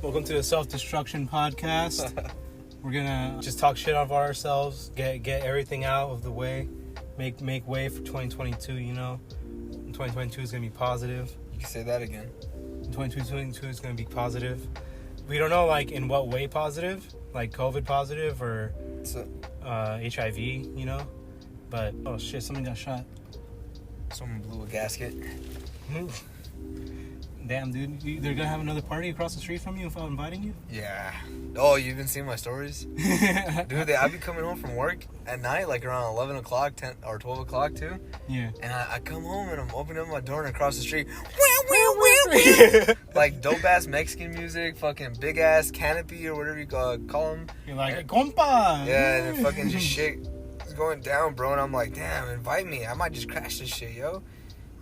Welcome to the Self-Destruction Podcast. We're gonna just talk shit of ourselves, get everything out of the way, make way for 2022. You know, 2022 is gonna be positive. You can say that again. 2022 is gonna be positive. We don't know like in what way positive, like COVID positive or HIV. You know, but oh shit, somebody got shot. Someone blew a gasket. Damn, dude, they're gonna have another party across the street from you without inviting you? Yeah. Oh, you've been seeing my stories? Dude, I be coming home from work at night, like around 11 o'clock, 10 or 12 o'clock too. Yeah. And I come home and I'm opening up my door and across the street, like dope ass Mexican music, fucking big ass canopy or whatever you call them. You're like, compa! Yeah, and then fucking just shit is going down, bro. And I'm like, damn, invite me. I might just crash this shit, yo.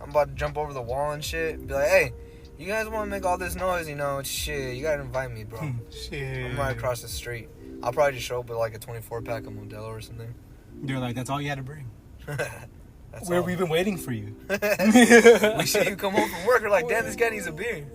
I'm about to jump over the wall and shit. Be like, hey. You guys want to make all this noise, you know, shit, you gotta invite me, bro. Shit. I'm right across the street. I'll probably just show up with like a 24-pack of Modelo or something. They're like, that's all you had to bring. That's Where all. we've been waiting for you. We see you come home from work, we're like, damn, this guy needs a beer.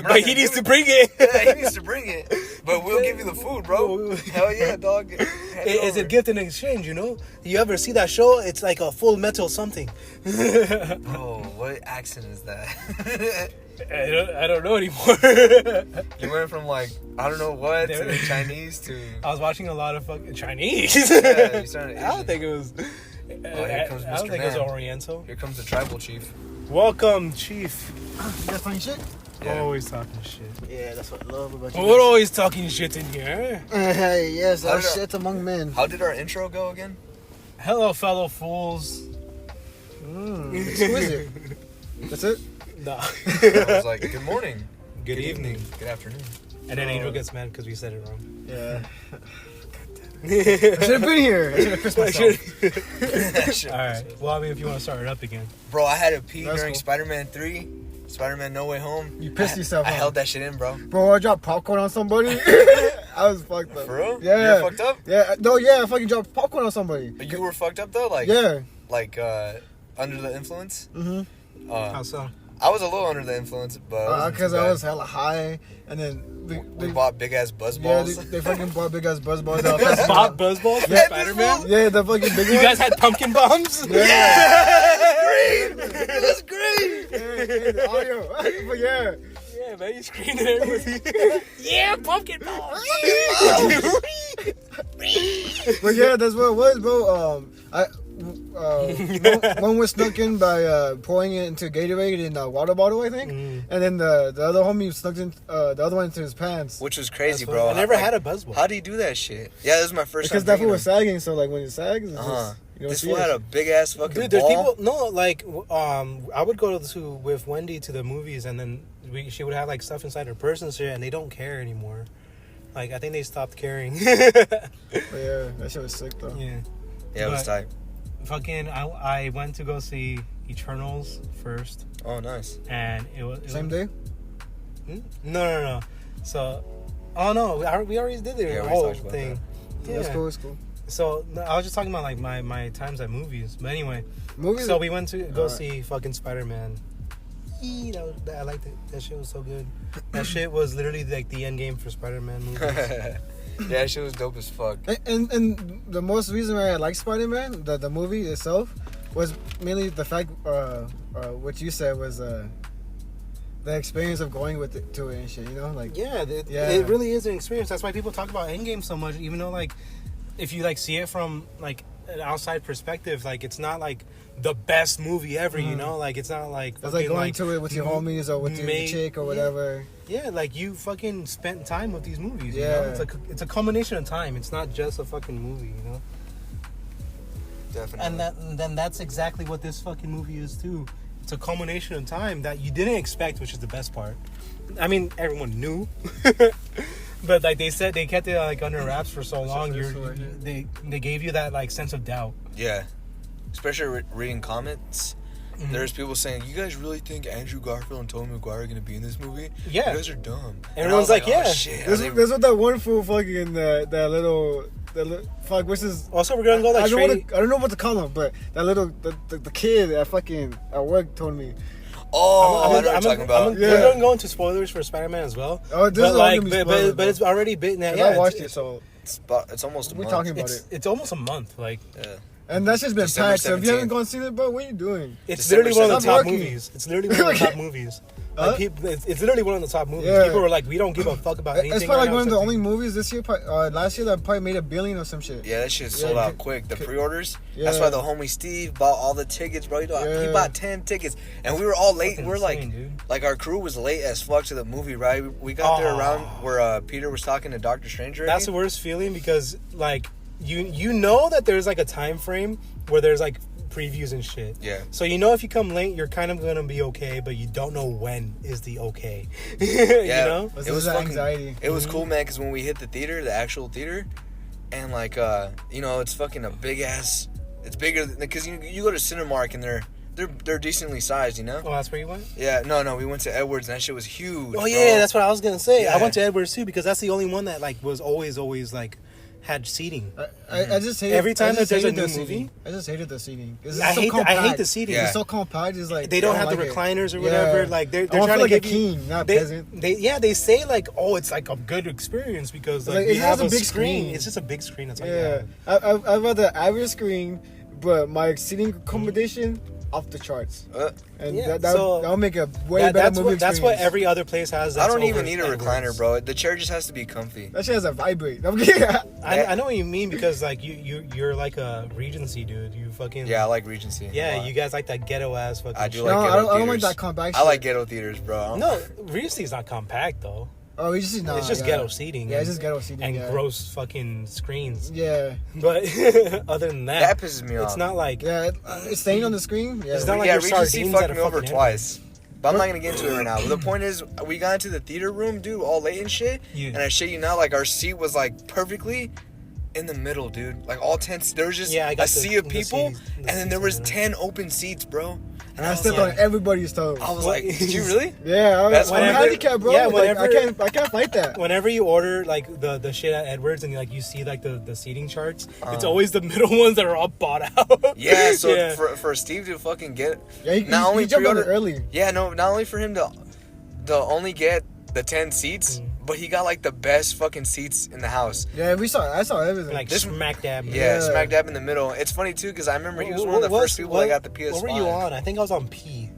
But he needs to bring it. Yeah, he needs to bring it. But we'll give you the food, bro. Hell yeah, dog. It's a gift in exchange, you know? You ever see that show? It's like a Full Metal something. Oh, what accent is that? I don't know anymore. You went from like, I don't know what, to Chinese to... I was watching a lot of fucking Chinese. Yeah, you started Asian. I don't think it was... Here comes Mr. I don't think it was Man. Oriental. Here comes the tribal chief. Welcome, Chief. You guys find shit? Yeah. Always talking shit. Yeah, that's what I love about you. We're always talking shit in here. Hey, yes, How that's did shit among men. How did our intro go again? Hello, fellow fools. Exquisite. That's it? No. I was like, good morning. Good evening. Good afternoon. And then Angel gets mad because we said it wrong. Yeah. I should have been here. I should have pissed myself. Alright. Well, I mean, if you want to start it up again. Bro, I had to pee That's during cool. Spider-Man 3. Spider-Man No Way Home. You pissed yourself I huh? held that shit in, bro. Bro, I dropped popcorn on somebody. I was fucked up. For real? Yeah. You were fucked up? Yeah. No, yeah, I fucking dropped popcorn on somebody. You were fucked up, though? Like, Yeah. like under the influence? Mm-hmm. How so? I was a little under the influence, but Because I was hella high. And then we bought big-ass buzz yeah, balls. they fucking bought big ass buzz balls. Bob Buzzballs for Yeah. Spider-Man? Yeah, the fucking big You ones. guys had pumpkin bombs? Green! That's green! Yeah, the audio. But yeah. Yeah, man, you screamed at everybody. Yeah, pumpkin bombs! But yeah, that's what it was, bro. One was snuck in by pouring it into Gatorade in a water bottle, I think, and then the other homie snuck in the other one into his pants. Which was crazy, That's bro. I never Like, had a Buzzball. How do you do that shit? Yeah, this is my first Because time that foot drinking was them. sagging, so like when it sags, it's just, you don't This see fool had it. a big-ass fucking Dude, there's ball. people, no, like, I would go with Wendy to the movies, and then she would have, like, stuff inside her purse and shit, and they don't care anymore. Like, I think they stopped caring. But yeah, that shit was sick though. Yeah. Yeah, it was But- tight. Fucking, I went to go see Eternals first, Oh, nice. and it was... Same day? No. So, oh no, we already did the Yeah, we whole talked about thing. Yeah. That's cool. It's cool. So, no, I was just talking about, like, my times at movies. But anyway, Movies. so we went to go Alright. see fucking Spider-Man. I liked it. That shit was so good. That shit was literally like the end game for Spider-Man movies. Yeah, that shit was dope as fuck. And the most reason why I like Spider-Man, the movie itself, was mainly the fact what you said was the experience of going with it to it and shit. You know, like Yeah, Yeah. it really is an experience. That's why people talk about Endgame so much, even though, like, if you, like, see it from, like, an outside perspective, like, it's not, like, the best movie ever, you know? Like, it's not, like... it's like going to it with your homies or with your chick or whatever. Yeah, like, you fucking spent time with these movies, you Yeah. know? It's a culmination of time. It's not just a fucking movie, you know? Definitely. And then that's exactly what this fucking movie is, too. It's a culmination of time that you didn't expect, which is the best part. I mean, everyone knew. But, like, they said they kept it, like, under wraps for so long. They gave you that, like, sense of doubt. Yeah. Especially reading comments. Mm-hmm. There's people saying, you guys really think Andrew Garfield and Tobey Maguire are going to be in this movie? Yeah. You guys are dumb. And I Everyone's was like, yeah. Oh, shit. There's what that one fool fucking that little fuck, what's his? Also, we're gonna go like I straight. don't know what to call him, but that little the kid at fucking at work told me. Oh, I know what you're talking about. Yeah. We're going to go into spoilers for Spider-Man as well. Oh, this but is like, all gonna be spoilers, but it's already been. Cause Yeah, I watched it's, it, so It's almost a we're month. talking about it. it's almost a month. Like Yeah. And that's just been December packed. So if you 17th. haven't gone see it, bro, what are you doing? it's December literally one of the 7th. top Working. movies. It's literally one of the top movies. Like it's literally one of the top movies. Yeah. People were like, we don't give a fuck about anything. It's probably right like one of now. the It's only movies this year, last year that probably made $1 billion or some shit. Yeah, that shit sold Yeah, out quick. The pre-orders. Yeah. That's why the homie Steve bought all the tickets, bro. He Yeah. bought 10 tickets, and we were all late. fucking We're like, insane, dude. like our crew was late as fuck to the movie, right? We got there Oh. around where Peter was talking to Doctor Strange. Already. That's the worst feeling because like you know that there's like a time frame where there's like previews and shit. Yeah. So you know if you come late, you're kind of gonna be okay, but you don't know when is the okay. Yeah. You know? This It was is fucking anxiety. It was cool, man, because when we hit the theater, the actual theater, and like you know, it's fucking a big ass. It's bigger because you go to Cinemark and they're decently sized, you know. Oh, that's where you went? Yeah, no, we went to Edwards and that shit was huge. Oh bro. yeah, that's what I was gonna say. I Yeah. went to Edwards too because that's the only one that like was always like had seating. I just hate Every time I just that there's a hated new the seating. movie? I just hated the seating. It's I so hate compact. the seating. Yeah. It's so compact. It's like They don't I have the like it. recliners or Yeah. whatever. Like they're I wanna trying feel to like give a you. king, not a they, peasant. they say like, oh, it's like a good experience because like, Like, we it have has a a big screen. screen. It's just a big screen. That's all you Yeah, have. I'd rather average screen, but my seating accommodation off the charts, and Yeah, that'll make a way better That's movie what that's what experience. every other place has. I That's don't even over need a Edwards. recliner, bro. The chair just has to be comfy. That shit has a vibrate. I'm kidding. I know what you mean because like you're like a Regency dude. You fucking Yeah, I like Regency. a yeah. lot. You guys like that ghetto ass fucking. I do shit. like No, ghetto I don't like theaters. that compact I shit. like ghetto theaters, bro. No, Regency's not compact though. Oh, we just It's just ghetto seating. Yeah, and- it's just ghetto seating. and yeah. gross fucking screens. Yeah, But other than That that, pisses me off. it's not like yeah. It's staying on the screen. Yeah, It's not like Yeah, your Regency sardines fucked at a me over fucking twice. But I'm not gonna get into it right now. But the point is, we got into the theater room, dude, all late and shit. Yeah. And I shit you not, like our seat was like perfectly in the middle, dude. Like all 10. There was just Yeah, I a got sea of the people, seats- the and then seats there in was the 10 open seats, bro. and I was stepped like- on everybody's toes. I was What like, is- did you really? Yeah, That's I'm whenever- handicapped, bro. yeah, Like, I whenever- can't fight that. whenever you order like the shit at Edwards and like you see like the seating charts, it's always the middle ones that are all bought out. Yeah, so Yeah. For Steve to fucking get Yeah, not only he jumped on it pre-order early. Yeah, no, not only for him to only get the 10 seats, but he got like the best fucking seats in the house. Yeah, I saw everything. like This- smack dab. Yeah, Yeah. smack dab in the middle. It's funny too because I remember he was one of the first people that got the PS5. What were you on? I think I was on P.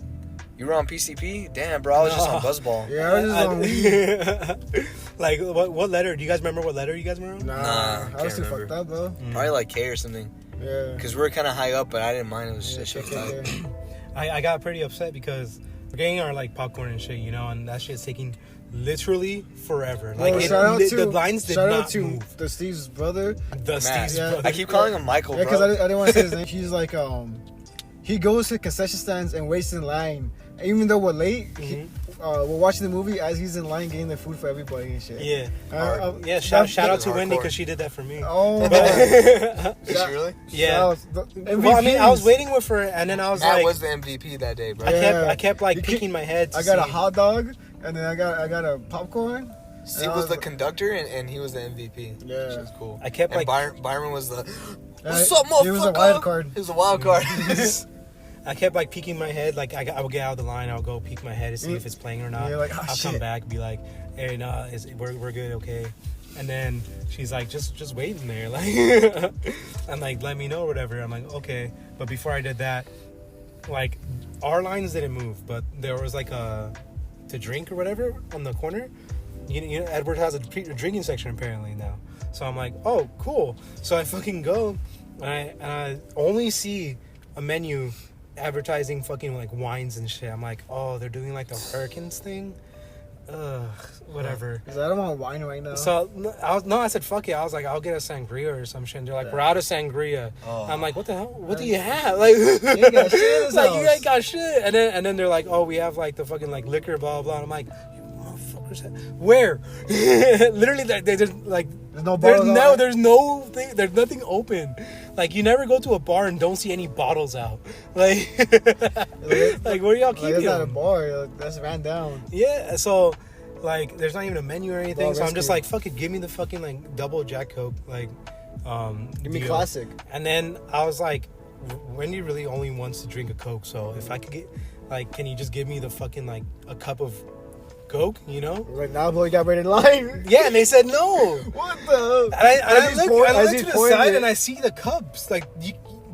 You were on PCP? Damn, bro, I was just on Buzzball. yeah, I was just on weed. Like what letter? Do you guys remember what letter you guys were on? Nah, Nah, I was can't too remember. fucked up, bro. Probably like K or something. Yeah. Because we were kind of high up, but I didn't mind. It was Yeah, shit was shit, tight. yeah. I got pretty upset because we're getting our like popcorn and shit, you know, and that shit's taking literally forever. Like Well, it, shout out the to lines did shout not out to move. the Steve's brother. The Matt. Steve's Yeah. brother. I keep calling him Michael, Yeah, because bro. I didn't want to say his name. He's like, he goes to concession stands and waits in line. Even though we're late, we're watching the movie as he's in line getting the food for everybody and shit. Yeah. Hard. Shout out to hardcore. Wendy because she did that for me. Oh, my. Is she really? Yeah. MVP. Well, I mean, I was waiting with her, and then I was Matt like, was the MVP that day, bro. Yeah. I kept like You peeking my head. To I got a see- hot dog, and then I got a popcorn. Steve And I was the was- conductor, and he was the MVP. Yeah. Which was cool. I kept, and like- Byron was the. Yeah, What's up, motherfucker? he was a wild card. He was a wild card. I kept like peeking my head, like I would get out of the line, I'll go peek my head to see if it's playing or not. You're like, oh, I'll come shit. back, be like, hey, nah, we're good, okay. And then she's like, just wait in there, like, and like let me know or whatever. I'm like, okay. But before I did that, like our lines didn't move, but there was like a to drink or whatever on the corner. You know, Edward has a drinking section apparently now. So I'm like, oh, cool. So I fucking go, and I only see a menu advertising fucking like wines and shit. I'm like, oh, they're doing like the Hurricanes thing. Whatever. Because I don't want wine right now. So I said fuck it. I was like, I'll get a sangria or some shit. And they're like, we're out of sangria. Oh. I'm like, what the hell? What do you have? Like, ain't got shit in this like you house. ain't got shit. And then they're like, oh, we have like the fucking like liquor, blah blah. And I'm like, you motherfuckers, where? Literally, they just like. There's no bottles out. There's no thing. There's nothing open. Like you never go to a bar and don't see any bottles out. Like, like where y'all Like, keep it's not a them? bar. Like, that's ran down. Yeah. So, like, there's not even a menu or anything. Well, So I'm just rescue. like, fuck it, give me the fucking like double Jack Coke, like, Give me deal. classic. And then I was like, Wendy really only wants to drink a Coke. So if I could get, like, can you just give me the fucking, like, a cup of Coke, you know? Like, now, boy, you got ready in line. Yeah, and they said no. What the? And I As look, he's I look he's to the pointing side it. and I see the cups, like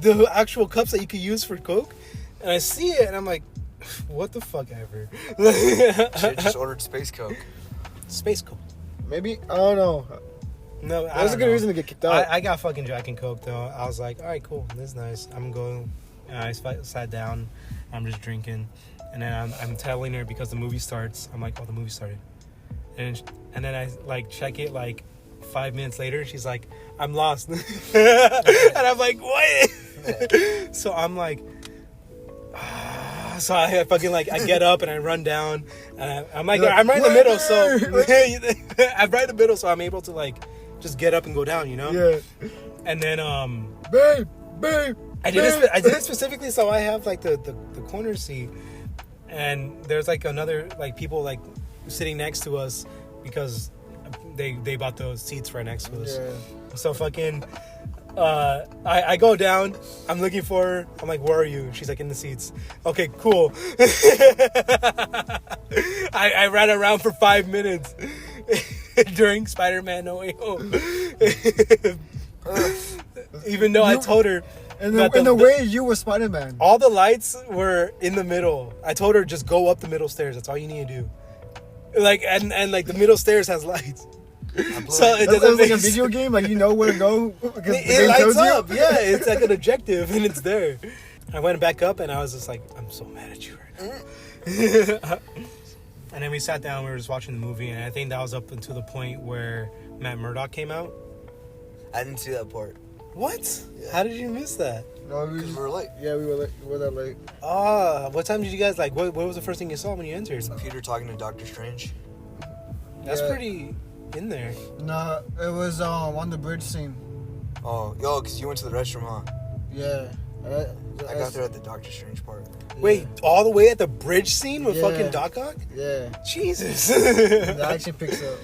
the actual cups that you could use for Coke, and I see it and I'm like, what the fuck ever? Shit, just ordered Space Coke. Space Coke. Maybe, I don't know. No, I That's a don't good know. reason to get kicked out. I got fucking Jack and Coke though. I was like, all right, cool, this is nice. I'm going. And I sat down. I'm just drinking, and then I'm telling her because the movie starts. I'm like, oh, the movie started, and then I like check it like 5 minutes later. She's like, I'm lost, and I'm like, what? So I'm like, so I fucking like I get up and I run down. And I'm like, I'm right in the middle, so I'm right in the middle, so I'm able to like just get up and go down, you know? Yeah. And then Babe. I did it specifically so I have like the corner seat, and there's like another like people like sitting next to us because they bought those seats right next to us. Yeah. So fucking I go down, I'm looking for her. I'm like, where are you? She's like, in the seats. Okay, cool. I ran around for 5 minutes during Spider-Man No Way Home. Even though I told her And that the way you were Spider-Man. all the lights were in the middle. I told her just go up the middle stairs. That's all you need to do. Like and like the middle stairs has lights. So it That doesn't was like make a video game, like you know where to go because the It game lights tells you. up. Yeah, it's like an objective and it's there. I went back up and I was just like, I'm so mad at you right now. And then we sat down, we were just watching the movie, and I think that was up until the point where Matt Murdock came out. I didn't see that part. What? Yeah. How did you miss that? No, Because we were late. yeah, we were late. We were that late. What time did you guys like? What was the first thing you saw when you entered? Peter talking to Doctor Strange. That's Yeah. pretty in there. No, it was on the bridge scene. Oh, yo, because you went to the restroom, huh? Yeah. I got there at the Doctor Strange part. Wait, all the way at the bridge scene with Yeah. fucking Doc Ock? Yeah. Jesus. The action picks up.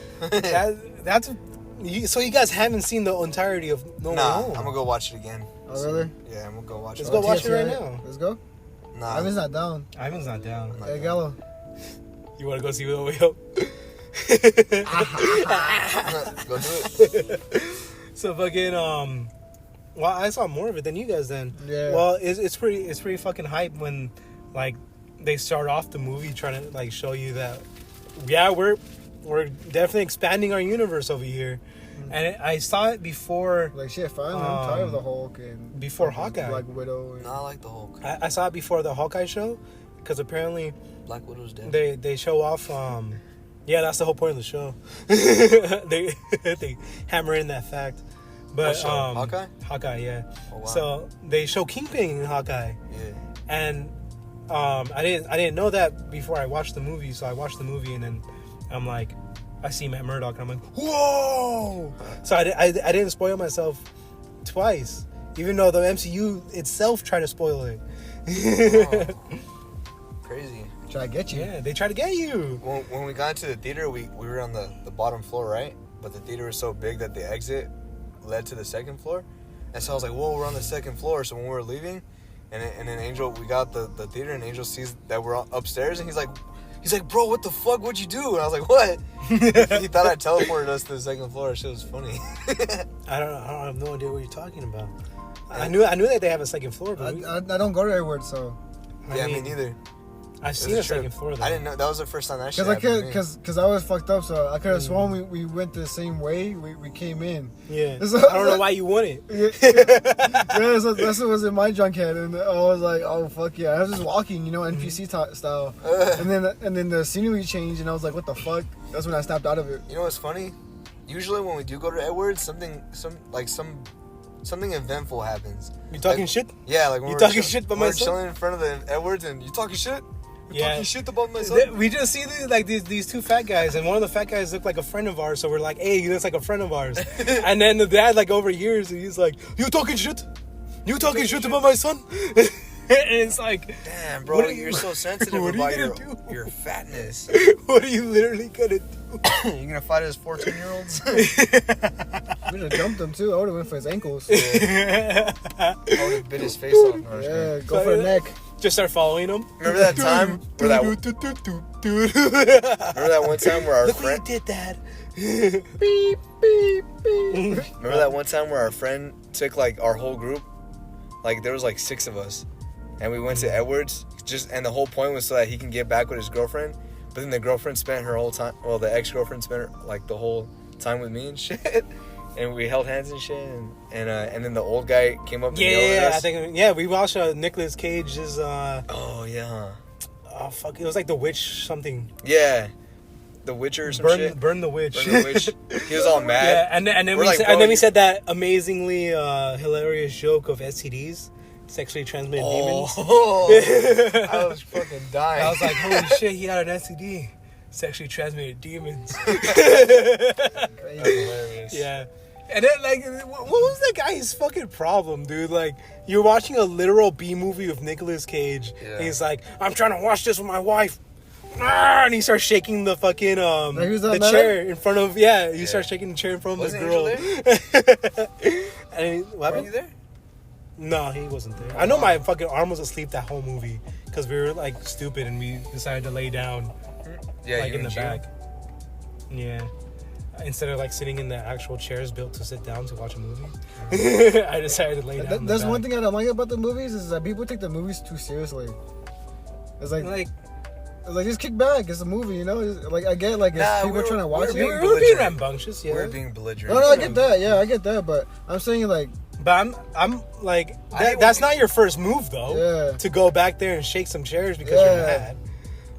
So you guys haven't seen the entirety of No Way Nah, Home? I'm gonna go watch it again. Oh, really? Yeah, I'm gonna go watch Let's it. go watch it TSA. right now. Let's go. Nah, Ivan's not down. Ivan's not down. I'm not Hey, down. Gallo. You want to go see No Way Home? Go do it. So fucking well, I saw more of it than you guys then. Yeah. Well, it's pretty fucking hype when like they start off the movie trying to like show you that yeah, we're definitely expanding our universe over here. And I saw it before Like, shit, finally. I'm tired of the Hulk and... before Hawkeye. Black Widow. And, Nah, I like the Hulk. I saw it before the Hawkeye show because apparently Black Widow's dead. they show off yeah, that's the whole point of the show. they hammer in that fact. But What show? Hawkeye? Hawkeye, yeah. Oh, wow. So they show Kingpin in Hawkeye. Yeah. And I didn't know that before I watched the movie, so I watched the movie and then I'm like, I see Matt Murdock and I'm like, whoa! So I didn't spoil myself twice, even though the MCU itself tried to spoil it. Oh. Crazy. Try to get you. Yeah, they try to get you. When we got into the theater, we were on the bottom floor, right? But the theater was so big that the exit led to the second floor. And so I was like, whoa, we're on the second floor. So when we were leaving, and then Angel, we got the theater, and Angel sees that we're upstairs, and he's like, bro, what the fuck? What'd you do? And I was like, what? He thought I teleported us to the second floor. Shit was funny. I have no idea what you're talking about. I knew that they have a second floor, but I don't go to Edward, so... Yeah, mean, me neither. I've It seen was a trip. second floor though. I didn't know. That was the first time that shit happened to me. Cause I was fucked up, so I could have sworn we went the same way. We came in. Yeah. So- I don't know why you want it. Yeah, so that's what was in my drunk head, and I was like, oh fuck yeah! I was just walking, NPC style, and then the scenery changed, and I was like, what the fuck? That's when I snapped out of it. You know what's funny? Usually when we do go to Edwards, something eventful happens. You talking Like- shit? Yeah, like when You we're talking shit about we're my son? chilling in front of the Edwards, and you talking shit? You Yeah. talking shit about my son? We just see these two fat guys, and one of the fat guys looked like a friend of ours, so we're like, hey, he looks like a friend of ours. And then the dad like overhears, and he's like, you talking shit? You talking shit about my son? And it's like, Damn, bro, What are you- you're so sensitive what are you about gonna do? your fatness. what are you literally gonna do? You gonna fight his 14-year-olds? We would have jumped him too. I would have went for his ankles. I would have bit his face off. No, I was Yeah, kidding. go for the neck. Just start following him. Remember that time where that? Remember that one time where our Look friend? what you did, Dad. Beep, beep, beep. Remember that one time where our friend took like our whole group? Like there was like 6 of us, and we went to Edwards. And the whole point was so that he can get back with his girlfriend. But then the girlfriend spent her whole time. Well, the ex-girlfriend spent like the whole time with me and shit. And we held hands and shit. And then the old guy came up and yelled at Yeah, us. I think we watched Nicolas Cage's. Oh yeah. Oh fuck! It was like The Witch something. Yeah. The Witcher or some shit. Burn the Witch. Burn the Witch. He was all mad. Yeah, and then We're like, we bro, said that amazingly hilarious joke of STDs, sexually transmitted demons. Oh, I was fucking dying. I was like, holy shit, he had an STD, sexually transmitted demons. hilarious. Yeah. And then, like, what was that guy's fucking problem, dude? Like, you're watching a literal B movie with Nicolas Cage. Yeah. And he's like, I'm trying to watch this with my wife. Ah, and he starts shaking the fucking who's the that man? chair in front of he starts shaking the chair in front of Wasn't the girl. And what Were happened? you there? No, he wasn't there. I know my fucking arm was asleep that whole movie because we were like stupid and we decided to lay down Yeah, like you in the and Gio. back. Yeah. Instead of like sitting in the actual chairs built to sit down to watch a movie, I decided to lay down. in the That's back. one thing I don't like about the movies is that people take the movies too seriously. It's like just kick back. It's a movie, you know. It's, like I get like Nah, it's people trying to watch we're it. being we were being belligerent. rambunctious, yeah. We're being belligerent. No, I get that. Yeah, I get that. But I'm saying like, But I'm like I ain't that's gonna not your first move though. Yeah. To go back there and shake some chairs because Yeah. you're mad.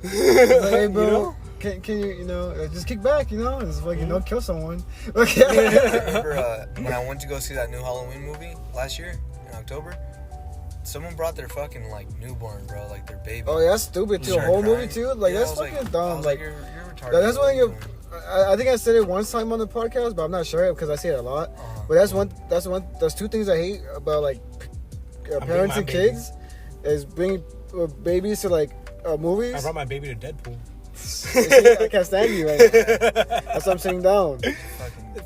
it's like, hey, bro, You know? can you just kick back, you know? It's like don't kill someone. Okay. Remember when I went to go see that new Halloween movie last year in October? Someone brought their fucking like newborn, bro, like their baby. Oh, yeah, that's stupid too. A Started whole movie crying. too. Like Yeah, that's I was fucking I dumb. was Like you're retarded. that's one thing. What are you doing? I think I said it one time on the podcast, but I'm not sure because I say it a lot. But that's 2 things I hate about like parents my and baby. kids is bringing babies to like movies. I brought my baby to Deadpool. I can't stand you right now. That's why I'm sitting down.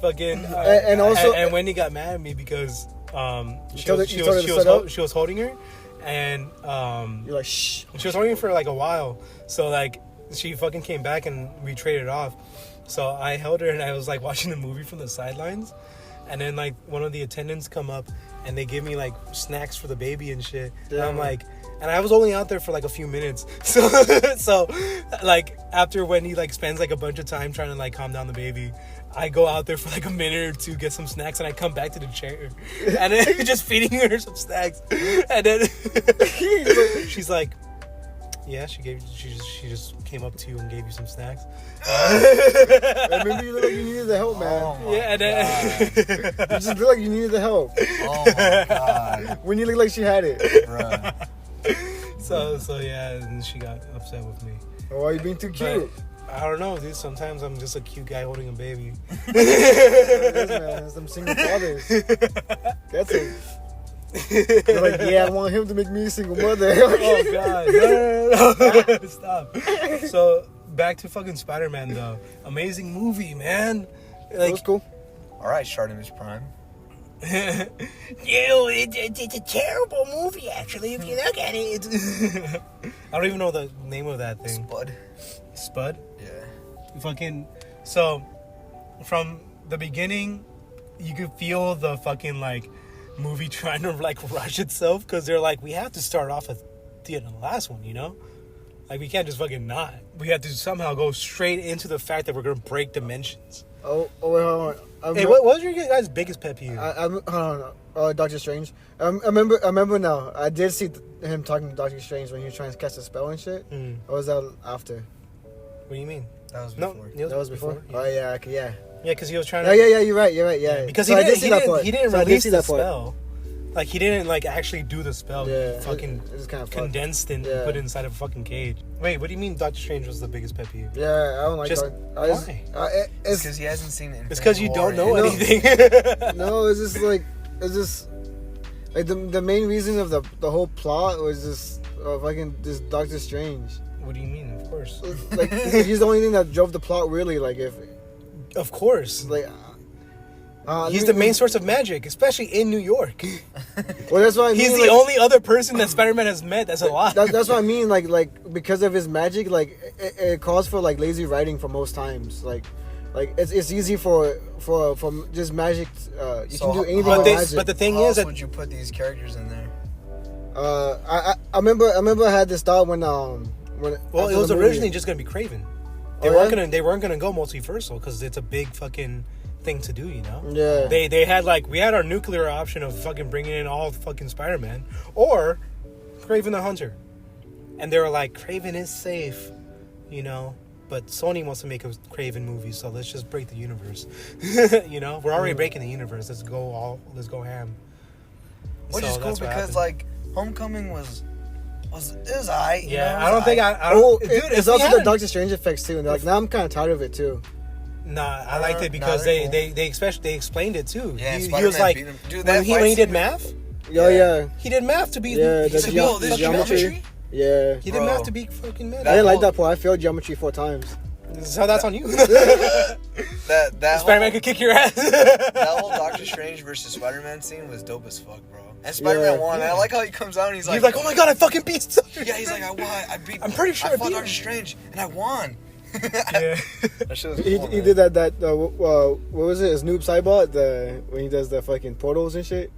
Fucking And also- and Wendy got mad at me because she told her- was you told her to shut up? she was holding her and You're like shh. she was holding her for like a while, so like she fucking came back and we traded off. So I held her and I was like watching the movie from the sidelines, and then like one of the attendants come up and they give me like snacks for the baby and shit. And I'm Yeah. like, and I was only out there for like a few minutes. So like after Wendy like spends like a bunch of time trying to like calm down the baby, I go out there for like a minute or two, get some snacks, and I come back to the chair and then just feeding her some snacks. And then she's like, yeah, she just came up to you and gave you some snacks. Remember you look like you needed the help, man. Oh my Yeah, and then You just look like you needed the help Oh my god, when you look like she had it. bruh. so yeah, and she got upset with me. Oh, why are you being too cute? But I don't know, dude. Sometimes I'm just a cute guy holding a baby. It is, man. Some single fathers. That's it. They're like, yeah, I want him to make me a single mother. Oh god, no. Stop. So back to fucking Spider-Man though. Amazing movie, man. That Like, was cool. All right, Shartimus Prime. it's a terrible movie actually if you look at it. I don't even know the name of that thing. Spud. Spud. Yeah. Fucking. So from the beginning, you could feel the fucking like movie trying to like rush itself because they're like, we have to start off at the end of the last one, you know? Like we can't just fucking not. We have to somehow go straight into the fact that we're gonna break dimensions. Oh, wait, hold on. Hey, what was your guys' biggest pet peeve? Hold on. Doctor Strange. I remember now. I did see him talking to Doctor Strange when he was trying to cast a spell and shit. Or was that after? What do you mean? That was No, before. That was before? Yeah. Oh, yeah, okay, yeah. Yeah, because he was trying Yeah, to. yeah, you're right, yeah. Because So he I did didn't. see that part. He didn't So I did release see the that part. spell. Like he didn't like actually do the spell. Yeah, He fucking it was kind of condensed and Yeah. put it inside of a fucking cage. Wait, what do you mean Doctor Strange was the biggest pet peeve? Yeah, I don't like Just- that. why? It's It's because he hasn't seen it. It's because you don't know No. anything. no, it's just like the main reason of the whole plot was just fucking this Doctor Strange. What do you mean? Of course. Like he's the only thing that drove the plot really. Like if Of course. like He's the main source of magic, especially in New York. Well, that's what I mean. He's the only other person that Spider-Man has met that's alive. That's what I mean. Like because of his magic, like it calls for like lazy writing for most times. Like it's easy for just magic. You So can do anything but, with they, magic. but the thing How is else that would you put these characters in there? I remember I had this thought when well, after it was the movie. originally just gonna be Kraven. They Oh, weren't yeah? they weren't gonna go multiversal because it's a big fucking thing to do, you know. Yeah. They had like we had our nuclear option of fucking bringing in all fucking Spider-Man or Kraven the Hunter, and they were like Kraven is safe, you know. But Sony wants to make a Kraven movie, so let's just break the universe. You know, we're already breaking the universe. Let's go ham. Which So is cool that's what because happened. like Homecoming was alright. Yeah, you know, I don't think aight. I don't. Oh, Dude, it's if we also had the Doctor Strange effects too. And like now I'm kind of tired of it too. Nah, I liked it Nah, because they're they especially they explained it too. Yeah, he Spider-Man was like beat him. Dude, when that he fight did scene- math. Yeah. He did math to be. Yeah, he's the like, Yo, yo, this geometry. geometry. Yeah. he did Bro. math to be fucking mad. I didn't like whole- that part. I failed geometry 4 times. So that's on you. That Spider-Man whole, could kick your ass. that whole Doctor Strange versus Spider-Man scene was dope as fuck, bro. And Spider-Man Yeah. won. And I like how he comes out and he's He's like, oh my god, I fucking beat. yeah, he's like, I won. I beat. I'm pretty sure I I fought beat Doctor him. Strange and I won. Yeah. That shit was He cool, did man. that what was it? His Noob Saibot when he does the fucking portals and shit.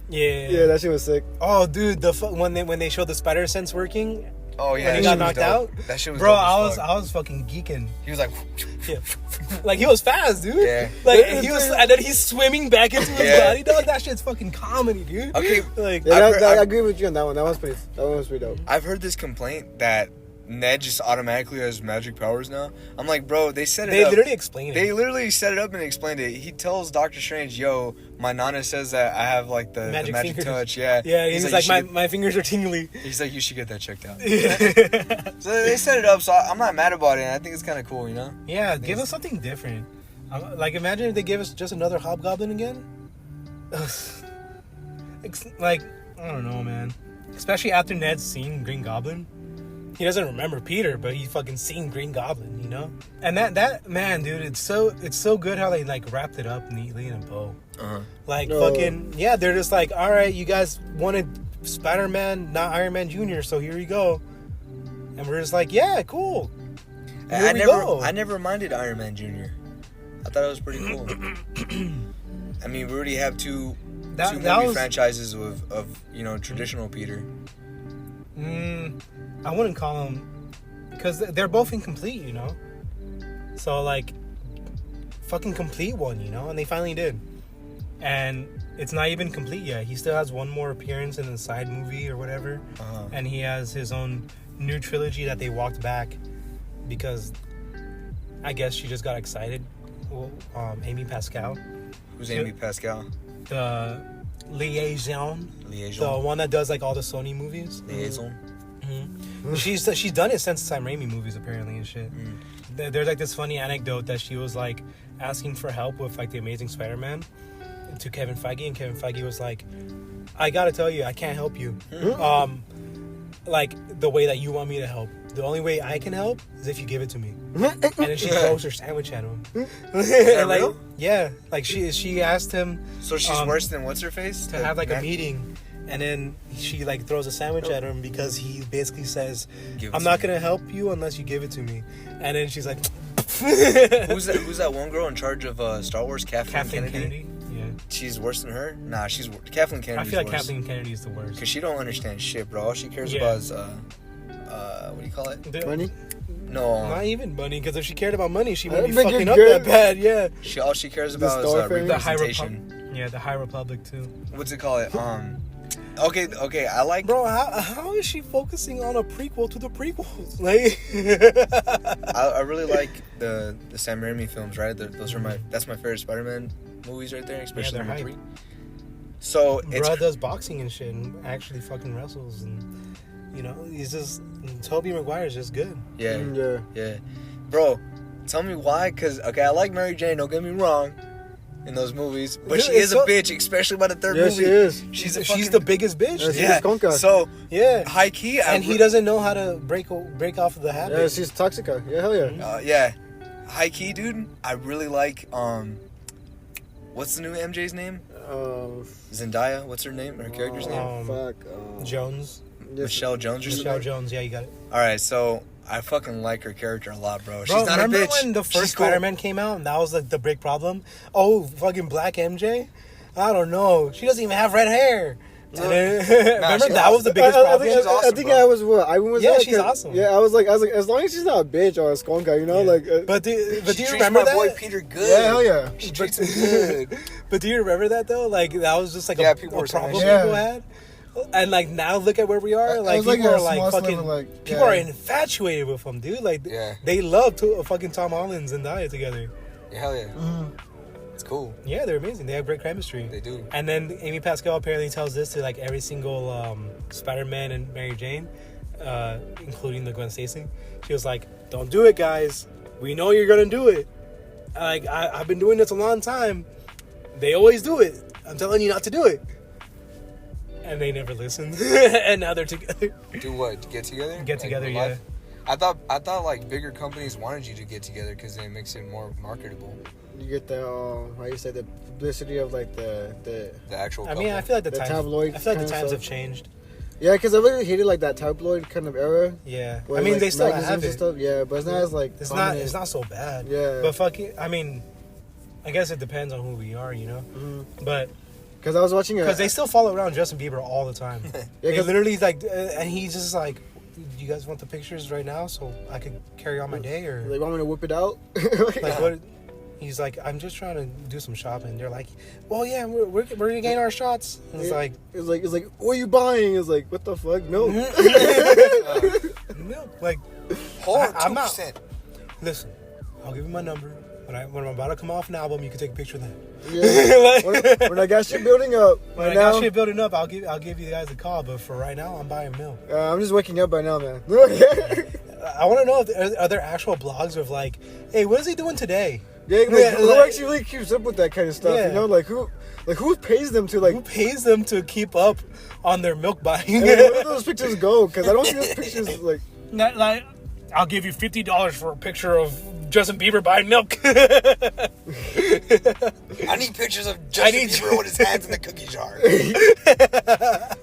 Yeah. Yeah, that shit was sick. Oh, dude, when they showed the spider sense working Oh yeah, when he that got shit was knocked dope. out, That shit was bro, dope as I fuck. was fucking geeking. He was like, Yeah. Like he was fast, dude. Yeah. Like he was, and then he's swimming back into his Yeah. body, dog. That shit's fucking comedy, dude. Okay. Like Yeah, I've heard- I agree with you on that one. That one was pretty dope. I've heard this complaint that Ned just automatically has magic powers now. I'm like, bro, they set it they up. literally explain They it. literally set it up and explained it. He tells Doctor Strange, "Yo, my nana says that I have like the Magic magic fingers. touch." Yeah, Yeah, he's like "You should my fingers are tingly. get-" he's like, "You should get that checked out." Yeah, So they set it up. So I'm not mad about it. And I think it's kind of cool, you know. give us something different. Like imagine if they give us just another Hobgoblin again. Like I don't know, man. Especially after Ned's seen Green Goblin. He doesn't remember Peter, but he fucking seen Green Goblin, you know? And that man, dude, it's so good how they like wrapped it up neatly in a bow. Uh-huh. Like No. fucking yeah, they're just like, all right, you guys wanted Spider-Man, not Iron Man Jr., so here you go. And we're just like, yeah, cool. Here we go. I never minded Iron Man Jr. I thought it was pretty cool. I mean, we already have two That movie was- franchises of traditional Peter. I wouldn't call them because they're both incomplete, you know. So like, fucking complete one, you know, and they finally did. And it's not even complete yet. He still has one more appearance in the side movie or whatever, Uh-huh. and he has his own new trilogy that they walked back because I guess she just got excited. Well, Amy Pascal, Who's Amy Pascal? the liaison, the Liaison. one that does like all the Sony movies. Liaison. She's done it since Sam Raimi movies apparently and shit. There's like this funny anecdote that she was like asking for help with like the Amazing Spider-Man to Kevin Feige, and Kevin Feige was like, I gotta tell you, I can't help you. Like the way that you want me to help. The only way I can help is if you give it to me. And then she throws her sandwich at him. that Like, real? yeah, like she asked him So she's worse than what's her face? to have like a meeting, and then she like throws a sandwich at him because he basically says, Give it I'm to not me. gonna help you unless you give it to me. And then she's like, Who's that one girl in charge of Star Wars? Kathleen Kennedy. Yeah, She's worse than her? Nah, Kathleen I Kennedy's feel like worse. Kathleen Kennedy is the worst. Cause she don't understand shit, bro. All she cares Yeah. about is what do you call it? Money? No, Not even money, because if she cared about money, she I wouldn't be think fucking you're up good. that bad. Yeah, all she cares about is Star Fairy? the High representation. Republic. Yeah, the High Republic too. What's it called? Okay. I like. Bro, how is she focusing on a prequel to the prequels? Like, I really like the Sam Raimi films. Right, those are that's my favorite Spider-Man movies right there, especially they're number hype. 3. So it's Bruh does boxing and shit and actually fucking wrestles, and you know, he's just Tobey Maguire's just good. yeah. Yeah. Bro, tell me why? Cause okay, I like Mary Jane. Don't get me wrong, in those movies, but Dude, she it's is so- a bitch, especially by the third Yeah, movie. she is. She's She's the biggest bitch. Yeah, she yeah. is conca. So Yeah, high key, and he doesn't know how to break off of the habit. Yeah, she's Toxica. Yeah, hell yeah. Yeah, high key, dude. I really like What's the new MJ's name? Oh, Zendaya. What's her name? Her character's name? fuck. Jones. Michelle Jones or something. Michelle Jones. Yeah, you got it. All right, so I fucking like her character a lot, bro. She's Bro, not a remember bitch. when the She's first cool. Spider-Man came out and that was like the big problem? Oh, fucking black MJ? I don't know. She doesn't even have red hair. And then- remember she's that was the biggest I problem? think, She's awesome, I think bro. I was what? I was Yeah, like, she's awesome. Yeah, I was like, as long as she's not a bitch or a skunka, you know, Yeah. like. But do She you treats remember my that? boy Peter good. Yeah, hell yeah. She treats him good. But do you remember that though? Like that was just like Yeah, a people were saying problem that shit. people had. And like now look at where we are. It Like was like people a are like small fucking. sliver, like, people yeah. are infatuated with him, dude. Like Yeah. they love fucking Tom Holland and Zendaya together. Yeah, hell yeah. Mhm. It's cool. Yeah, they're amazing. They have great chemistry. They do. And then Amy Pascal apparently tells this to like every single Spider-Man and Mary Jane, including the Gwen Stacy. She was like, "Don't do it, guys. We know you're gonna do it. Like I've been doing this a long time. They always do it. I'm telling you not to do it." And they never listened. And now they're together. Do what? Get together? Get Like, together, real yeah. life? I thought like bigger companies wanted you to get together because it makes it more marketable. You get the how you say the publicity of like the The actual. I mean, I couple. feel like the The times. tabloid I feel like kind the of times stuff. have changed. yeah, because I really hated like that tabloid kind of era. Yeah. where, I mean, like, they still magazines have and it. stuff. Yeah, but it's not as like It's prominent. not so bad. Yeah. But fuck it. I mean, I guess it depends on who we are, you know. But Because I was watching because they still follow around Justin Bieber all the time. They 'cause- literally like, and he's just like, "You guys want the pictures right now, so I could carry on my day, or they want me to whip it out. like what?" He's like, "I'm just trying to do some shopping." They're like, "Well, yeah, we're gonna gain our shots." And it's like, it's like, what are you buying? It's like, what the fuck? No. no, like, Hold I'm not- 2%. listen, I'll give you my number. When I'm about to come off an album, you can take a picture of that. Yeah. when I got shit building up When right I got now, shit building up, I'll give you guys a call. But for right now, I'm buying milk. I'm just waking up right now, man. I want to know if are there actual blogs of like, hey, what is he doing today? Yeah, like, Yeah, who like- actually really keeps up with that kind of stuff? Yeah. You know, like who pays them to like? Who pays them to keep up on their milk buying? And where do those pictures go? Because I don't see those pictures like. Not like, I'll give you $50 for a picture of Justin Bieber buying milk. I need pictures of Justin need- Bieber with his hands in the cookie jar.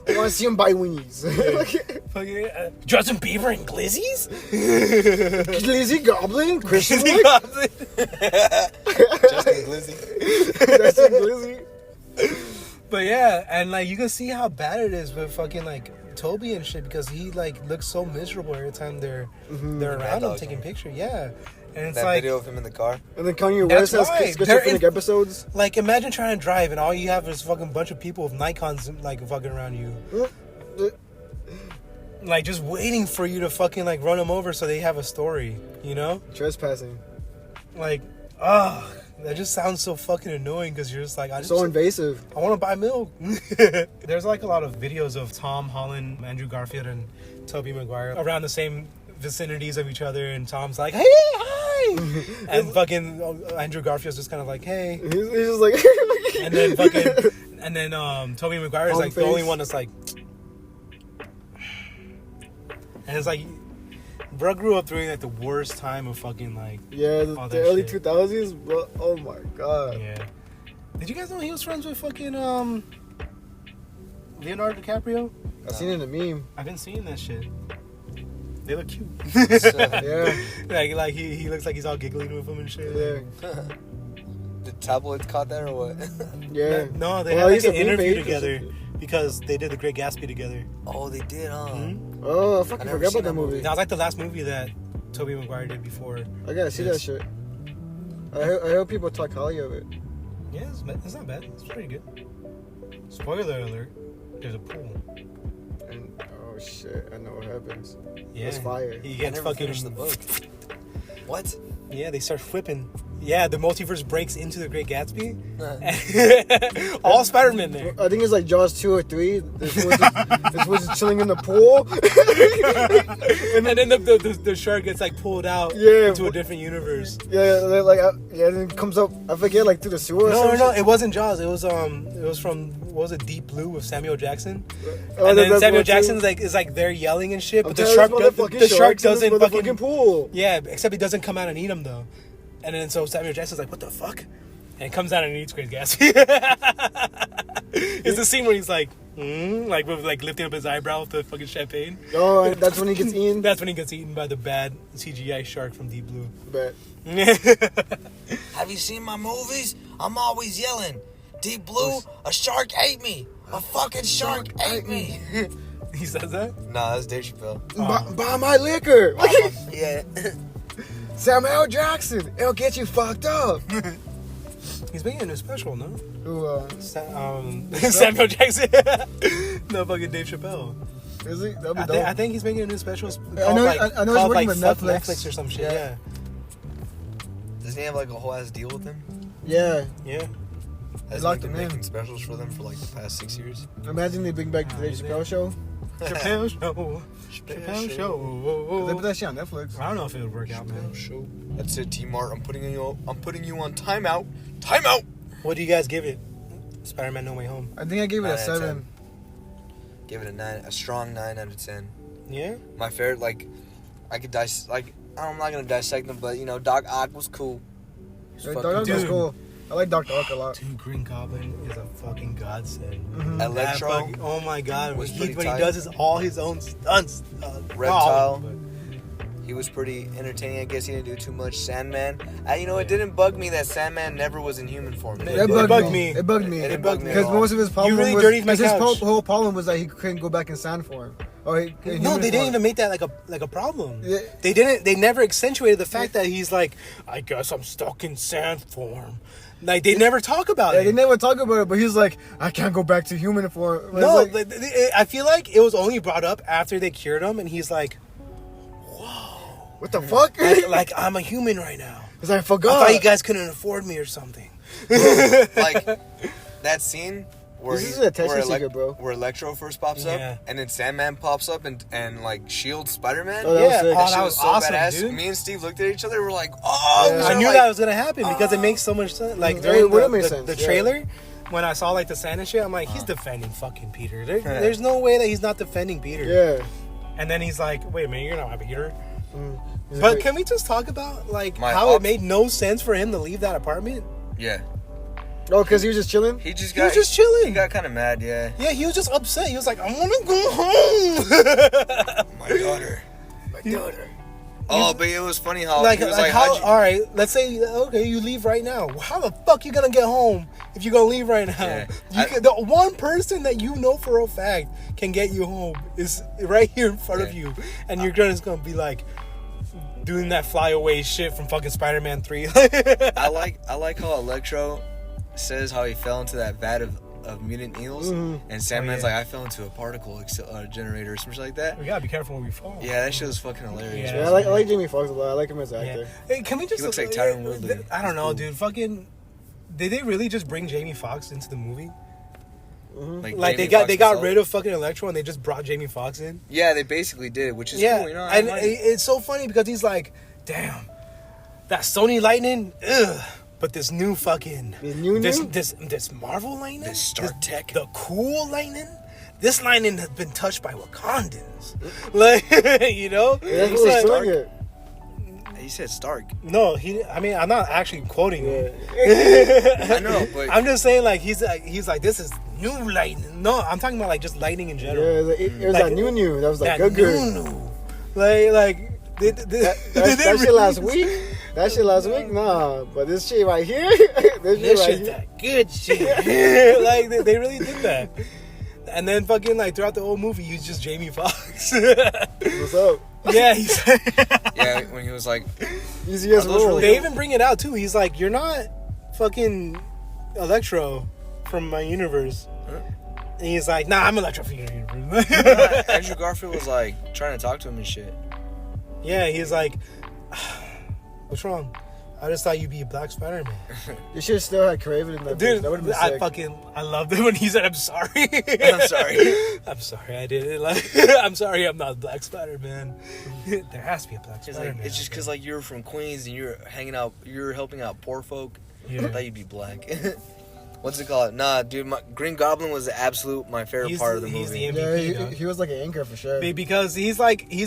I want to see him buy winnies. Fucking, Justin Bieber and Glizzies? Lizzie Goblin, Christian Glizzy Wick, Goblin. Justin Glizzy. that's a Glizzy. But yeah, and like you can see how bad it is with fucking like Toby and shit because he like looks so miserable every time they're around him dog, taking huh? pictures. Yeah, and it's That like video of him in the car. And then Kanye That's West has why. schizophrenic They're episodes. like imagine trying to drive and all you have is fucking bunch of people with Nikons like fucking around you, like just waiting for you to fucking like run them over so they have a story, you know? Trespassing. Like, that just sounds so fucking annoying because you're just like, I So invasive. want to buy milk. There's like a lot of videos of Tom Holland, Andrew Garfield, and Tobey Maguire around the same vicinities of each other, and Tom's like, "Hey, hi," and fucking Andrew Garfield's just kind of like, "Hey," He's just like. and then Tobey Maguire is like the only one that's like, and it's like, bro grew up during like the worst time of fucking like, Yeah, all the that early shit. 2000s. Bro, oh my god. yeah. Did you guys know he was friends with fucking Leonardo DiCaprio? I seen it in a meme. I've been seeing that shit. They look cute. Yeah, like he looks like he's all giggling with him and shit. yeah, The tabloids caught that or what? yeah. No, they Well, had he's like an a meme interview page. together because they did The Great Gatsby together. Oh, they did, huh? Mm-hmm. Oh, I fucking I never forgot seen about that that movie. That was like the last movie that Tobey Maguire did before. I gotta see that Yes. shit. I hope people talk highly of it. Yeah, it's not bad. It's pretty good. Spoiler alert: there's a pool. And oh shit, I know what happens. Yeah, It's fire. He I gets never fucking finished the book. What? Yeah, they start flipping. Yeah, the multiverse breaks into The Great Gatsby. All Spider-Man there. I think it's like Jaws 2 or 3. This was just chilling in the pool. And then the shark gets like pulled out Yeah, into a different universe. Yeah, and then it comes up. I forget, like through the sewer. or No, some no, shit. it wasn't Jaws. It was from what was it, Deep Blue with Samuel Jackson. Oh, And then that's Samuel one too. Jackson's like is like there yelling and shit, I'm but the telling shark you, the shark sharks in this doesn't fucking pool. yeah, except he doesn't come out and eat him though. And then so Samuel Jackson's like, what the fuck? and comes out and eats Great Gatsby. It's the scene where he's like, like lifting up his eyebrow with the fucking champagne. Oh, and that's when he gets eaten. That's when he gets eaten by the bad CGI shark from Deep Blue. But Have you seen my movies? I'm always yelling, Deep Blue, a shark ate me. A fucking shark ate me. He says that? Nah, that's Dave Chappelle. buy my liquor. Yeah. Samuel Jackson, it'll get you fucked up. He's making a new special, no? Who, Samuel Jackson. No, fucking Dave Chappelle. is he? That'd be dope. I think he's making a new special. I know he's called, working with Fuck Netflix. or some shit. Yeah. Yeah. Doesn't he have like a whole ass deal with them? Yeah. Yeah. Has locked he been him in. making specials for them for like the past 6 years? Imagine they bring back the Dave he's Chappelle show. Chappelle Show. Chappelle They Show. put that shit on Netflix. I don't know if it would work out, man. Show. That's it, T-Mart. I'm putting you on timeout. Timeout. What do you guys give it? Spider-Man No Way Home. I think I gave it 9 a out of 7. Give it a 9, a strong 9 out of 10. Yeah? My favorite, like, I could I'm not gonna dissect them, but you know, Doc Ock was cool. He was Dog fucking was dude. cool. I like Dr. Ock a lot. Dude, Green Goblin is a fucking godsend. Mhm. Electro That fucking- oh my god. was What pretty he tight. does is all his own stunts. Reptile. Oh, He was pretty entertaining. I guess he didn't do too much. Sandman. You know, it didn't bug me that Sandman never was in human form. It It bugged bugged me. me. It bugged me. It It bugged bugged me me. Because at all. most of his problem really was dirtied my because his couch. whole problem was that he couldn't go back in sand form. Or No, they didn't even make that like a problem. Yeah. They never accentuated the fact that he's like, I guess I'm stuck in sand form. Like they never talk about Yeah, it. they never talk about it, but he's like, I can't go back to human form. But No, it's like, I feel like it was only brought up after they cured him, and he's like, what the fuck? like I'm a human right now. Because I I forgot. thought you guys couldn't afford me or something. Like that scene where This is an attention where seeker, bro. where Electro first pops Yeah. up, and then Sandman pops up and like shields Spider-Man. Oh, that was Yeah, sick. oh, Shit that was was so awesome, badass. dude. Me and Steve looked at each other. We're like, oh, Yeah. we I started knew like, that was gonna happen because it makes so much sense. Like Yeah, during it would've made the sense, yeah. trailer, when I saw like the Santa shit, I'm like, he's defending fucking Peter. There's no way that he's not defending Peter. Yeah. And then he's like, wait a minute, you're not Peter. He's But like, can we just talk about like My how it op- made no sense for him to leave that apartment? yeah. oh, because he was just chilling? He just He got was just chilling. He got kind of mad. Yeah. Yeah, he was just upset. He was like, I want to go home. My daughter. My daughter. Oh, but it was funny how like, he was like like, how? how'd you- All right, let's say okay, you leave right now. How the fuck you gonna get home if you gonna leave right now? Yeah. The one person that you know for a fact can get you home is right here in front of Yeah. you, and you're just gonna be like doing that flyaway shit from fucking Spider-Man 3. I like how Electro says how he fell into that vat of mutant eels, and Sandman's Oh, yeah. like, I fell into a particle generator or something like that. We gotta be careful where we fall. Yeah, that shit was fucking hilarious. Yeah. Yeah, I like Jamie Foxx a lot. I like him as an Yeah. actor. Hey, can we just? He looks like Tyron Woodley. I don't know, dude. Fucking. Did they really just bring Jamie Foxx into the movie? Like Jamie they Foxx got himself. rid of fucking Electro and they just brought Jamie Foxx in. Yeah, they basically did, which is Yeah, cool. You know, and I like- it's so funny because he's like, damn, that Sony Lightning, ugh. But this new fucking The new? this Marvel Lightning, This Stark Tech. the cool Lightning. This Lightning has been touched by Wakandans, like you know. Yeah, He's he was like- doing it. he said Stark. no, he. I mean, I'm not actually quoting him. I know, but I'm just saying, like he's like this is new lightning. No, I'm talking about like just lightning in Yeah, general. it was, it was Like, that new that was like that good. new. Like they That didn't shit last really- week? That shit last week? Nah. But this shit right here? this shit This right shit here? that good shit. Like they really did that. And then fucking like throughout the whole movie, he's just Jamie Foxx. What's up? Yeah, he's. yeah, when he was like, Easy as Are those roll. really- They even bring it out too. He's like, you're not fucking Electro from my universe. And he's like, nah, I'm Electro from your universe. Andrew Garfield was like trying to talk to him and shit. Yeah, he's like, what's wrong? I just thought you'd be a Black Spider-Man. You should have still had Craven in that. Dude, that would have been sick. I loved it when he said, I'm sorry. I'm sorry. I'm sorry, I did it. Like, I'm sorry, I'm not Black Spider-Man. There has to be a Black It's like Spider-Man. it's just because like you're from Queens and you're hanging out, you're helping out poor folk. Yeah. I thought you'd be black. What's it called? Nah, dude, Green Goblin was my favorite part of the he's movie. the Yeah, MVP, dog. he was like an anchor for sure. Because he's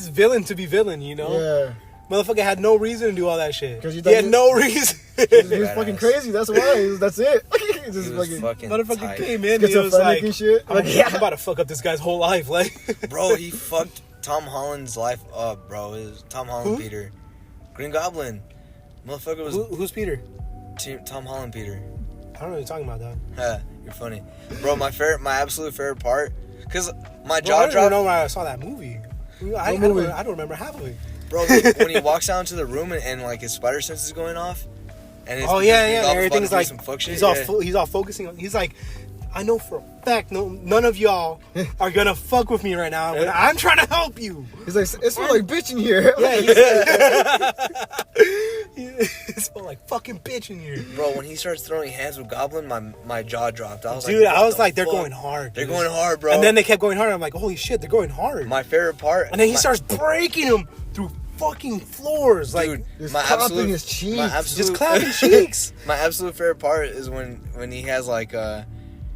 villain to be villain, you know? Yeah. Motherfucker had no reason to do all that shit. 'Cause you He thought had you- no reason. He's fucking crazy. That's why. That's it. He's just He was fucking fucking Motherfucker tight. came in and he was schizophrenic like, and shit. I'm, I'm about to fuck up this guy's whole life. Like, Bro, he fucked Tom Holland's life up, bro. It was Tom Holland Who? Peter. Green Goblin. Motherfucker was who's Peter? Tom Holland Peter. I don't know what you're talking about, dog. Ha, you're funny. Bro, my absolute favorite part, because my Bro, I jaw don't even know dropped. where I saw that movie. I don't remember half of it. Bro, when he walks out into the room and like his spider sense is going off. And it's Oh because yeah, Green yeah. Goblin's about Everything's to do like some fuck shit. he's all focusing on. He's like, I know for a fact, none of y'all are gonna fuck with me right now. But I'm trying to help you. He's like, it smells like bitch in here. Yeah, it smelled like fucking bitch in here. Bro, when he starts throwing hands with Goblin, my jaw dropped. I was Dude, like, I was what like, the they're fuck? going hard. They're dude. going hard, bro. And then they kept going hard. I'm like, holy shit, they're going hard. my favorite part. And then he starts breaking him through fucking floors, like Dude, Just my clapping absolute, his cheeks. my absolute, just clapping cheeks. My absolute favorite part is when he has like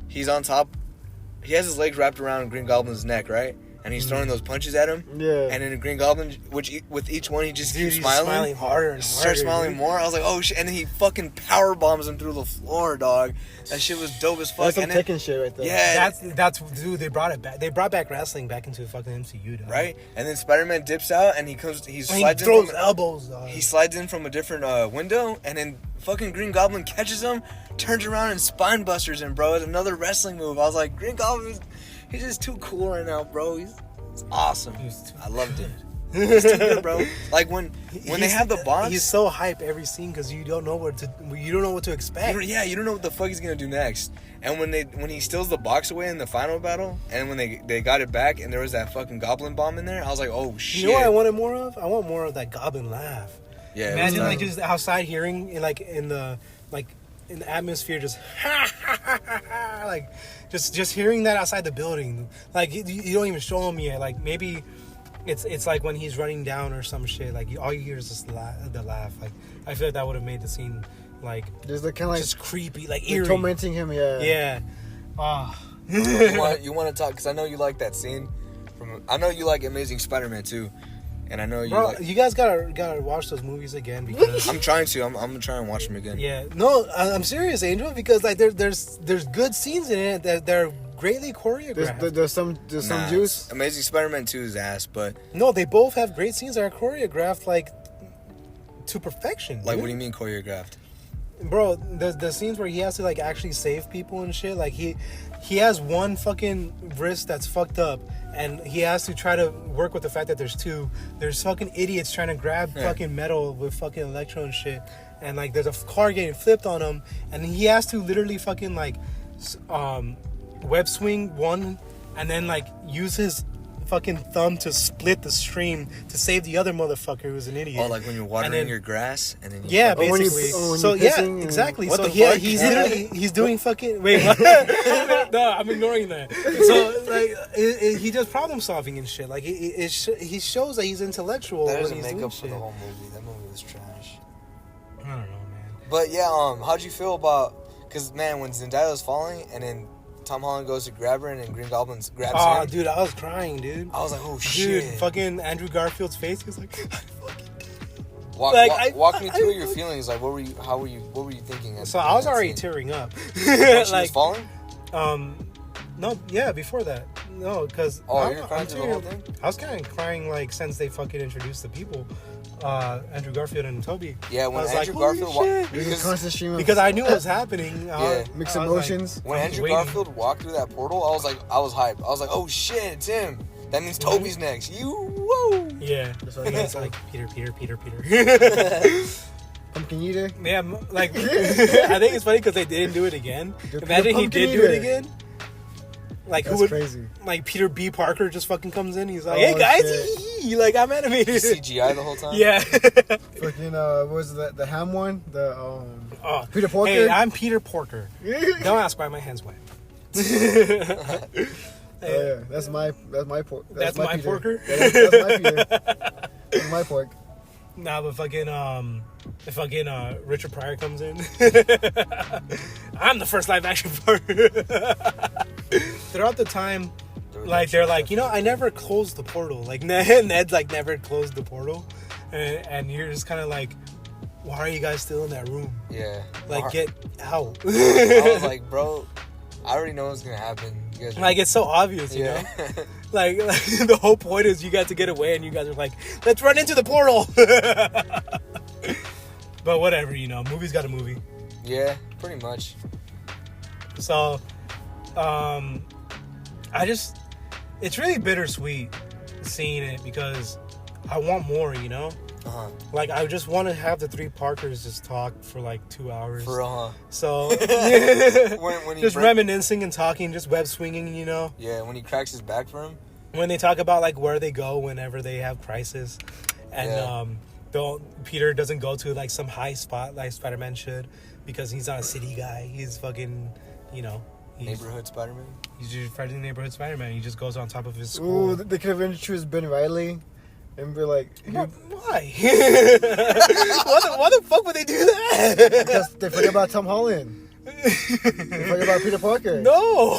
he's on top, he has his legs wrapped around Green Goblin's neck, right? And he's throwing those punches at him. Yeah. And then the Green Goblin, with each one, he just Dude, keeps he's smiling. harder and harder. Starts smiling dude. more. I was like, oh shit! And then he fucking power bombs him through the floor, dog. That shit was dope as fuck. That's some And then, Tekken shit right there. yeah, That's dude. They brought it back. They brought back wrestling back into the fucking MCU, dog. right. And then Spider-Man dips out and he And he slides in throws from, elbows. Dog. he slides in from a different window, and then fucking Green Goblin catches him, turns around and spine busters him, bro. It's another wrestling move. I was like, Green Goblin, he's just too cool right now, bro. It's awesome. I loved it. He's too good, bro. Like when they have the box, he's so hype every scene because you don't know what to expect. you don't know what the fuck he's gonna do next. And when he steals the box away in the final battle, and when they got it back, and there was that fucking goblin bomb in there, I was like, oh shit. You know what I wanted more of? I want more of that goblin laugh. Yeah, it was Imagine nice. like just outside hearing in the atmosphere just like just hearing that outside the building. Like you don't even show him yet. Like maybe it's like when he's running down or some shit. Like all you hear is just the laugh. Like I feel like that would have made the scene like There's the kind of like just creepy, like like eerie. tormenting him. Yeah. Yeah. Ah. You want to talk because I know you like that scene. I know you like Amazing Spider-Man too, and I know you. Bro, like, you guys gotta watch those movies again because I'm trying to. I'm gonna try and watch them again. yeah, no, I'm serious, Angel, because like there's good scenes in it that they're greatly choreographed. There's some Nah, juice. Amazing Spider-Man 2 is ass, but No, they both have great scenes that are choreographed like to perfection. like, dude. what do you mean choreographed? Bro, the scenes where he has to like actually save people and shit, like he has one fucking wrist that's fucked up, and he has to try to work with the fact that there's fucking idiots trying to grab fucking metal with fucking electro and shit, and like there's a car getting flipped on him, and he has to literally fucking like web swing one, and then like use his fucking thumb to split the stream to save the other motherfucker who's an idiot. Oh, like when you're watering And then- your grass and then you Yeah, Oh, when you- basically. oh, when So you're yeah, pissing and- exactly. What So the yeah, fuck? he's literally he's doing fucking wait. What? No, I'm ignoring that. So like he does problem solving and shit. Like he shows that he's intellectual That when doesn't he's make doing up for shit. the whole movie. That movie was trash. I don't know, man. But yeah, how'd you feel about? Because man, when Zendaya was falling and then Tom Holland goes to grab her and then Green Goblin grabs Oh, him, dude, I was crying, dude. I was like, oh Dude, shit. fucking Andrew Garfield's face. He was like, Walk, like, walk, I- walk me through I- your feelings. Like, what were you thinking? so I was already tearing up. When she was like, falling. no, yeah, before that. No, because Oh, you're crying through the whole thing? I was kind of crying like since they fucking introduced the people, Andrew Garfield and Toby. Yeah, when I was Andrew like, holy Garfield shit. There's a constant stream of Because I knew what was happening. Yeah. mixed I was like, emotions. When I'm Andrew waiting. Garfield walked through that portal, I was hyped. I was like, oh shit, it's him. That means Toby's next. You woo. Yeah, That's what and I it's said. like Peter. Pumpkin eater. Yeah, like I think it's funny because they didn't do it again. Dude, Imagine he Pumpkin did do it Eater. again. Like That's who would crazy. like Peter B. Parker just fucking comes in. He's like, Oh, hey guys, shit. like I'm animated. CGI the whole time. Yeah. Fucking what was the ham one? The Oh, Peter Porker? Hey, I'm Peter Porker. Don't ask why my hands wet. Oh, yeah, that's my pork. That's my Peter. porker? Yeah, that's my Peter. That's my pork. Nah, but fucking Richard Pryor comes in. I'm the first live action part. Throughout the time, like they're like, I never closed the portal. Like Ned's like never closed the portal, and you're just kind of like, why are you guys still in that room? Yeah. Like, get out. I was like, bro, I already know what's gonna happen. You guys are- Like, it's so obvious, you know? yeah. Like, the whole point is you got to get away, and you guys are like, let's run into the portal. But whatever, you know, movie's got a movie. Yeah, pretty much. So, it's really bittersweet seeing it because I want more, you know? Uh-huh. Like, I just want to have the three Parkers just talk for like 2 hours. For real, huh? So, When he just break- reminiscing and talking, just web swinging, you know? Yeah, when he cracks his back for him. When they talk about like where they go whenever they have crisis, and Yeah. Peter doesn't go to like some high spot like Spider-Man should because he's not a city guy. He's fucking, you know, Neighborhood Spider-Man. He's just fighting neighborhood Spider-Man. He just goes on top of his Ooh, school. they could have introduced Ben Riley, and be like, Why? why the fuck would they do that? because they forget about Tom Holland. They forget about Peter Parker. No.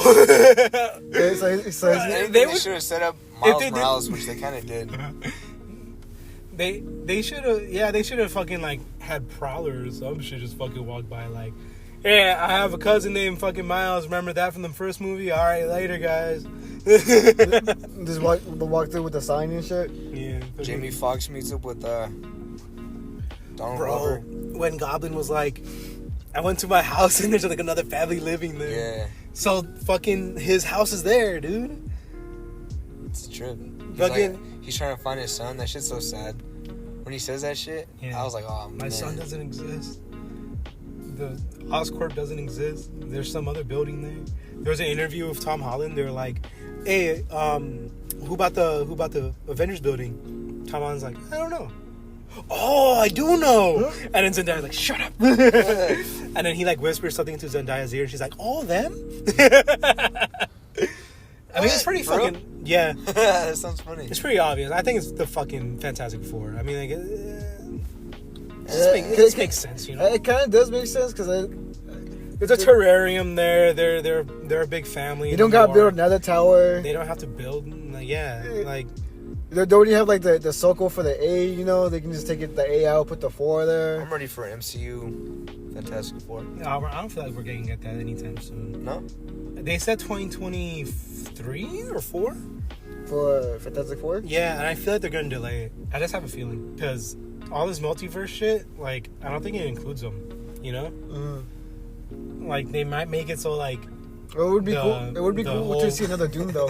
Yeah, so Anything they they would- should have set up if Miles they did- Morales, which they kind of did. They should have they should have fucking like had Prowler or some shit just fucking walk by like, hey, I have a cousin named fucking Miles. Remember that from the first movie? All right, later, guys. just walk through with the sign and shit. Yeah. fucking- Jamie Foxx meets up with Donald Bro, Glover. when Goblin was like, I went to my house and there's like another family living there. Yeah, So fucking his house is there, dude. it's a trip. He's, Fucking- he's trying to find his son. That shit's so sad. When he says that shit, Yeah. I was like, oh, My man. son doesn't exist. The Oscorp doesn't exist. There's some other building there. There was an interview with Tom Holland. They were like, "Hey, who about the Avengers building?" Tom Holland's like, "I don't know." Oh, I do know. And then Zendaya's like, "Shut up." And then he like whispers something into Zendaya's ear, and she's like, "Oh, them." I mean, it's pretty For real? fucking yeah. That sounds funny. It's pretty obvious. I think it's the fucking Fantastic Four. I mean, like, it just makes sense, you know. It kind of does make sense because There's a terrarium there. They're a big family. you don't gotta build another tower. They don't have to build. Like, yeah, like They don't even have like the circle for the A. You know, they can just take the A out, put the 4 there. I'm ready for MCU Fantastic Four. I don't feel like we're getting at that anytime soon. No? They said 2023 or 4. For Fantastic Four. Yeah, and I feel like they're gonna delay it. I just have a feeling because all this multiverse shit, like, I don't think it includes them. You know, like they might make it so like It would be The- cool. It would be the cool whole- to see another Doom though.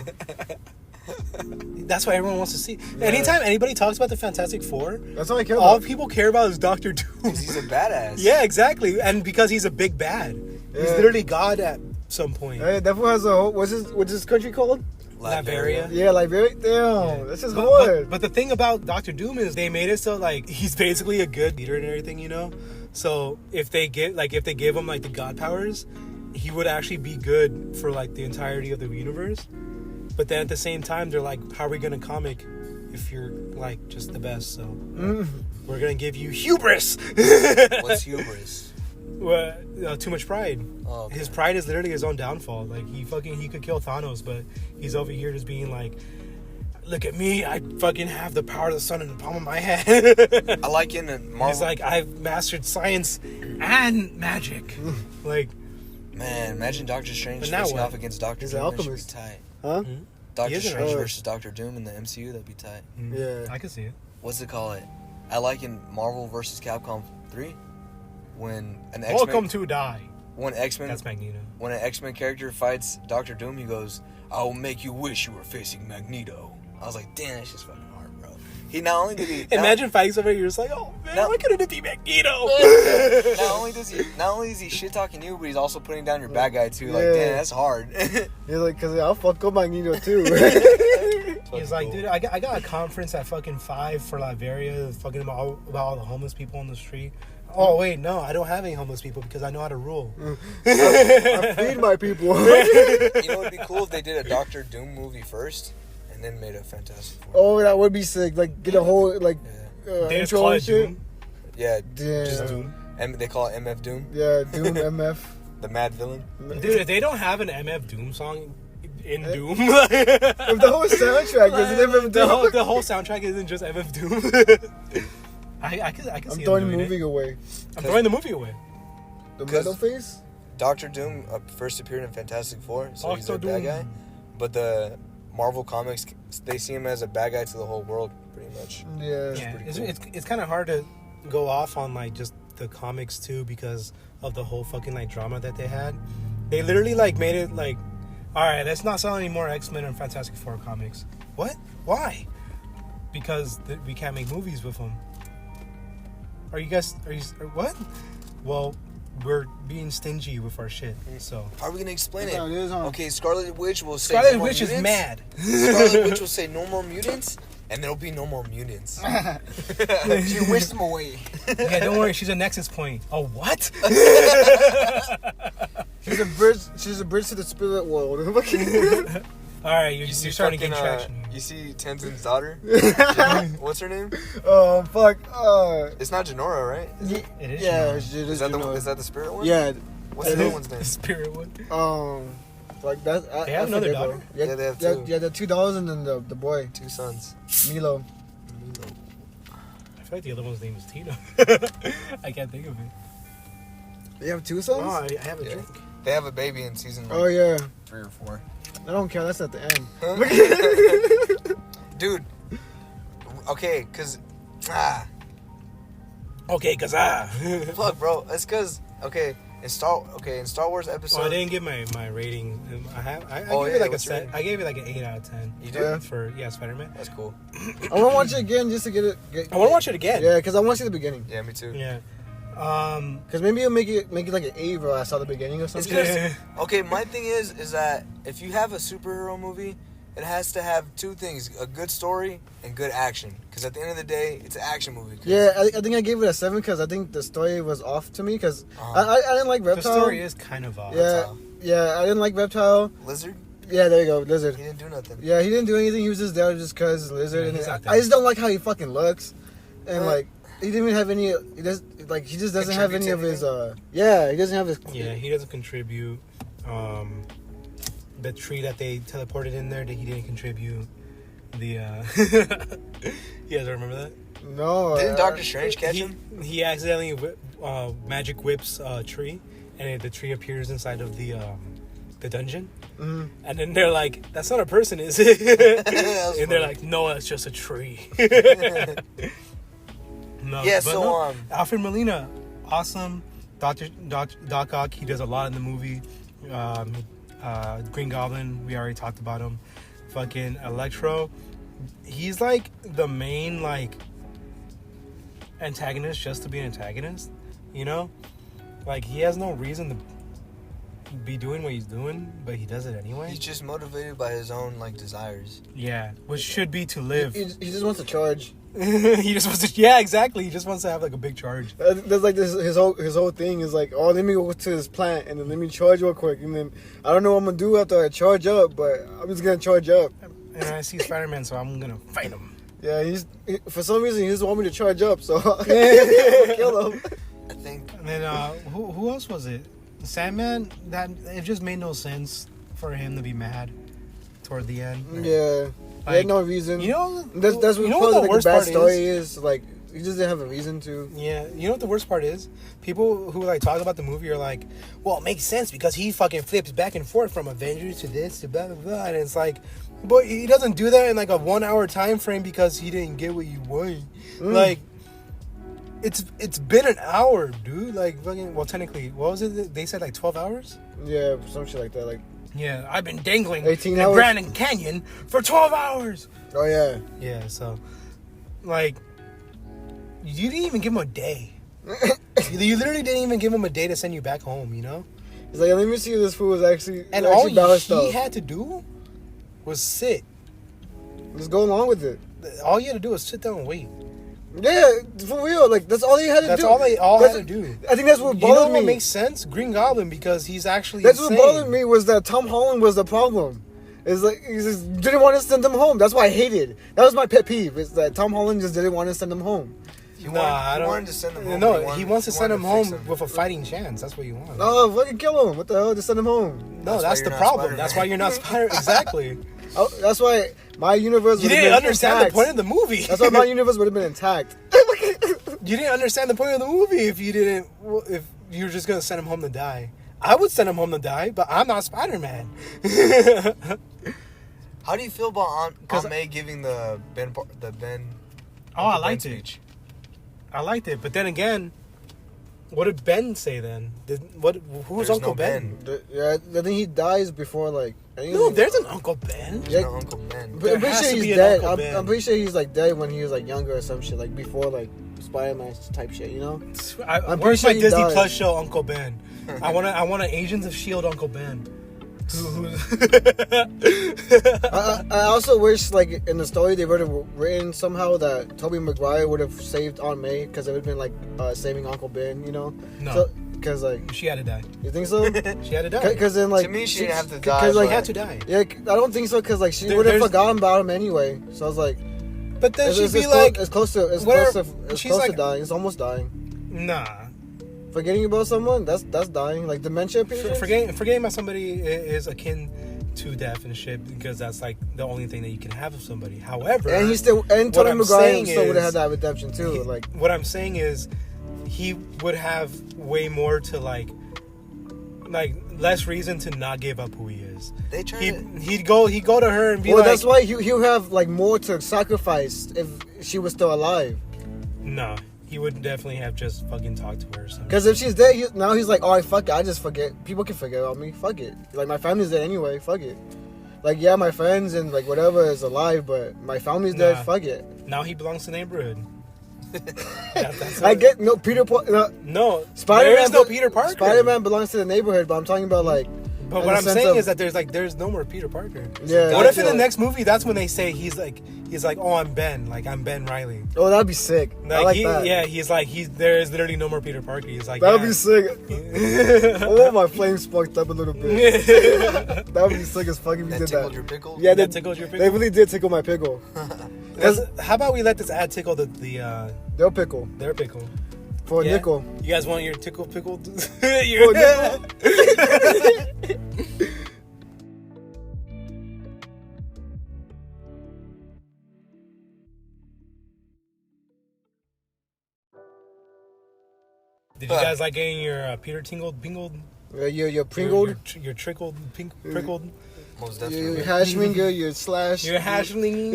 that's what everyone wants to see. Anytime anybody talks about the Fantastic Four, That's all I care all about. people care about is Doctor Doom. 'Cause he's a badass. Yeah, exactly. And because he's a big bad. He's Yeah. literally God at some point. Hey, that fool has a whole. What's his country called? Latveria. Yeah, Liberia. Damn, Yeah. that's just But, hard. but the thing about Doctor Doom is they made it so like he's basically a good leader and everything, you know. So if they give him like the God powers, he would actually be good for like the entirety of the universe. But then at the same time, they're like, how are we gonna comic if you're like just the best? So we're gonna give you hubris. What's hubris? Well, too much pride. Oh, okay. His pride is literally his own downfall. Like he could kill Thanos, but he's over here just being like, look at me, I fucking have the power of the sun in the palm of my hand. I like in Marvel. He's like, I've mastered science and magic. Like, Man, imagine Doctor Strange But now facing what? off against Doctor He's Doom. an That should be alchemist. tight. Huh? He Doctor is an Strange alchemist. versus Doctor Doom in the MCU. That'd be tight. Yeah. I can see it. What's it called? I like in Marvel versus Capcom 3 when an Welcome X-Men to die. when X-Men That's Magneto. when an X-Men character fights Doctor Doom, he goes, "I will make you wish you were facing Magneto." I was like, "Damn, that's just fucking hard, bro." He not only did he Imagine fighting somebody, you're just like, oh man, No. why couldn't it be Magneto? not only is he shit talking you, but he's also putting down your bad guy too. Like, Yeah. damn, that's hard. He's like, cause I'll fuck up Magneto too. He's like, dude, I got a conference at fucking 5 for Latveria, fucking about all the homeless people on the street. Oh wait, no, I don't have any homeless people because I know how to rule. I feed my people. You know, it'd be cool if they did a Doctor Doom movie first, and then made a Fantastic Four. Oh, that would be sick. Like, get a whole like Yeah, They just intro call and it shit. Doom. yeah. Yeah. Just Doom. And they call it MF Doom, Yeah, Doom MF. the Mad Villain. Dude, if they don't have an MF Doom song in Doom, If the whole soundtrack is MF the Doom. whole soundtrack isn't just MF Doom. I can I'm see throwing him the doing movie it. away. I'm throwing the movie away. The 'Cause- metal face? Doctor Doom first appeared in Fantastic Four, so he's a Dr. bad Doom. guy. But the Marvel comics, they see him as a bad guy to the whole world, pretty much. Yeah. Yeah, pretty it's, cool. it's kind of hard to go off on like just the comics too because of the whole fucking like drama that they had. They literally like made it like, all right, let's not sell any more X-Men and Fantastic Four comics. What? Why? Because we can't make movies with them. Are you what? Well, we're being stingy with our shit. So How are we gonna explain That's how it is, huh? Okay, Scarlet Witch will say Scarlet no more Witch is mutants. mad. Scarlet Witch will say no more mutants, and there'll be no more mutants. She wished them away. Yeah, don't worry, she's a nexus point. Oh, what? She's a bridge. She's a bridge to the spirit world. All right, you're starting to fucking, get traction. You see Tenzin's daughter? What's her name? Oh fuck. It's not Janora, right? It is. Yeah, Janora. she Is that the spirit one? Yeah. What's the it other is. one's name? The spirit one. Like that. They have another forget, bro. daughter? Yeah, they have two. Yeah, the 2 and then the boy 2 sons. Milo. I feel like the other one's name is Tito. I can't think of it. You have 2 sons? Oh, I have a Yeah. drink. They have a baby in season Oh yeah. 3 or 4. I don't care. That's at the end. Dude. Okay, cause Okay, cause fuck, bro. That's cause in Star Wars episode. Oh, I didn't get my rating. I Oh, gave yeah, it like what's your rating? I gave it like an 8 out of 10. You do? Yeah. For Spider-Man. That's cool. I want to watch it again just to get it. I want to watch it again. Yeah, because I want to see the beginning. Yeah, me too. Yeah. Because maybe you'll make it like an 8 bro. I saw the beginning or It's something. because okay, my thing is that if you have a superhero movie, it has to have 2 things: a good story and good action. Because at the end of the day, it's an action movie. 'Cause- Yeah, I think I gave it a 7 because I think the story was off to me because Uh-huh. I didn't like The Reptile. story is kind of off. Yeah, all. yeah, I didn't like Reptile. Lizard, Yeah, there you go, Lizard. he didn't do nothing. Yeah, he didn't do anything. He was just there just because Lizard. Yeah, and he's not I there. just don't like how he fucking looks, and Huh? like he didn't even have any. He just doesn't have any of his. Contributes Yeah, he doesn't have his. Yeah, he doesn't contribute. The tree that they teleported in there that he didn't contribute. The you guys remember that? No. Didn't Doctor Strange catch him? He accidentally magic whips a tree, and the tree appears inside of the dungeon. Mhm. And then they're like, "That's not a person, is it?" And they're like, "No, it's just a tree." No, Yeah, but so, no, Alfred Molina, awesome. Doc Ock, he does a lot in the movie. Green Goblin, we already talked about him. Fucking Electro, he's like the main like antagonist just to be an antagonist, you know? Like he has no reason to be doing what he's doing, but he does it anyway. He's just motivated by his own like desires. Yeah, which should be to live. He just wants to charge. He just wants to. Yeah, exactly. He just wants to have like a big charge. There's like this his whole thing is like, oh, let me go to this plant and then let me charge real quick, and then I don't know what I'm gonna do after I charge up, but I'm just gonna charge up. And I see Spider-Man, so I'm gonna fight him. Yeah, for some reason he doesn't want me to charge up, so I'm gonna kill him. I think. And then who else was it? Sandman. That it just made no sense for him to be mad toward the end. Yeah, he had no reason. You know, That's what you know probably what the like worst the bad part story is. is. Like he just didn't have a reason to. Yeah, you know what the worst part is? People who like talk about the movie are like, "Well, it makes sense because he fucking flips back and forth from Avengers to this to blah blah blah," and it's like, but he doesn't do that in like a 1 hour time frame because he didn't get what you want. Like, it's been an hour, dude. Like fucking. Well, technically, what was it? They said like 12 hours. Yeah, some shit like that. Like, Yeah, I've been dangling 18 in the hours? Grand Canyon for 12 hours. oh yeah, Yeah, so, like, you didn't even give him a day. You literally didn't even give him a day to send you back home, you know? he's like, let me see if this fool was actually And actually all balanced he out. had to do was sit. Just go along with it. All you had to do was sit down and wait. Yeah, for real. Like that's all he had to That's do. all they all That's- had to do. I think that's what You know bothered what me. makes sense? Green Goblin, because he's actually That's insane. what bothered me was that Tom Holland was the problem. It's like he just didn't want to send him home. That's why I hated. That was my pet peeve. Is that Tom Holland just didn't want to send him home. He Nah, wanted, I he don't. wanted to send him home. No, he wants to send him wanted home fix with a fighting chance. That's what you want. Oh, fucking kill him! What the hell? Just send him home. No, That's that's why the you're not problem. Spider-Man. That's why you're not Spider. Exactly. Oh, that's why my universe. You would've didn't been understand intact. the point of the movie. That's why my universe would have been intact. You didn't understand the point of the movie if you didn't. If you were just gonna send him home to die. I would send him home to die, but I'm not Spider-Man. How do you feel about Aunt May giving the Ben? Oh, I liked it. I liked it, but then again, what did Ben say then? Who's There's Uncle no Ben? Yeah, I think he dies before like. No, there's an Uncle Ben. There's no Uncle Ben. But I'm There pretty has sure to he's be an dead. Uncle Ben. I'm pretty sure he's like dead when he was like younger or some shit, like before like Spider-Man type shit, you know? I'm pretty pretty sure my he Disney died. Plus show Uncle Ben. I want an Agents of Shield Uncle Ben. I also wish like in the story they would have written somehow that Tobey Maguire would have saved Aunt May because it would have been like saving Uncle Ben, you know? No. Because like She had to die. you think so? She had to die. Because then like To me, she didn't have to die, Because like She had to die. yeah, I don't think so because like she There- would have there's- forgotten about him anyway. So I was like, But then she'd be it's like, it's close to whatever- it's she's close like- to dying. It's almost dying. nah. Forgetting about someone, that's dying. Like dementia patients. Forgetting about somebody is akin to death and shit because that's like the only thing that you can have of somebody. However, And what Tobey I'm Maguire saying still would have is- had that redemption too. Like what I'm saying is he would have way more to like less reason to not give up who he is. They tried to. He'd go to her and be well, like, that's why he'll have like more to sacrifice if she was still alive. no, he would definitely have just fucking talked to her or something. Because if she's dead, now he's like, oh fuck it, I just forget. People can forget about me. Fuck it. Like my family's dead anyway. Fuck it. Like yeah, my friends and like whatever is alive, but my family's dead. Nah. Fuck it. Now he belongs to the neighborhood. That's I get no Peter. no Spider-Man. there is no Peter Parker. Spider-Man belongs to the neighborhood, but I'm talking about like. But in what the I'm sense saying of- is that there's no more Peter Parker. Yeah. What if in the yeah. next movie that's when they say he's like oh I'm Ben, like I'm Ben Riley. Oh, that'd be sick. I like that. Yeah, he's like there is literally no more Peter Parker. He's like That'd yeah. be sick. Oh, my flame sparked up a little bit. That'd be sick as fuck if you That did tickled that. your pickle? Yeah, That tickled your pickle? They really did tickle my pickle. How about we let this ad tickle Their pickle their pickle? for a Yeah? nickel. You guys want your tickle pickled? For a nickel. Did you guys like getting your Peter pingled? Your pringled, Your trickled, prickled? Most your definitely. hashminger, your slash. Your hashling?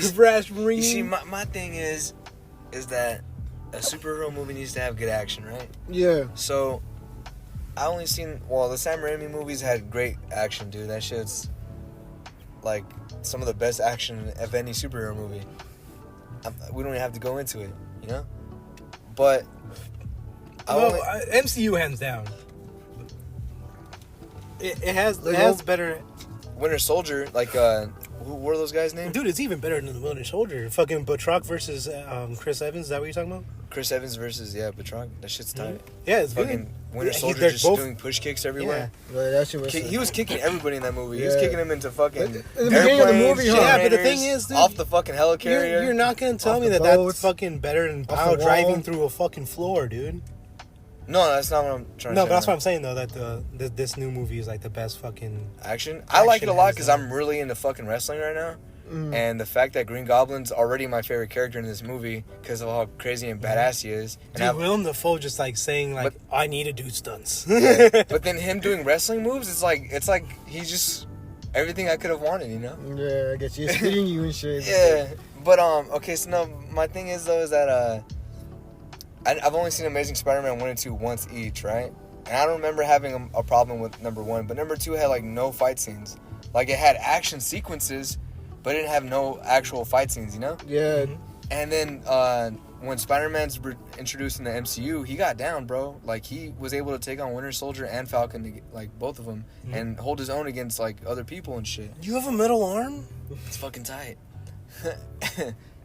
Your brash ring? You see, my thing is that a superhero movie needs to have good action, right? Yeah. So, I only seen, the Sam Raimi movies had great action, dude. That shit's, like, some of the best action of any superhero movie. We don't even have to go into it, you know? But, MCU hands down. It has better. Winter Soldier, like, who were those guys' names? Dude, it's even better than the Winter Soldier. Fucking Batroc versus Chris Evans. Is that what you're talking about? Chris Evans versus, Batroc. That shit's tight. Yeah, it's Fucking good. Winter Yeah, Soldier they're just both- doing push kicks everywhere. Yeah, that shit was He was kicking everybody in that movie. He was Yeah. kicking them into fucking In the beginning of the airplanes, movie, huh? Yeah, but the generators, thing is, dude, off the fucking helicarrier. You're not gonna tell Off me the that boats, that's fucking better than off Pow the driving wall. through a fucking floor, dude. No, that's not what I'm trying to No, say. but that's what I'm saying though. That this new movie is like the best fucking. Action. I like it a lot hands because down. I'm really into fucking wrestling right now. Mm. And the fact that Green Goblin's already my favorite character in this movie because of how crazy and badass he is. And Dude, Willem Dafoe just like saying like, But- I need to do stunts. but then him doing wrestling moves, it's like he's just everything I could have wanted, you know? Yeah, I get you. It's hitting you and shit. Yeah. But okay, so no, my thing is though is that I've only seen Amazing Spider-Man 1 and 2 once each, right? And I don't remember having a problem with number 1, but number 2 had like no fight scenes. Like it had action sequences, but it didn't have no actual fight scenes, you know? Yeah. And then when Spider-Man's introduced in the MCU, he got down, bro. Like he was able to take on Winter Soldier and Falcon, like both of them, and hold his own against like other people and shit. You have a metal arm? It's fucking tight.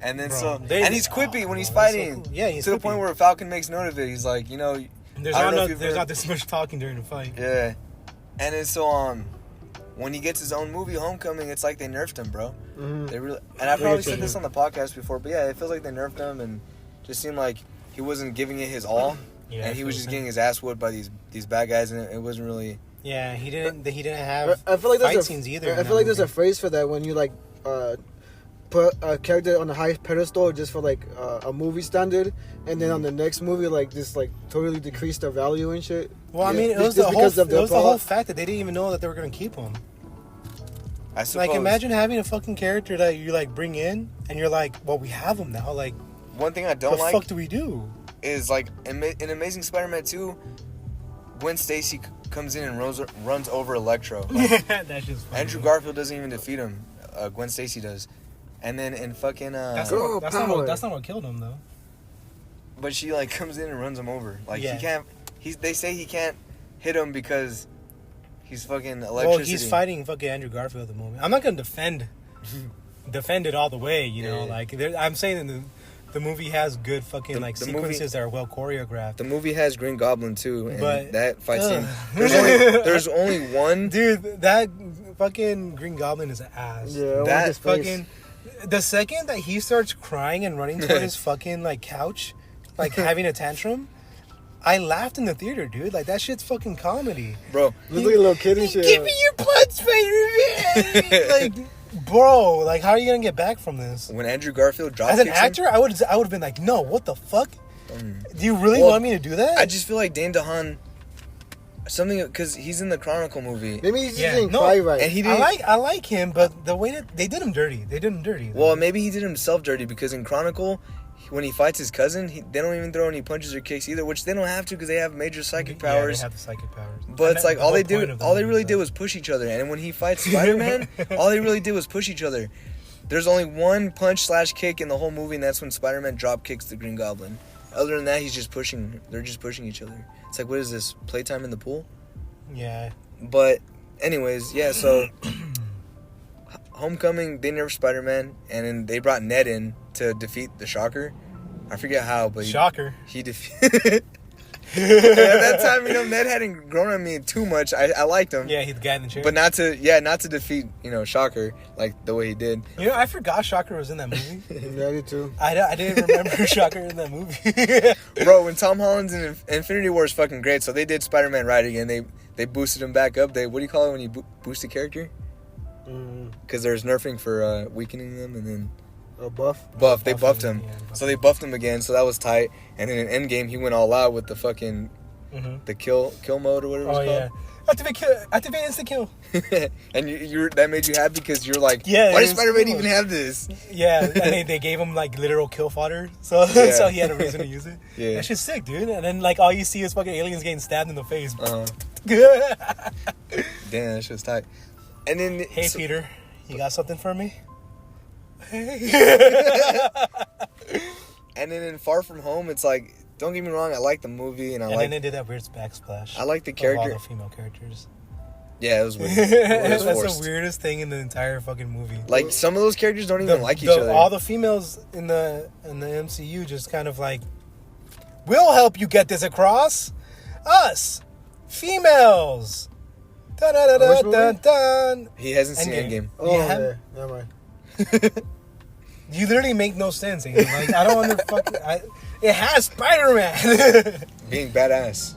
And then Bro, and he's quippy when he's that's so fighting. cool. Yeah, he's to the quippy. point where Falcon makes note of it. He's like, you know, There's I don't know not if you've there's heard- not this much talking during the fight. yeah. And then so when he gets his own movie, Homecoming, it's like they nerfed him, bro. Mhm. They really, and I probably said this on the podcast before, but yeah, it feels like they nerfed him and just seemed like he wasn't giving it his all, Yeah, and he I was feel just the getting his ass whooped by these bad guys, and it wasn't really. Yeah, he didn't have I feel like fight there's scenes a, either. I feel like there's a phrase for that when you like put a character on the highest pedestal just for like a movie standard, and then on the next movie like just like totally decrease their value and shit. Well, I Yeah, mean, it was just the because whole plot. fact that they didn't even know that they were gonna keep him. I suppose. Like, imagine having a fucking character that you like bring in, and you're like, well, we have him now. Like, One thing I what don't the like fuck do we do? is like in Amazing Spider-Man 2, Gwen Stacy comes in and runs over Electro. Like, That's just funny. Andrew Garfield doesn't even defeat him. Gwen Stacy does. And then in fucking That's Girl power. that's not what killed him though. but she like comes in and runs him over. Like Yeah. he can't. They say he can't hit him because he's fucking electricity. Well, he's fighting fucking Andrew Garfield at the moment. I'm not gonna defend it all the way, you know. Yeah. Like I'm saying the movie has good fucking like the sequences movie- that are well choreographed. The movie has Green Goblin too, and But- that fight Ugh. scene. There's only one. Dude, that fucking Green Goblin is an ass. Yeah, I want That his face. Fucking the second that he starts crying and running toward his fucking like couch, like having a tantrum, I laughed in the theater, dude. Like that shit's fucking comedy. Bro, Look like a little kid and shit. Give me your blood, Spider-Man. Like, bro, like how are you gonna get back from this? when Andrew Garfield drops As an actor, I would have been like, no, what the fuck? Do you really Well, want me to do that? I just feel like Dane DeHaan, something because he's in the Chronicle movie. Maybe he just Yeah, didn't no, cry right. And he didn't. I like him, but the way that they did him dirty. They did him dirty. Well, maybe he did himself dirty because in Chronicle, when he fights his cousin, they don't even throw any punches or kicks either, which they don't have to because they have major psychic Yeah, powers. they have the psychic powers. But And it's that- like the all whole they point did, of the all they movie really is did that- was push each other. And when he fights Spider-Man, all they really did was push each other. There's only one punch / kick in the whole movie, and that's when Spider-Man drop kicks the Green Goblin. Other than that, he's just pushing. They're just pushing each other. It's like, what is this? Playtime in the pool? Yeah. But, anyways, yeah. So, Homecoming, they nerfed Spider-Man, and then they brought Ned in to defeat the Shocker. I forget how, but Shocker. he defeated. At that time, Ned hadn't grown on me too much. I liked him. Yeah, he's the guy in the chair. But not to defeat, Shocker like the way he did. You know, I forgot Shocker was in that movie. Yeah, I did too. I didn't remember Shocker in that movie. Bro, when Tom Holland's in Infinity War is fucking great. So they did Spider-Man right again. They boosted him back up. What do you call it when you boost a character? Because there's nerfing for weakening them, and then A buff. buff. They buffed him, him. yeah, So they buffed him again. So that was tight. And then in Endgame, he went all out with the fucking the kill mode or whatever Oh it's yeah. Activate instant kill. called. And you that made you happy because you're like, Yeah, why it does was Spider-Man cool. even have this? Yeah, and they gave him like literal kill fodder, so Yeah. so he had a reason to use it. Yeah. That shit's sick, dude. And then like all you see is fucking aliens getting stabbed in the face. Uh-huh. Damn, that shit was tight. And then Hey Peter, you got something for me? And then in Far From Home, it's like, don't get me wrong, I like the movie and And then they did that weird backsplash. I like the of character. all the female characters. Yeah, it was weird. It was That's forced. the weirdest thing in the entire fucking movie. Like some of those characters don't even like each other. All the females in the MCU just kind of like, we'll help you get this across. Us, females. Dun, dun, dun, Which dun, dun, dun. He hasn't seen Endgame. Endgame. Oh, Yeah. yeah. Never mind. You literally make no sense. Aiden. Like I don't it has Spider-Man. Being badass.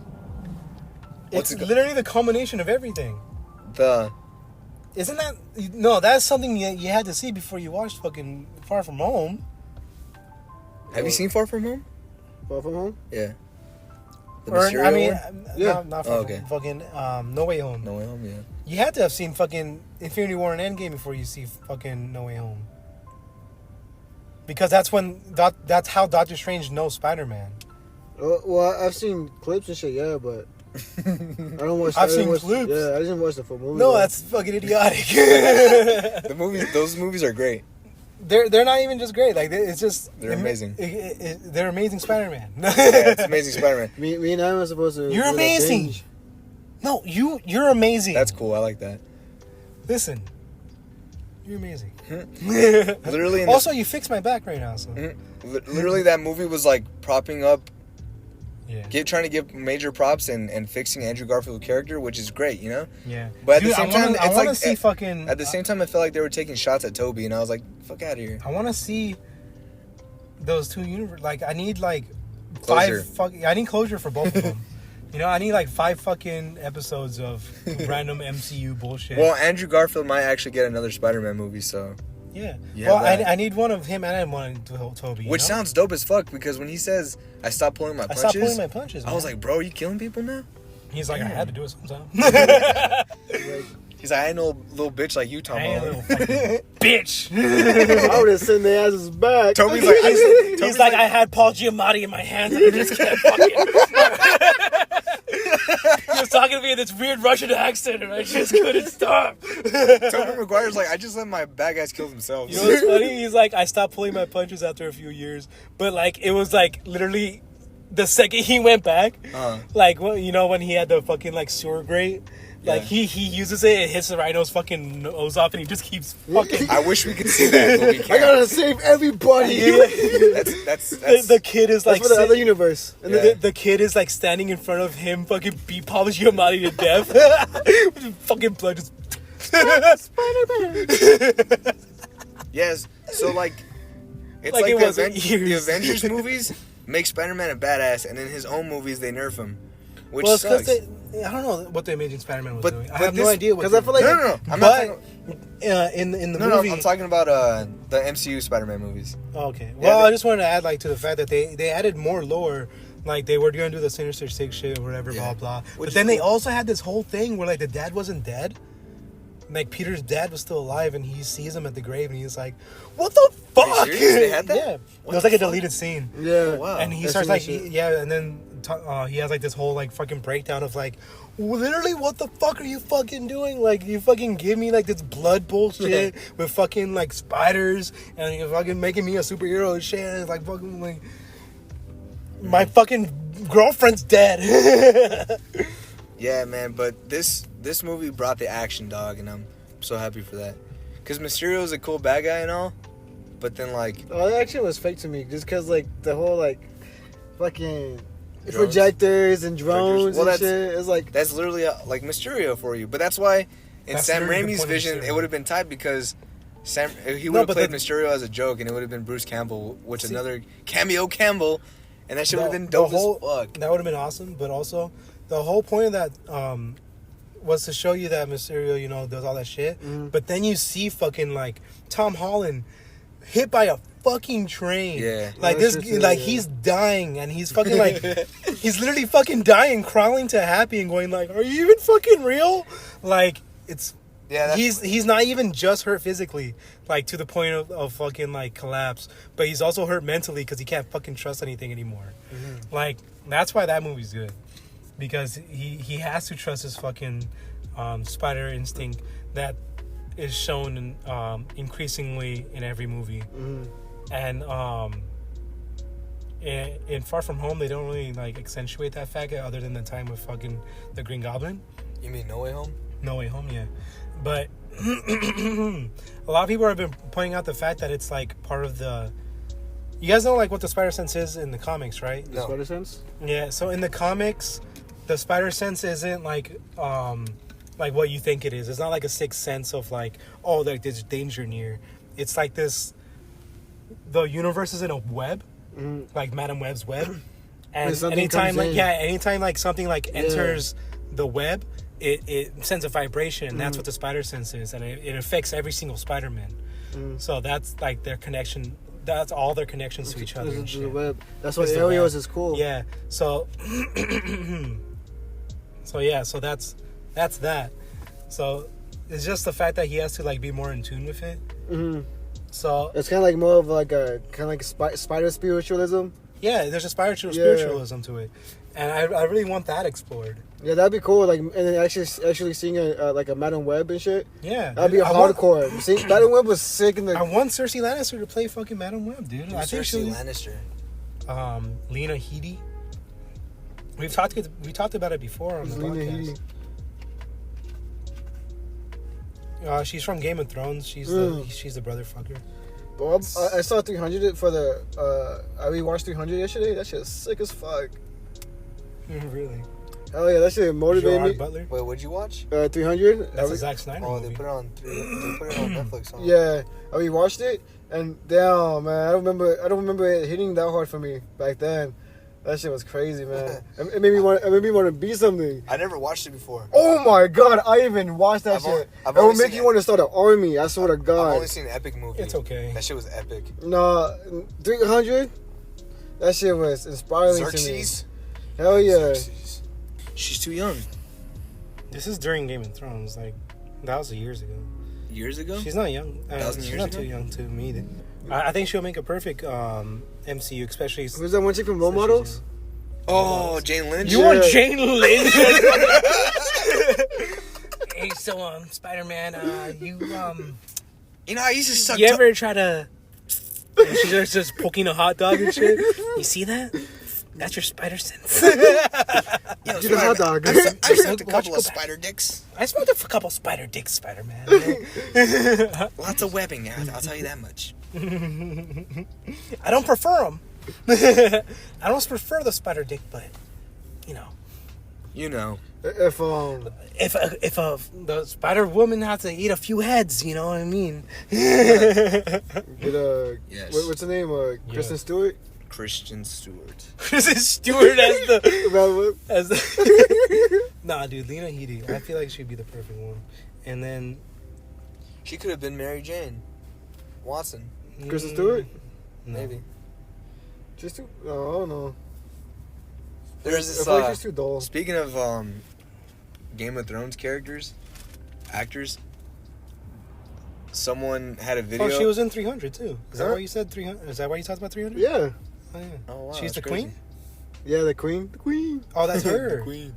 It's it called? literally the combination of everything. The Isn't that no? That's something you had to see before you watched fucking Far From Home. Have you seen Far From Home? Far From Home? Yeah. The Or Mysterio I mean, one? Yeah. not Oh, Far okay. From fucking No Way Home. No Way Home, yeah. You had to have seen fucking Infinity War and Endgame before you see fucking No Way Home. Because that's when that's how Doctor Strange knows Spider-Man. Well, I've seen clips and shit, yeah, but I don't watch. I've I didn't seen watch, clips. Yeah, I didn't watch the full movie. No, though. that's fucking idiotic. Those movies are great. They're not even just great. Like it's just They're amazing. They're amazing Spider-Man. Yeah, it's Amazing Spider-Man. Me and Adam are supposed to. You're do the amazing. binge. No, you're amazing. That's cool. I like that. Listen, you're amazing. Literally, in Also, you fixed my back right now. So literally, that movie was like propping up, yeah, trying to give major props and fixing Andrew Garfield's character, which is great, you know. yeah. But at Dude, the same I time, wanna, I it's want to like see fucking. at the same time, I felt like they were taking shots at Toby, and I was like, "Fuck out of here." I want to see those two universe. Like, I need like Closure. 5 fucking. I need closure for both of them. You know, I need like 5 fucking episodes of random MCU bullshit. Well, Andrew Garfield might actually get another Spider-Man movie, so Yeah. Yeah, Well, that- I need one of him and one of Toby. you Which know? sounds dope as fuck because when he says, I stopped pulling my I punches, stopped pulling my punches. I was man. like, bro, are you killing people now? He's like, I had to do it sometime. He's like, I ain't no little bitch like you, Tom I ain't a Holland. little fucking bitch. I would have sent their asses back. Toby's like, He's like, I had Paul Giamatti in my hands and I just kept fucking. He was talking to me in this weird Russian accent and I just couldn't stop. Tobey Maguire's like, I just let my bad guys kill themselves. You know what's funny? He's like, I stopped pulling my punches after a few years, but like it was like literally the second he went back, like well, you know when he had the fucking like sewer grate, like Yeah. he uses it, it hits the rhino's fucking nose off, and he just keeps fucking. I wish we could see that, but we I can't. gotta save everybody. That's The kid is like That's for the sit- other universe. and Yeah. the kid is like standing in front of him, fucking beat Paul Giamatti to death. Fucking blood just. yes. So like, it's Like like, it the, wasn't the years. Avengers movies make Spider-Man a badass, and in his own movies they nerf him, which Well, it's because sucks. I don't know what the Amazing Spider-Man was But- doing. I but have no this- idea what. Because I feel like no. I'm not But talking, in the no, movie, I'm talking about the MCU Spider-Man movies. Oh, okay. Yeah, Well, they- I just wanted to add like to the fact that they added more lore. Like they were gonna do the Sinister Six shit or whatever, Yeah. blah blah. Which But is then they cool. also had this whole thing where like the dad wasn't dead. Like Peter's dad was still alive, and he sees him at the grave, and he's like, "What the fuck?" serious? They had that? Yeah, What it was the like a fuck? deleted scene. Yeah. Oh, wow. And he I've starts seen like, that shit. yeah, and then he has like this whole like fucking breakdown of like, literally, what the fuck are you fucking doing? Like, you fucking give me like this blood bullshit with fucking like spiders, and you're fucking making me a superhero and shit. And it's like fucking like, my fucking girlfriend's dead. Yeah, man. But this movie brought the action, dog, and I'm so happy for that. Cause Mysterio is a cool bad guy and all, but then like, Oh, that actually was fake to me. Just because, like, the whole, like, fucking Drones? projectors and drones Well, and shit. It's like, that's literally like Mysterio for you. But that's why in That's Sam literally the Raimi's point of vision, Mysterio. it would have been tight because he No, would have but played the- Mysterio as a joke, and it would have been Bruce Campbell, which See- another cameo Campbell, and that shit would have been The dope whole- as fuck. That would have been awesome, but also the whole point of that was to show you that Mysterio, you know, does all that shit. But then you see fucking like Tom Holland hit by a fucking train. Yeah. Like That's this, true, like yeah. he's dying, and he's fucking like, he's literally fucking dying, crawling to Happy and going like, "Are you even fucking real?" Like it's. Yeah, that's, He's not even just hurt physically, like to the point of fucking like collapse, but he's also hurt mentally because he can't fucking trust anything anymore. Like that's why that movie's good, because he has to trust his fucking spider instinct that is shown in, increasingly in every movie. And in Far From Home they don't really like accentuate that fact other than the time with fucking the Green Goblin. you mean No Way Home? No Way Home, yeah. But a lot of people have been pointing out the fact that it's like part of the. You guys know like what the spider sense is in the comics, right? No. Spider Sense? Yeah. So in the comics, the spider sense isn't like what you think it is. It's not like a sixth sense of like, oh, like there's danger near. It's like this. The universe is in a web, like Madam Web's web, and something anytime comes like in. anytime like something like enters the web, it sends a vibration, and that's what the spider sense is, and it affects every single Spider-Man. So that's like their connection. That's all their connections to each other. This And is the shit. web. That's why It's the Arios web. is cool. Yeah. So. So yeah. So that's that. So it's just the fact that he has to like be more in tune with it. So It's kind of like more of like a kind of like spider spiritualism. yeah, there's a spiritualism to it, and I really want that explored. Yeah, that'd be cool. Like, and then actually seeing a like a Madam Web and shit. Yeah, That'd be dude, hardcore. See, Madam Web was sick in I the. want Cersei Lannister to play fucking Madam Web, dude. I think Cersei she, Lannister. Lena Headey. We talked about it before on the Lena podcast. Headey. She's from Game of Thrones. She's the brother fucker. Well, I saw 300 for the. I rewatched 300 yesterday. That shit's sick as fuck. Really? Hell yeah, that shit motivated Gerard me. Butler. Wait, what'd you watch? 300. That's a Zack Snyder Oh, movie. they put it on Netflix. Huh? Yeah, I rewatched it, and damn man, I don't remember it hitting that hard for me back then. That shit was crazy, man. It made me want to be something. I never watched it before. Oh my god, I even watched that shit. I've It will only make seen you want to start an army. I swear to I've God. only seen the Epic movie. It's okay. That shit was epic. No, 300. That shit was inspiring Xerxes. to me. Hell yeah. Xerxes. She's too young. This is during Game of Thrones. Like, that was years ago. Years ago? She's not young. 1,000 She's years not ago? too young to me either. I think she'll make a perfect MCU, especially. Who's that one chick from Role Models? Oh, Jane Lynch. You want Yeah. Jane Lynch? Hey, so Spider-Man, you You know, I used to suck. you ever try to? And she's just poking a hot dog and shit. You see that? That's your spider sense. Yo, Get a hot dog. I've sucked a Watch couple it go of back. spider dicks. I smoked a couple spider dicks, Spider-Man. Lots of webbing, I'll tell you that much. I don't prefer them. I don't prefer the spider dick, but you know, You know. If the Spider Woman has to eat a few heads, you know what I mean? get Yes. what's her name? Kristen Yes. Stewart. Kristen Stewart. Kristen Stewart as the Well, as the. Nah, dude, Lena Headey. I feel like she'd be the perfect one. And then She could have been Mary Jane Watson. Kristen Stewart. No. Maybe. She's too. Oh, I don't know. There's I this. feel like she's too dull. Speaking of Game of Thrones characters, actors, someone had a video. Oh, she was in 300 too. Is that Huh? why you said 300? Is that why you talked about 300? Yeah. Oh, yeah. Oh, wow, She's that's the crazy. queen? Yeah, the queen. The queen. Oh, that's her. The queen.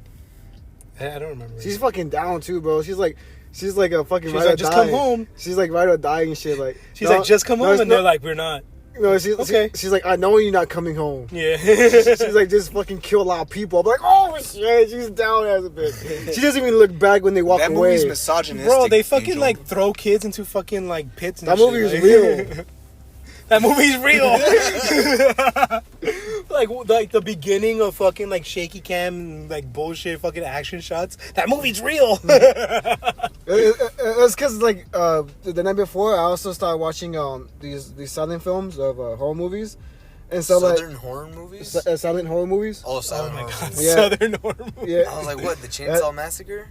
I don't remember. She's fucking down too, bro. She's like a fucking She's ride like, or just die. come home. She's like ride or die and shit. Like She's like, just come home. it's And they're like, we're not. no, she's Okay. She's like, I know you're not coming home. Yeah. She's like, just fucking kill a lot of people. I'm like, oh shit, she's down as a bitch. She doesn't even look back when they walk That away. movie's misogynistic. Bro, they fucking Angel. like throw kids into fucking like pits. And That shit, movie is like- real. That movie's real. like the beginning of fucking like shaky cam and like bullshit fucking action shots. That movie's real. It's because like the night before, I also started watching these silent films of horror movies, and so Southern horror movies. silent horror movies. Oh, Oh Southern my horror god, movies. Yeah. Southern horror movie. Yeah. I was like, what? The Chainsaw Massacre?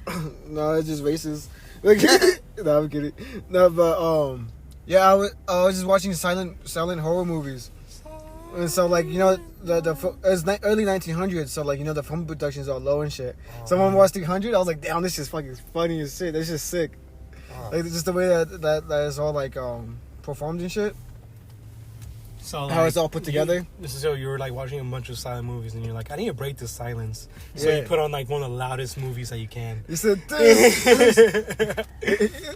No, it's just racist. Like, no, I'm kidding. No, but yeah, I was just watching silent horror movies, and so like you know it's early 1900s, so like you know the film productions are low and shit. Someone watched 300, I was like, damn, this is fucking funny as shit. This is sick. Like just the way that is all like performed and shit. So How it's all put together. This is how you were like watching a bunch of silent movies, and you're like, I need to break this silence. So Yeah. you put on like one of the loudest movies that you can. You said,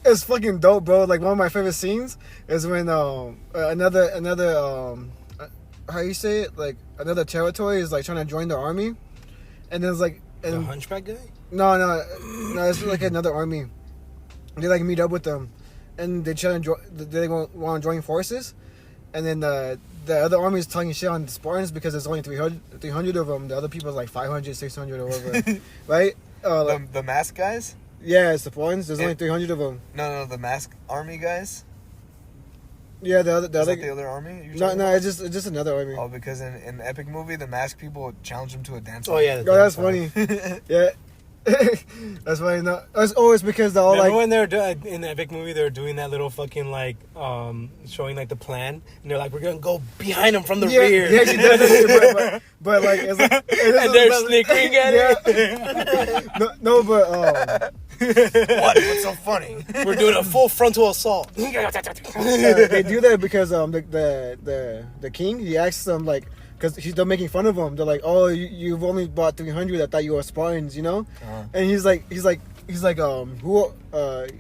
it's fucking dope, bro. Like one of my favorite scenes is when another how you say it, like another territory is like trying to join the army, and there's like The and Hunchback guy. no, it's like another army. They like meet up with them, and they try to they want to join forces, and then the other army is talking shit on the Spartans because there's only 300 of them. The other people is like 500, 600 or whatever, right? Like, The mask guys? yeah, it's the Spartans. There's Yeah. only 300 of them. No, the mask army guys. Yeah, the Is other. that the other army? you're No, talking no, about? it's just another army. Oh, because in the Epic movie, the mask people challenge him to a dance. Oh yeah. Oh, that's funny. Yeah, that's funny. No, it's because they're all Remember like, when they're in the Epic movie, they're doing that little fucking like showing like the plan, and they're like, we're gonna go behind them from the rear. Yeah, she does that shit, but like, it's like And they're snickering at it. No, but What's so funny? We're doing a full frontal assault. they do that because the king, he asks them like, because they're making fun of him. They're like, oh, you've only bought 300. I thought you were Spartans, you know? Uh-huh. And he's like who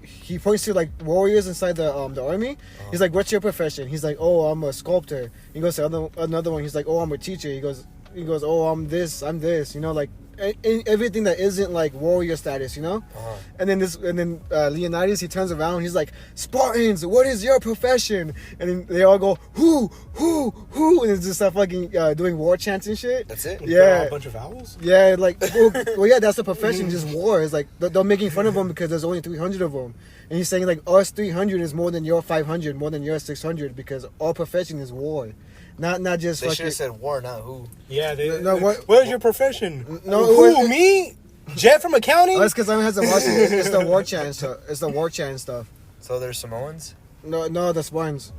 he points to like warriors inside the army. He's like, what's your profession? He's like, oh, I'm a sculptor. He goes to another one. He's like, oh, I'm a teacher. He goes, oh, I'm this, you know, like everything that isn't like warrior status, you know. Uh-huh. And then Leonidas, he turns around. He's like, Spartans, what is your profession? And then they all go, who, and it's just start fucking doing war chants and shit. That's it? Yeah. A bunch of owls. Yeah, like, well, yeah, that's the profession, just war. It's like, they're making fun of them because there's only 300 of them. And he's saying, like, us 300 is more than your 500, more than your 600, because our profession is war. And Not just They should fucking. have said war, not who. Yeah, they. No, what- What is your profession? No, Who? Me? Jet from accounting? Oh, that's because I haven't had to watch it. It's the war chant stuff. It's the war chant stuff. So there's Samoans. No, the Swans.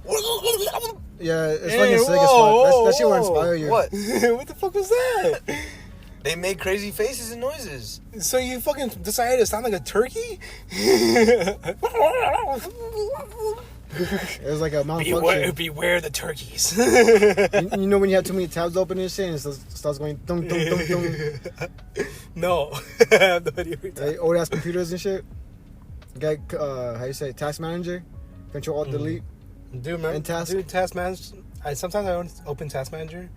Yeah, it's Hey, fucking sick as whoa, fuck. That shit will whoa. inspire you. What? What the fuck was that? They make crazy faces and noises. So you fucking decided to sound like a turkey? It was like a malfunction. Beware the turkeys. You know when you have too many tabs open and shit, and it starts going dum dum dum dum. No. I have no idea what you're talking Like old ass computers and shit. Guy, how you say, task manager, Control Alt Delete. Dude, man. And task- Dude, Task Manager. Sometimes I don't open Task Manager,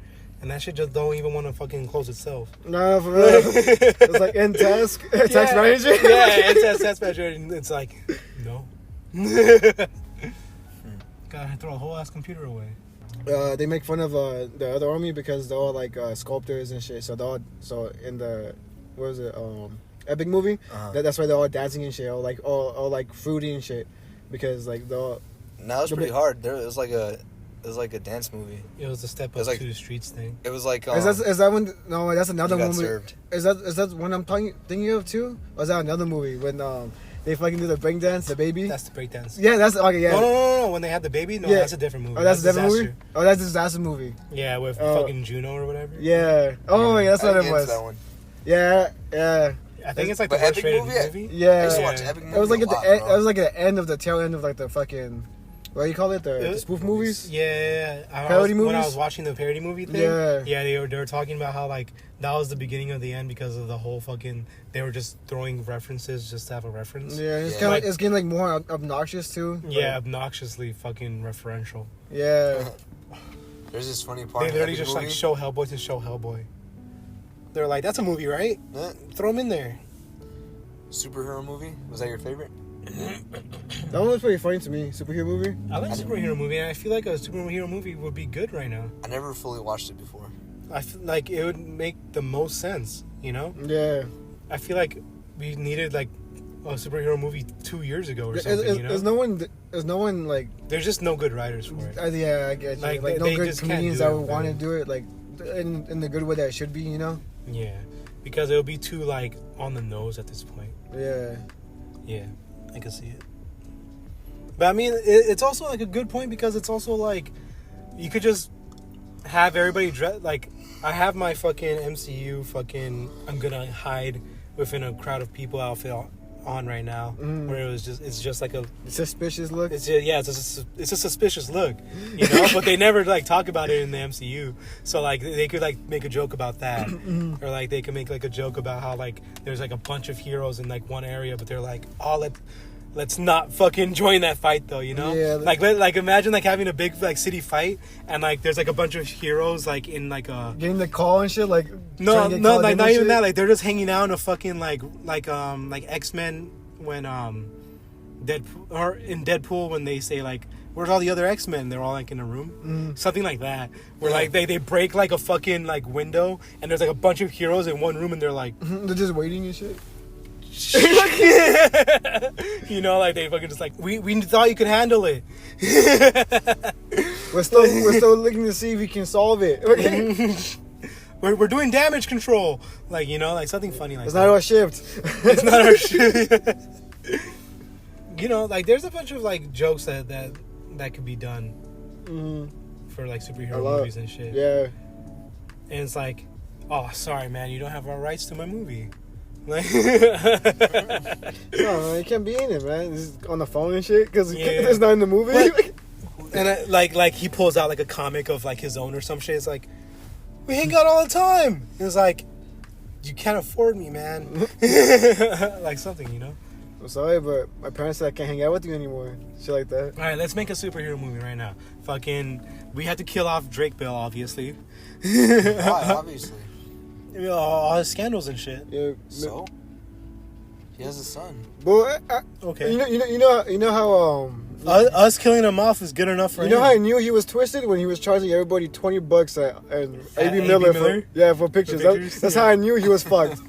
and that shit just don't even want to fucking close itself. No, for real. It's like end task, task manager. Yeah, it's Task Manager, and it's like, no. Gotta throw a whole ass computer away. They make fun of the other army because they're all like sculptors and shit. So in the what was it Epic movie? That's why they're all dancing and shit, or like all like fruity and shit, because like they're all. Now it's pretty hard. It was like a dance movie. It was the Step It was Up like- to the Streets thing. It was like Is that one? No, that's another you got movie. served. Is that one I'm thinking of too? Or is that another movie when they fucking do the break dance, the baby? That's the breakdance. Yeah, that's okay. Yeah. No. When they had the baby, no, Yeah. that's a different movie. Oh, that's a different Disaster. movie. Oh, that's a disaster movie. Yeah, with Oh. fucking Juno or whatever. Yeah. Oh, yeah, that's I what didn't it get into was. that one. Yeah. I think it's like But the worst Epic rated movie? movie. I Yeah. used to Yeah. watch Epic movie. It was like a at the lot, end. bro. It was like at the end of the tail end of like the fucking. What do you call it? The spoof movies. Yeah. Parody When I movies? was watching the parody movie thing, Yeah. they were talking about how like that was the beginning of the end because of the whole fucking they were just throwing references just to have a reference. Yeah, it's Yeah. kind of Like- it's getting like more obnoxious too. Yeah, obnoxiously fucking referential. Yeah. There's this funny part. They in literally Epic just like movie. show Hellboy to show Hellboy. They're like, that's a movie, right? Eh, Throw him in there. superhero movie. Was that your favorite? That one was pretty funny to me. Superhero movie. I like superhero movie, and I feel like a superhero movie would be good right now. I never fully watched it before. I feel like it would make the most sense, you know? Yeah. I feel like we needed like a superhero movie 2 years ago or something, you know? There's no one like. There's just no good writers for it. Yeah, I get you. Like, Like, no they good just can't comedians do that it, would want to man. do it like in the good way that it should be. You know. Yeah. Because it'll be too like on the nose at this point. Yeah. Yeah, I can see it. But I mean, it's also like a good point because it's also like you could just have everybody dress like I have my fucking MCU fucking I'm gonna hide within a crowd of people outfit on right now, where it's just like a Suspicious look. it's a suspicious look, you know. But they never like talk about it in the MCU, so like they could like make a joke about that, or like they could make like a joke about how like there's like a bunch of heroes in like one area, but they're like, oh, let's not fucking join that fight though, you know? Yeah. Like imagine like having a big like city fight and like there's like a bunch of heroes like in like a Getting the call and shit, like no trying to get no called like in not and even shit. that, like they're just hanging out in a fucking like X-Men when Deadpool or in Deadpool when they say like where's all the other X-Men, they're all like in a room, something like that, where like they break like a fucking like window and there's like a bunch of heroes in one room and they're like They're just waiting and shit. you know, like they fucking just like we thought you could handle it. We're still looking to see if we can solve it. We're doing damage control, like, you know, like something funny like It's that. not our shift. It's not our shit. You know, like there's a bunch of like jokes that could be done for like A superhero lot. movies and shit. Yeah. And it's like, oh, sorry, man, you don't have our rights to my movie. Like, No, man, it can't be in it, man. It's on the phone and shit because Yeah. it's not in the movie. and like he pulls out like a comic of like his own or some shit. It's like, we hang out all the time. And it's like, you can't afford me, man. Like something, you know. I'm sorry, but my parents said I can't hang out with you anymore. Shit like that. All right, let's make a superhero movie right now. Fucking, we have to kill off Drake Bell, obviously. Why? Obviously. You know, all his scandals and shit. Yeah. So he has a son. Boy, Okay. you know how Us killing him off is good enough for you him. know how I knew he was twisted when he was charging everybody $20 and At AB A.B. Miller Miller? for pictures. For pictures? That's how I knew he was fucked.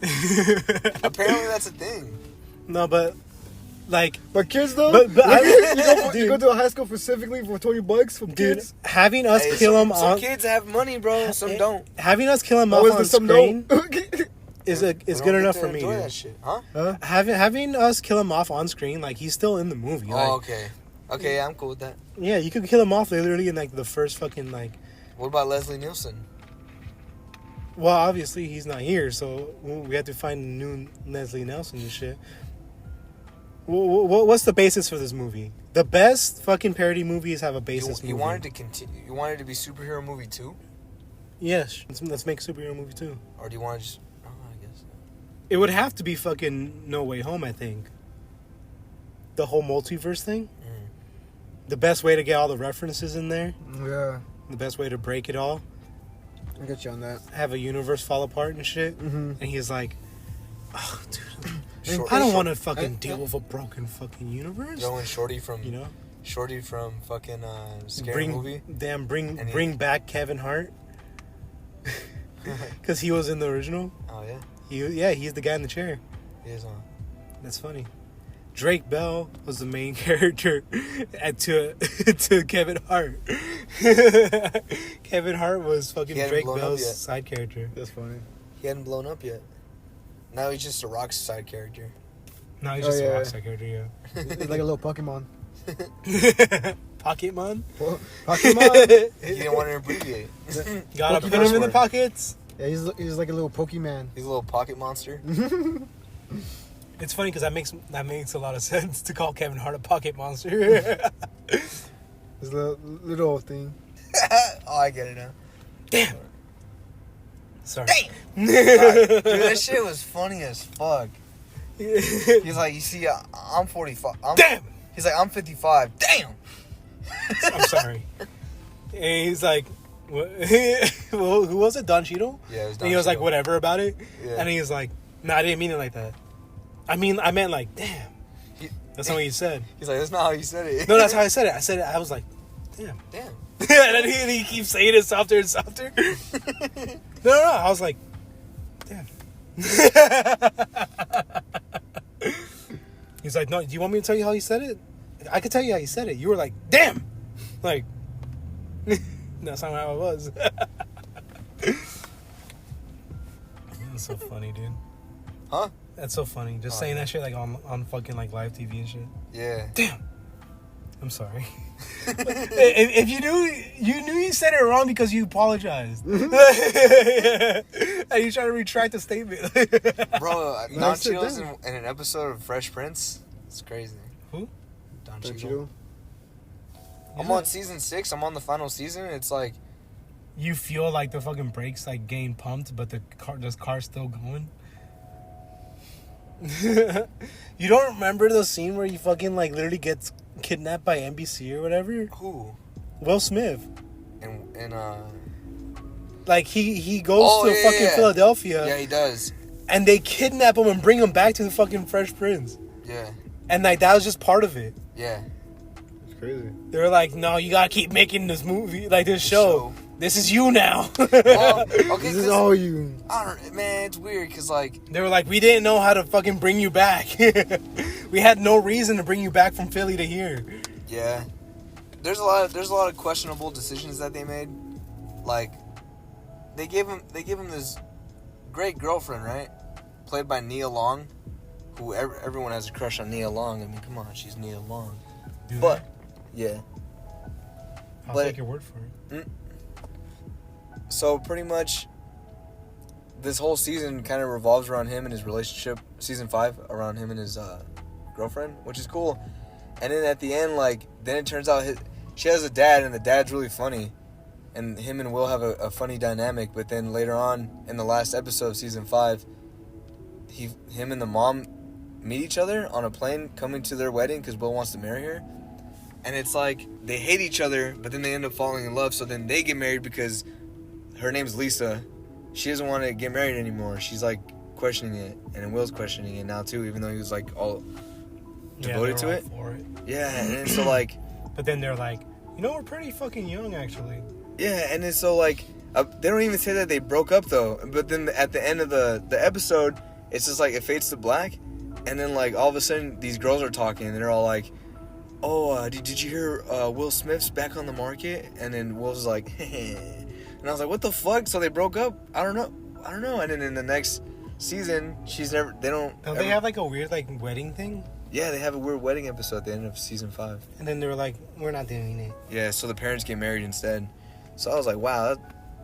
Apparently, that's a thing. No, but Like, But kids though, But you dude. go to a high school specifically for $20 for dude, kids. having us Hey, kill some, him some on kids have money, bro. Some don't. having us kill him Oh, off is on there some screen no? is We good don't enough get for to me, enjoy dude. that shit, huh? Huh? Having us kill him off on screen, like he's still in the movie. Like, Oh, okay. Okay, yeah, I'm cool with that. yeah, you could kill him off literally in like the first fucking like. What about Leslie Nielsen? Well, obviously he's not here, so we have to find a new Leslie Nelson and shit. What's the basis for this movie? The best fucking parody movies have a basis. You movie. wanted to continue? You wanted to be superhero movie too, Yes, let's make a superhero movie too. or do you want to just? Oh, I guess. It would have to be fucking No Way Home, I think. The whole multiverse thing. The best way to get all the references in there. Yeah, The best way to break it all. I get you on that. Have a universe fall apart and shit. Mm-hmm. And he's like, oh, dude, Short, I don't short- want to fucking and- deal with a broken fucking universe. Throwing Shorty from You know? fucking scary movie. Bring And he- back Kevin Hart. Because he was in the original. Oh yeah, He's the guy in the chair. he is on. That's funny. Drake Bell was the main character to Kevin Hart. Kevin Hart was fucking He hadn't Drake blown up Bell's yet. side character. That's funny. He hadn't blown up yet. Now he's just a Rock's side character. No, he's Oh, just a yeah. rock side character, yeah. It's like a little Pokemon. Pocketmon? Pokemon. He didn't want to abbreviate. Gotta Pokemon put him in the word. pockets. Yeah, he's like a little Pokemon. He's a little pocket monster. It's funny because that makes a lot of sense to call Kevin Hart a pocket monster. His little thing. Oh, I get it now. Damn. Sorry. Dude, that shit was funny as fuck. He's like, you see, I'm 45. Damn. He's like, I'm 55. Damn. I'm sorry. And he's like, what? Well, who was it? Don Cheadle? Yeah, it was Don And he was like, Cheadle. whatever about it. Yeah. And he's like, no, I didn't mean it like that. I meant like, damn. He- That's not what you said. He's like, that's not how you said it. No, that's how I said it. I was like, damn. Damn. And then he keeps saying it softer and softer. No, I was like, damn. He's like, no, do you want me to tell you how he said it? I could tell you how he said it. You were like, damn. Like, that's not how it was. That's so funny, dude. Huh? That's so funny. Just Oh, saying yeah. that shit like on fucking like live TV and shit. Yeah. Damn. I'm sorry. if you knew you said it wrong because you apologized. And you try to retract the statement. Bro, No, Don sit Cheadle's down. in an episode of Fresh Prince. It's crazy. Who? Don Don't Cheadle. you? I'm on season 6. I'm on the final season. It's like, You feel like the fucking brakes like getting pumped, but the car's still going. You don't remember the scene where he fucking like literally gets kidnapped by NBC or whatever? who? Will Smith. And Like he goes Oh, to yeah, fucking yeah. Philadelphia yeah, he does. and they kidnap him and bring him back to the fucking Fresh Prince. Yeah. And like that was just part of it. Yeah. It's crazy. They were like, no, you gotta keep making this movie, like this show. show. This is you now. Well, okay, This is 'cause- all you. I don't, man, it's weird because like, They were like, we didn't know how to fucking bring you back. We had no reason to bring you back from Philly to here. yeah, there's a lot of questionable decisions that they made. Like, they gave him this great girlfriend, right? Played by Nia Long, who everyone has a crush on Nia Long. I mean, come on, she's Nia Long. But yeah, I'll but- take your word for it. so pretty much this whole season kind of revolves around him and his relationship. Season 5 around him and his girlfriend, which is cool. And then at the end, like, then it turns out she has a dad, and the dad's really funny, and him and Will have a funny dynamic. But then later on in the last episode of season 5, him and the mom meet each other on a plane coming to their wedding because Will wants to marry her. And it's like they hate each other, but then they end up falling in love. So then they get married because her name's Lisa. She doesn't want to get married anymore. She's like questioning it, and then Will's questioning it now too, even though he was like all devoted to it. For it. Yeah, and then so like, But then they're like, you know, we're pretty fucking young actually. yeah, and then so like, they don't even say that they broke up though. But then at the end of the episode, it's just like it fades to black, And then like all of a sudden these girls are talking and they're all like, oh, did you hear Will Smith's back on the market? And then Will's like, and I was like, what the fuck? So they broke up? I don't know. And then in the next season, they don't Don't they have like a weird like wedding thing? Yeah, they have a weird wedding episode at the end of season 5. And then they were like, we're not doing it. Yeah, so the parents get married instead. So I was like, wow,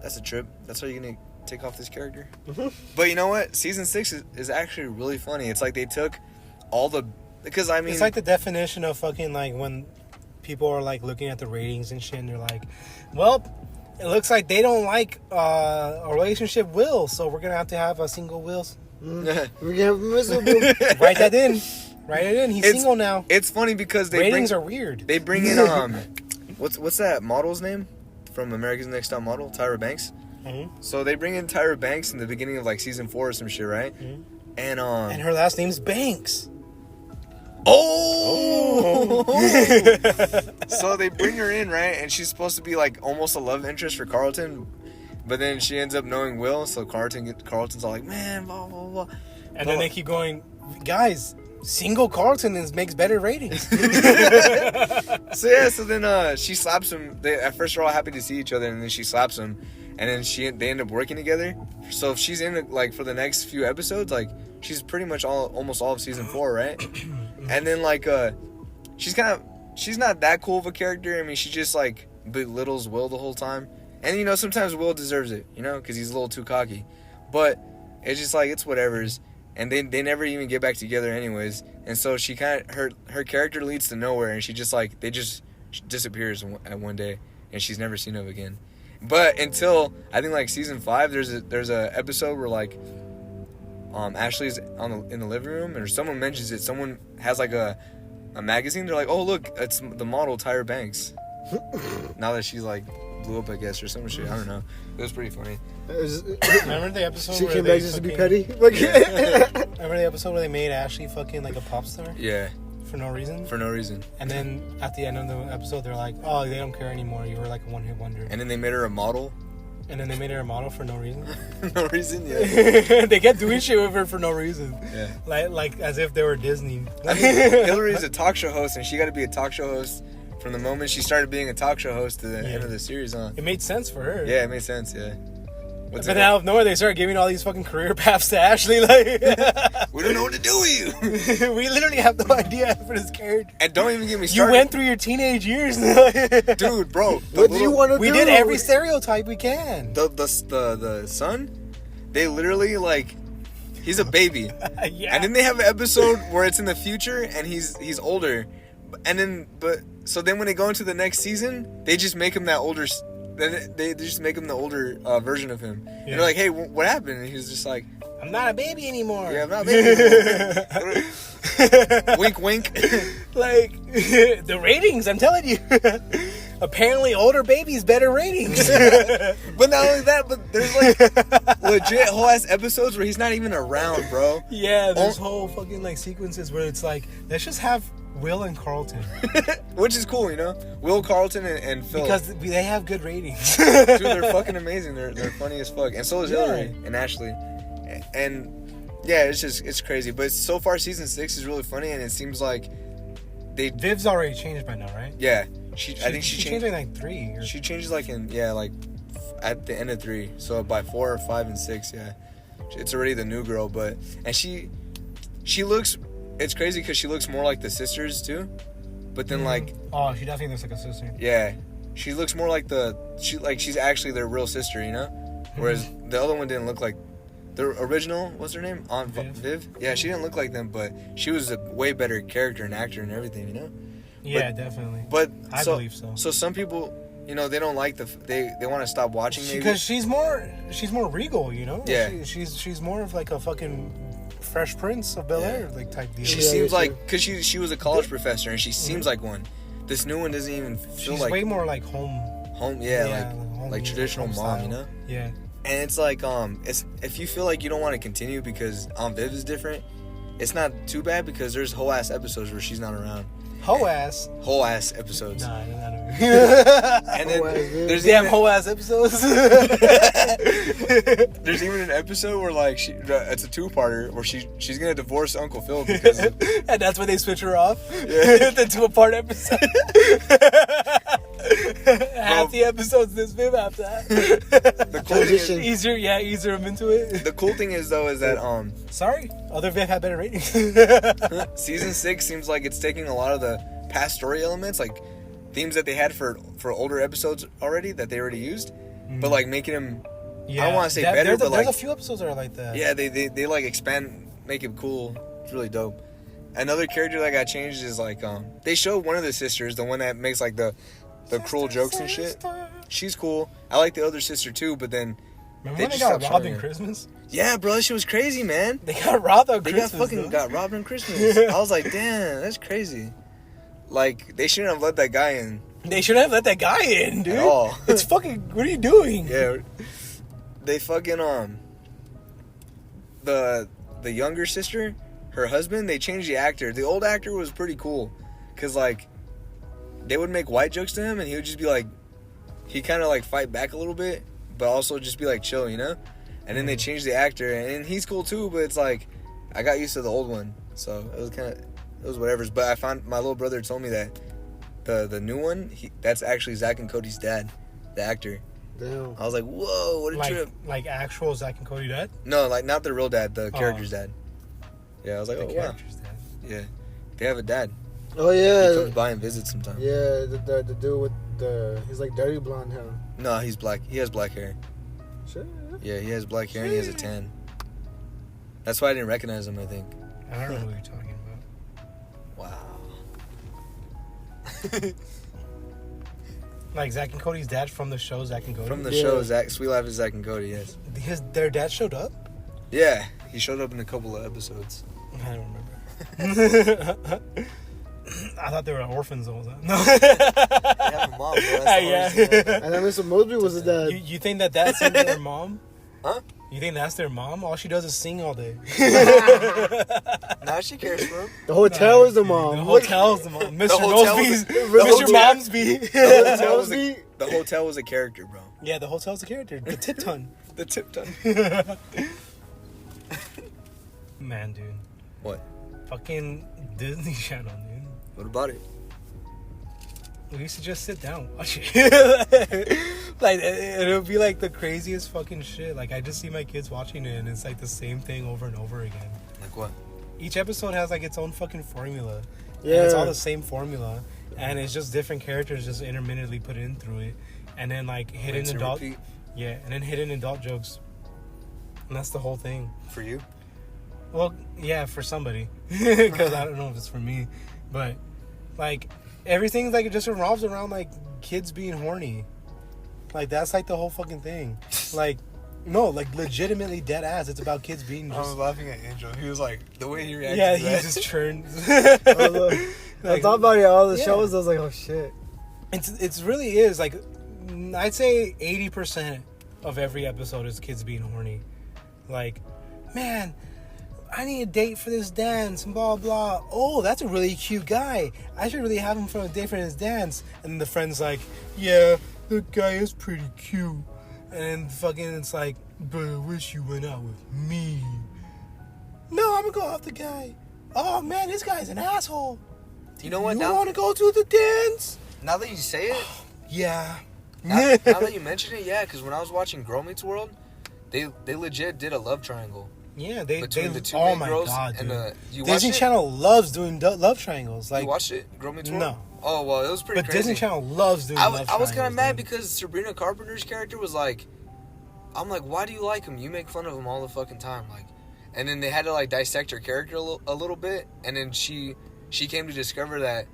that's a trip. That's how you're gonna take off this character. But you know what? Season 6 is actually really funny. It's like they took all the, because I mean, it's like the definition of fucking like when people are like looking at the ratings and shit, and they're like, well, it looks like they don't like a relationship Will, so we're gonna have to have a single Will. We're gonna have miserable. Write that in. Write it in. He's single now. It's funny because ratings are weird. They bring in what's that model's name from America's Next Top Model? Tyra Banks. Mm-hmm. So they bring in Tyra Banks in the beginning of like season 4 or some shit, right? Mm-hmm. And her last name's Banks. Oh! So they bring her in, right? And she's supposed to be like almost a love interest for Carlton, but then she ends up knowing Will. So Carlton's all like, man, blah blah blah. And then they keep going, guys. Single Carlton makes better ratings. So yeah, so then she slaps him. At first they're all happy to see each other, and then she slaps him, and then they end up working together. So if she's in like for the next few episodes, like she's pretty much almost all of season 4, right? And then like she's not that cool of a character. I mean, she just like belittles Will the whole time, and you know sometimes Will deserves it, you know, because he's a little too cocky. But it's just like it's whatever's. And they never even get back together anyways. And so she kind of, her character leads to nowhere, and she just disappears at one day, and she's never seen of again. But until I think like season 5, there's a episode where like Ashley's in the living room, and someone mentions it. Someone has like a magazine. They're like, oh look, it's the model Tyra Banks. Now that she's like blew up, I guess, or some shit. I don't know. It was pretty funny. Remember the episode She where came they back just to be fucking- petty. Remember the episode where they made Ashley fucking like a pop star Yeah, for no reason? for no reason. And then at the end of the episode, they're like, oh, they don't care anymore. You were like a one-hit wonder. And then they made her a model. And then they made her a model for no reason. No reason, yeah. They kept doing shit with her for no reason. Yeah. Like as if they were Disney. I mean, Hillary's a talk show host, and she got to be a talk show host from the moment she started being a talk show host to the end of the series, huh? It made sense for her. Yeah, it made sense, yeah. But then out of nowhere, they started giving all these fucking career paths to Ashley. Like, we don't know what to do with you. we literally have no idea for this character. And don't even get me You started. went through your teenage years. Dude, bro. What do you want to do? We did every stereotype we can. The son, they literally, like, he's a baby. Yeah. And then they have an episode where it's in the future, and he's older. And then, so then when they go into the next season, they just make him that older... Then they just make him the older version of him. And they're like, hey, what happened? And he's just like... I'm not a baby anymore. Yeah, I'm not a baby anymore. Wink, wink. Like, the ratings, I'm telling you. Apparently, older babies better ratings. But not only that, but there's like legit whole ass episodes where he's not even around, bro. Yeah, there's whole fucking like sequences where it's like, let's just have Will and Carlton. Which is cool, you know? Will, Carlton, and Phil. Because they have good ratings. Dude, they're fucking amazing. They're funny as fuck. And so is Hillary and Ashley. And yeah, it's crazy. But so far, season 6 is really funny, and it seems like Viv's already changed by now, right? Yeah. I think she changed in like 3. She changes like at the end of 3. So by 4 or 5 and 6, yeah. It's already the new girl, and she looks, it's crazy because she looks more like the sisters too. But then like, oh, she definitely looks like a sister. Yeah. She looks more like she's actually their real sister, you know? Whereas the other one didn't look like the original, what's her name? Aunt Viv? Yeah, she didn't look like them, but she was a way better character and actor and everything, you know? Yeah, definitely. But I believe so. So some people, you know, they don't like they want to stop watching maybe. Because she's more regal, you know? Yeah. She's more of like a fucking Fresh Prince of Bel-Air like type deal. She seems like, because she was a college professor and she seems like one. This new one doesn't even feel she's like... way more like home, like traditional mom, style. you know? Yeah. And it's like, it's if you feel like you don't want to continue because Aunt Viv is different, it's not too bad because there's whole ass episodes where she's not around. Whole ass. Whole ass episodes. Nah, I don't know. And then Whole ass, dude. there's Damn even, whole ass episodes. there's even an episode where like it's a two-parter where she's gonna divorce Uncle Phil because of, And that's when they switch her off. Yeah. The 2-part episode. Half the episodes this Viv after that. the cool thing is, Transition. Ease them into it. the cool thing is though is that Sorry, other Viv had better ratings. season 6 seems like it's taking a lot of the past story elements, like themes that they had for older episodes already that they already used, but like making them. I don't want to say better, there's but there's like a few episodes that are like that. yeah, they like expand, make it cool. It's really dope. Another character that got changed is like they showed one of the sisters, the one that makes like the cruel jokes and shit. She's cool. I like the other sister too, but then Remember they when they just got stopped robbed showing in her. Christmas? Yeah, bro, she was crazy, man. They got robbed on They Christmas. got robbed on Christmas. I was like, damn, that's crazy. Like they shouldn't have let that guy in They shouldn't have let that guy in, dude. at all. It's fucking. What are you doing? Yeah, they fucking the younger sister, her husband, they changed the actor. The old actor was pretty cool, cause like they would make white jokes to him, and he would just be like, he kind of like fight back a little bit, but also just be like chill, you know. And then they changed the actor, and he's cool too, but it's like I got used to the old one, so it was whatever's. But I found my little brother told me that the new one, that's actually Zach and Cody's dad, the actor. Damn. I was like, whoa, what a trip. Like actual Zack and Cody dad? No, like not the real dad, the character's dad. Yeah, I was like, The oh wow. character's dad. Yeah, they have a dad. Oh He yeah. comes by and visits sometimes. Yeah, the dude with he's like dirty blonde hair. No, he's black. He has black hair. Shit. Yeah, he has black hair and he has a tan. That's why I didn't recognize him, I think. I don't know who you're talking about. Wow. Like Zack and Cody's dad from the show Zack and Cody? From the Yeah. show, Sweet Life of Zach and Cody, yes. Their dad showed up? Yeah, he showed up in a couple of episodes. I don't remember. I thought they were orphans all the time. No. They have a mom, bro. That's the Yeah. hardest thing. And then Mr. Mosby was his dad. You think that's their mom? Huh? You think that's their mom? All she does is sing all day. Now she cares for him. The hotel is the mom. The hotel's the mom. Mr. hotel Mosby's. was- Mr. hotel- Momsby. The hotel, was Mosby? the hotel was a character, bro. Yeah, the hotel's a character. The tip ton. The tip ton. Man, dude. What? Fucking Disney Channel, dude. What about it? We used to just sit down and watch it. Like, it'll be like the craziest fucking shit. Like, I just see my kids watching it and it's like the same thing over and over again. Like what? Each episode has like its own fucking formula. Yeah. And it's all the same formula. And it's just different characters just intermittently put in through it. And then like hidden Rinse and adult. repeat Yeah, and then hidden adult jokes. And that's the whole thing. for you? Well, yeah, for somebody. Because I don't know if it's for me. But, like, everything, like, it just revolves around, like, kids being horny. Like, that's, like, the whole fucking thing. Like, no, like, legitimately dead ass. It's about kids being I just... was laughing at Angel. He was like, the way he reacted Yeah, to he that. just churns. I thought about it, all the Yeah. shows. I was like, oh shit. It's really is, like, I'd say 80% of every episode is kids being horny. Like, man... I need a date for this dance and blah blah. Oh, that's a really cute guy. I should really have him for a date for his dance. And the friend's like, yeah, the guy is pretty cute. And then fucking it's like, but I wish you went out with me. No, I'm gonna go out with the guy. Oh man, this guy's an asshole. You know what? You Now, want to go to the dance? now that you say it, Yeah. now that you mention it, yeah, because when I was watching Girl Meets World, they legit did a love triangle Yeah, they between the two oh main my girls god, and dude. the. You Disney watched it? Channel loves doing love triangles. Like, You watched it, Girl Meets World? No. Oh well, it was pretty but crazy. Disney Channel loves doing I love was kind of triangles, mad dude. because Sabrina Carpenter's character was like, I'm like, why do you like him? You make fun of him all the fucking time, like. And then they had to like dissect her character a little bit, and then she came to discover that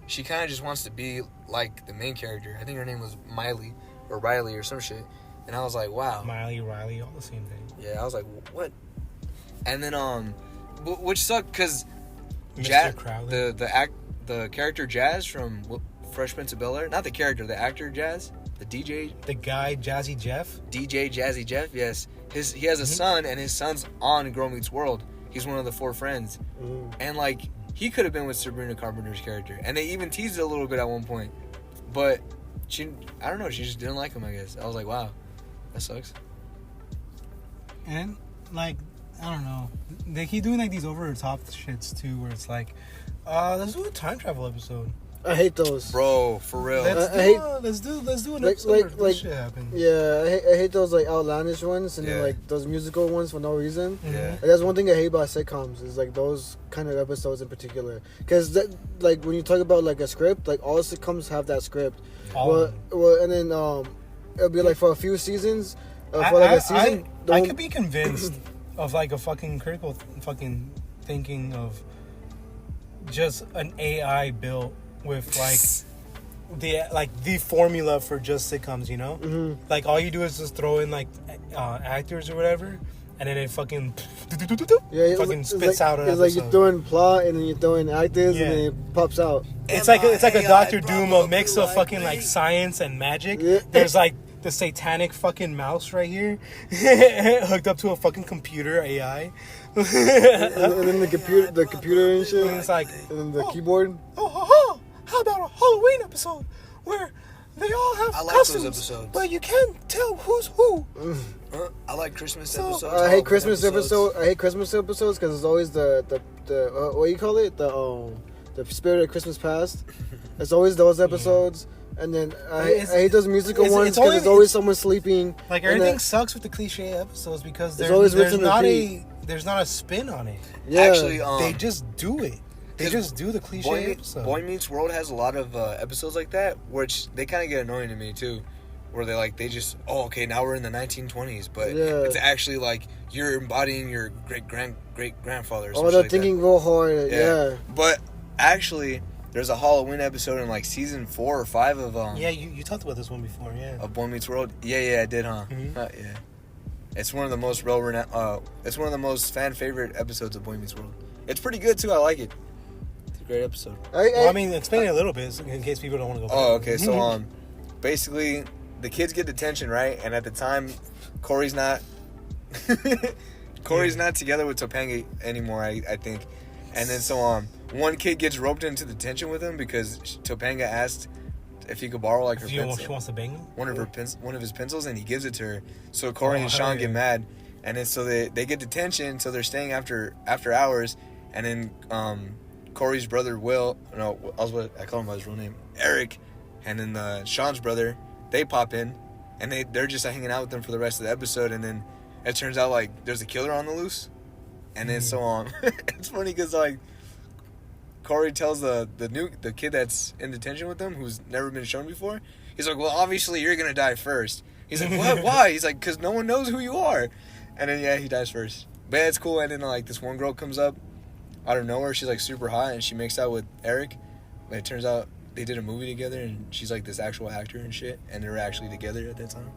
she kind of just wants to be like the main character. I think her name was Miley or Riley or some shit. And I was like, wow. Miley, Riley, all the same thing. Yeah, I was like, what? And then which sucked because Mr. Crowley. the character Jazz from Fresh Prince of Bel-Air, not the character, the actor Jazz, the DJ The guy, Jazzy Jeff. DJ Jazzy Jeff, yes. He has a son, and his son's on Girl Meets World. He's one of the 4 friends. And, like, he could have been with Sabrina Carpenter's character, and they even teased it a little bit at one point. But I don't know, she just didn't like him. I guess I was like, wow, that sucks. And like, I don't know, they keep doing like these over the top shits too, where it's like, let's do a time travel episode. I hate those. Bro, for real. Let's do an episode where this shit happened. Yeah, I hate those like outlandish ones and then, Yeah. like those musical ones for no reason. Yeah. Like, that's one thing I hate about sitcoms is like those kind of episodes in particular. Because like when you talk about like a script, like all sitcoms have that script. All Well, and then it'll be like for a few seasons. For like a season, I could be convinced of like a fucking critical fucking thinking of just an AI built with like the formula for just sitcoms, you know? Mm-hmm. Like all you do is just throw in like actors or whatever, and then it fucking fucking spits out an It's like episode. you're throwing plot and then you're throwing actors Yeah. and then it pops out. It's like a AI, Doctor Doom, a mix of probably fucking like like science and magic. Yeah. There's like the satanic fucking mouse right here, hooked up to a fucking computer AI. and then the computer and shit. And it's like, And then the keyboard. oh, how about a Halloween episode where they all have I like those costumes, episodes. but you can't tell who's who. I like Christmas So- episodes. I hate Halloween Christmas episodes. episode. I hate Christmas episodes because it's always the what do you call it? The spirit of Christmas past. It's always those episodes. And then I hate those musical ones because there's always someone sleeping. Like and everything then- sucks with the cliche episodes because It's always there's rinse and not repeat. there's not a spin on it. Yeah. Actually, They just do it. They 'cause just do the cliche Boy, episode. Boy Meets World has a lot of episodes like that, which they kind of get annoying to me too. Where they just okay, now we're in the 1920s, but Yeah. it's actually like you're embodying your great grandfather. Oh, they're thinking real hard. Yeah. But actually, there's a Halloween episode in like season 4 or 5 of Yeah, you talked about this one before, yeah. of Boy Meets World. Yeah, I did, huh? Mhm. Yeah. It's one of the most it's one of the most fan favorite episodes of Boy Meets World. It's pretty good too. I like it. It's a great episode. Well, I mean, explain it a little bit in case people don't want to go back. Oh, okay. So, basically, the kids get detention, right? And at the time, Corey's not together with Topanga anymore, I think. And then so, one kid gets roped into detention with him because Topanga asked if he could borrow like her She pencil, wants to bang him? one of his pencils, and he gives it to her. So Corey and hell Sean yeah. get mad, and then so they get detention. So they're staying after hours, and then Corey's brother I call him by his real name, Eric, and then Sean's brother, they pop in, and they're just hanging out with them for the rest of the episode, and then it turns out like there's a killer on the loose, and then so it's funny because like Corey tells the kid that's in detention with them, who's never been shown before, he's like, well, obviously you're gonna die first. He's like, what? Why? He's like, because no one knows who you are. And then he dies first. But yeah, it's cool. And then like this one girl comes up out of nowhere. She's like super hot, and she makes out with Eric. But it turns out they did a movie together, and she's like this actual actor and shit, and they were actually together at that time.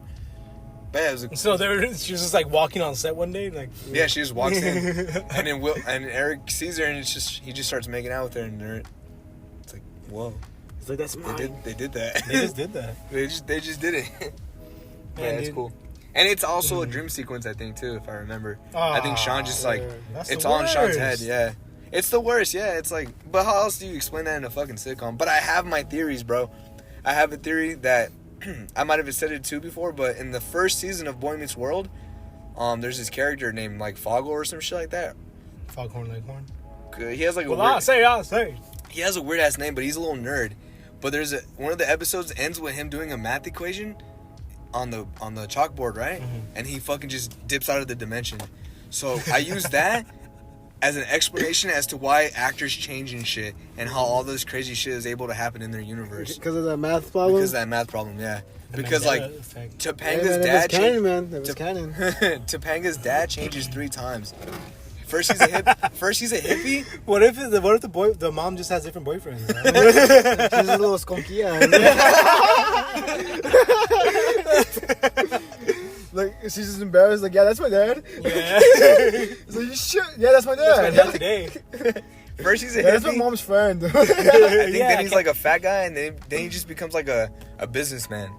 But yeah, it was So she was just like walking on set one day, like yeah, she just walks in, and then Eric sees her, and he just starts making out with her, and it's like, whoa, It's like that's mine. they did that. they just did that. they just did it. Yeah, it's dude. cool. And it's also a dream sequence, I think, too, if I remember. I think Sean just like That's it's the all in Sean's head. worst. Yeah, it's the worst. Yeah, it's like, but how else do you explain that in a fucking sitcom? But I have my theories, bro. I have a theory that I might have said it too before, but in the first season of Boy Meets World, there's this character named like Foggle or some shit like that. Foghorn Leghorn. He has like a Well, weird, I say. he has a weird ass name, but he's a little nerd. But there's one of the episodes ends with him doing a math equation on the chalkboard, right? Mm-hmm. And he fucking just dips out of the dimension. So I use that as an explanation as to why actors change and shit, and how all this crazy shit is able to happen in their universe Because of that math problem. because of that math problem. Yeah, The because Mandela like effect. Hey, Topanga's man, dad. it was canon, man. It was canon. Topanga's dad changes 3 times. First he's a hippie. What if the mom just has different boyfriends? She's a little skunky. Like she's just embarrassed. Like, yeah, that's my dad. Yeah. So you should. Yeah, that's my dad. That's my dad today. First he's a Yeah, hippie. that's my mom's friend. I think Yeah, then I he's can't- like a fat guy, and then he just becomes like a businessman,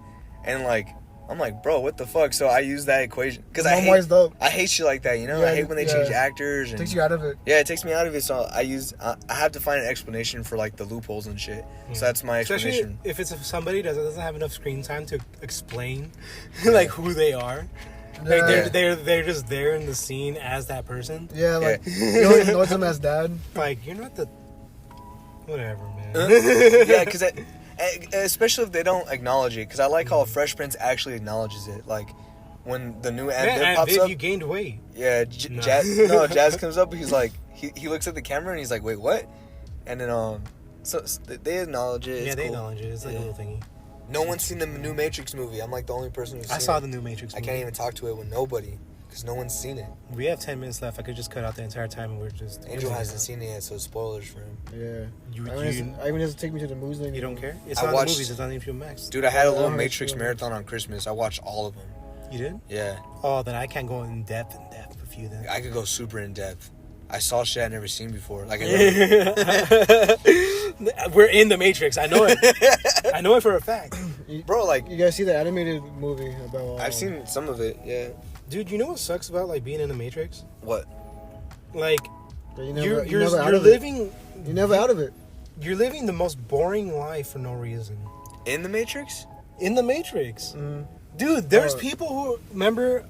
and like I'm like, bro, what the fuck? So I use that equation because One more is dope. I hate shit like that. You know, Yeah, I hate when they yeah. change actors. And, Takes you out of it. Yeah, it takes me out of it. So I have to find an explanation for like the loopholes and shit. So that's my Especially explanation. if it's somebody that doesn't have enough screen time to explain like who they are. Like Yeah. they're just there in the scene as that person. Yeah, like you don't even know him as dad. Like you're not the whatever, man. Yeah, because especially if they don't acknowledge it. Because I like how Fresh Prince actually acknowledges it. Like when the new Aunt Viv Man, pops Viv, up. you gained weight. Yeah, No. Jazz comes up. He's like, he looks at the camera and he's like, wait, what? And then so they acknowledge it. Yeah, It's they cool. acknowledge it. It's like a Yeah. little thingy. No one's seen the new Matrix movie. I'm like the only person who's seen I saw it. the new Matrix I movie. can't even talk to it with nobody because no one's seen it. We have 10 minutes left. I could just cut out the entire time and we're just. Angel hasn't seen it yet, so spoilers for him. Yeah. You- I even has to take me to the movies. You don't care? It's I not watched- the movies. It's on HBO Max. Dude, I had a Yeah, little I Matrix heard marathon on Christmas. I watched all of them. You did? Yeah, Oh, then I can't go in depth with you then. I could go super in depth. I saw shit I'd never seen before. Like I never, We're in the Matrix. I know it. I know it for a fact. bro. Like You guys see the animated movie about? I've seen some of it. Yeah. Dude, you know what sucks about like being in the Matrix? What? Like But you're never out you're of it. living You're never out of it. you're living the most boring life for no reason. In the Matrix? In the Matrix. Mm. Dude, there's Oh. people who remember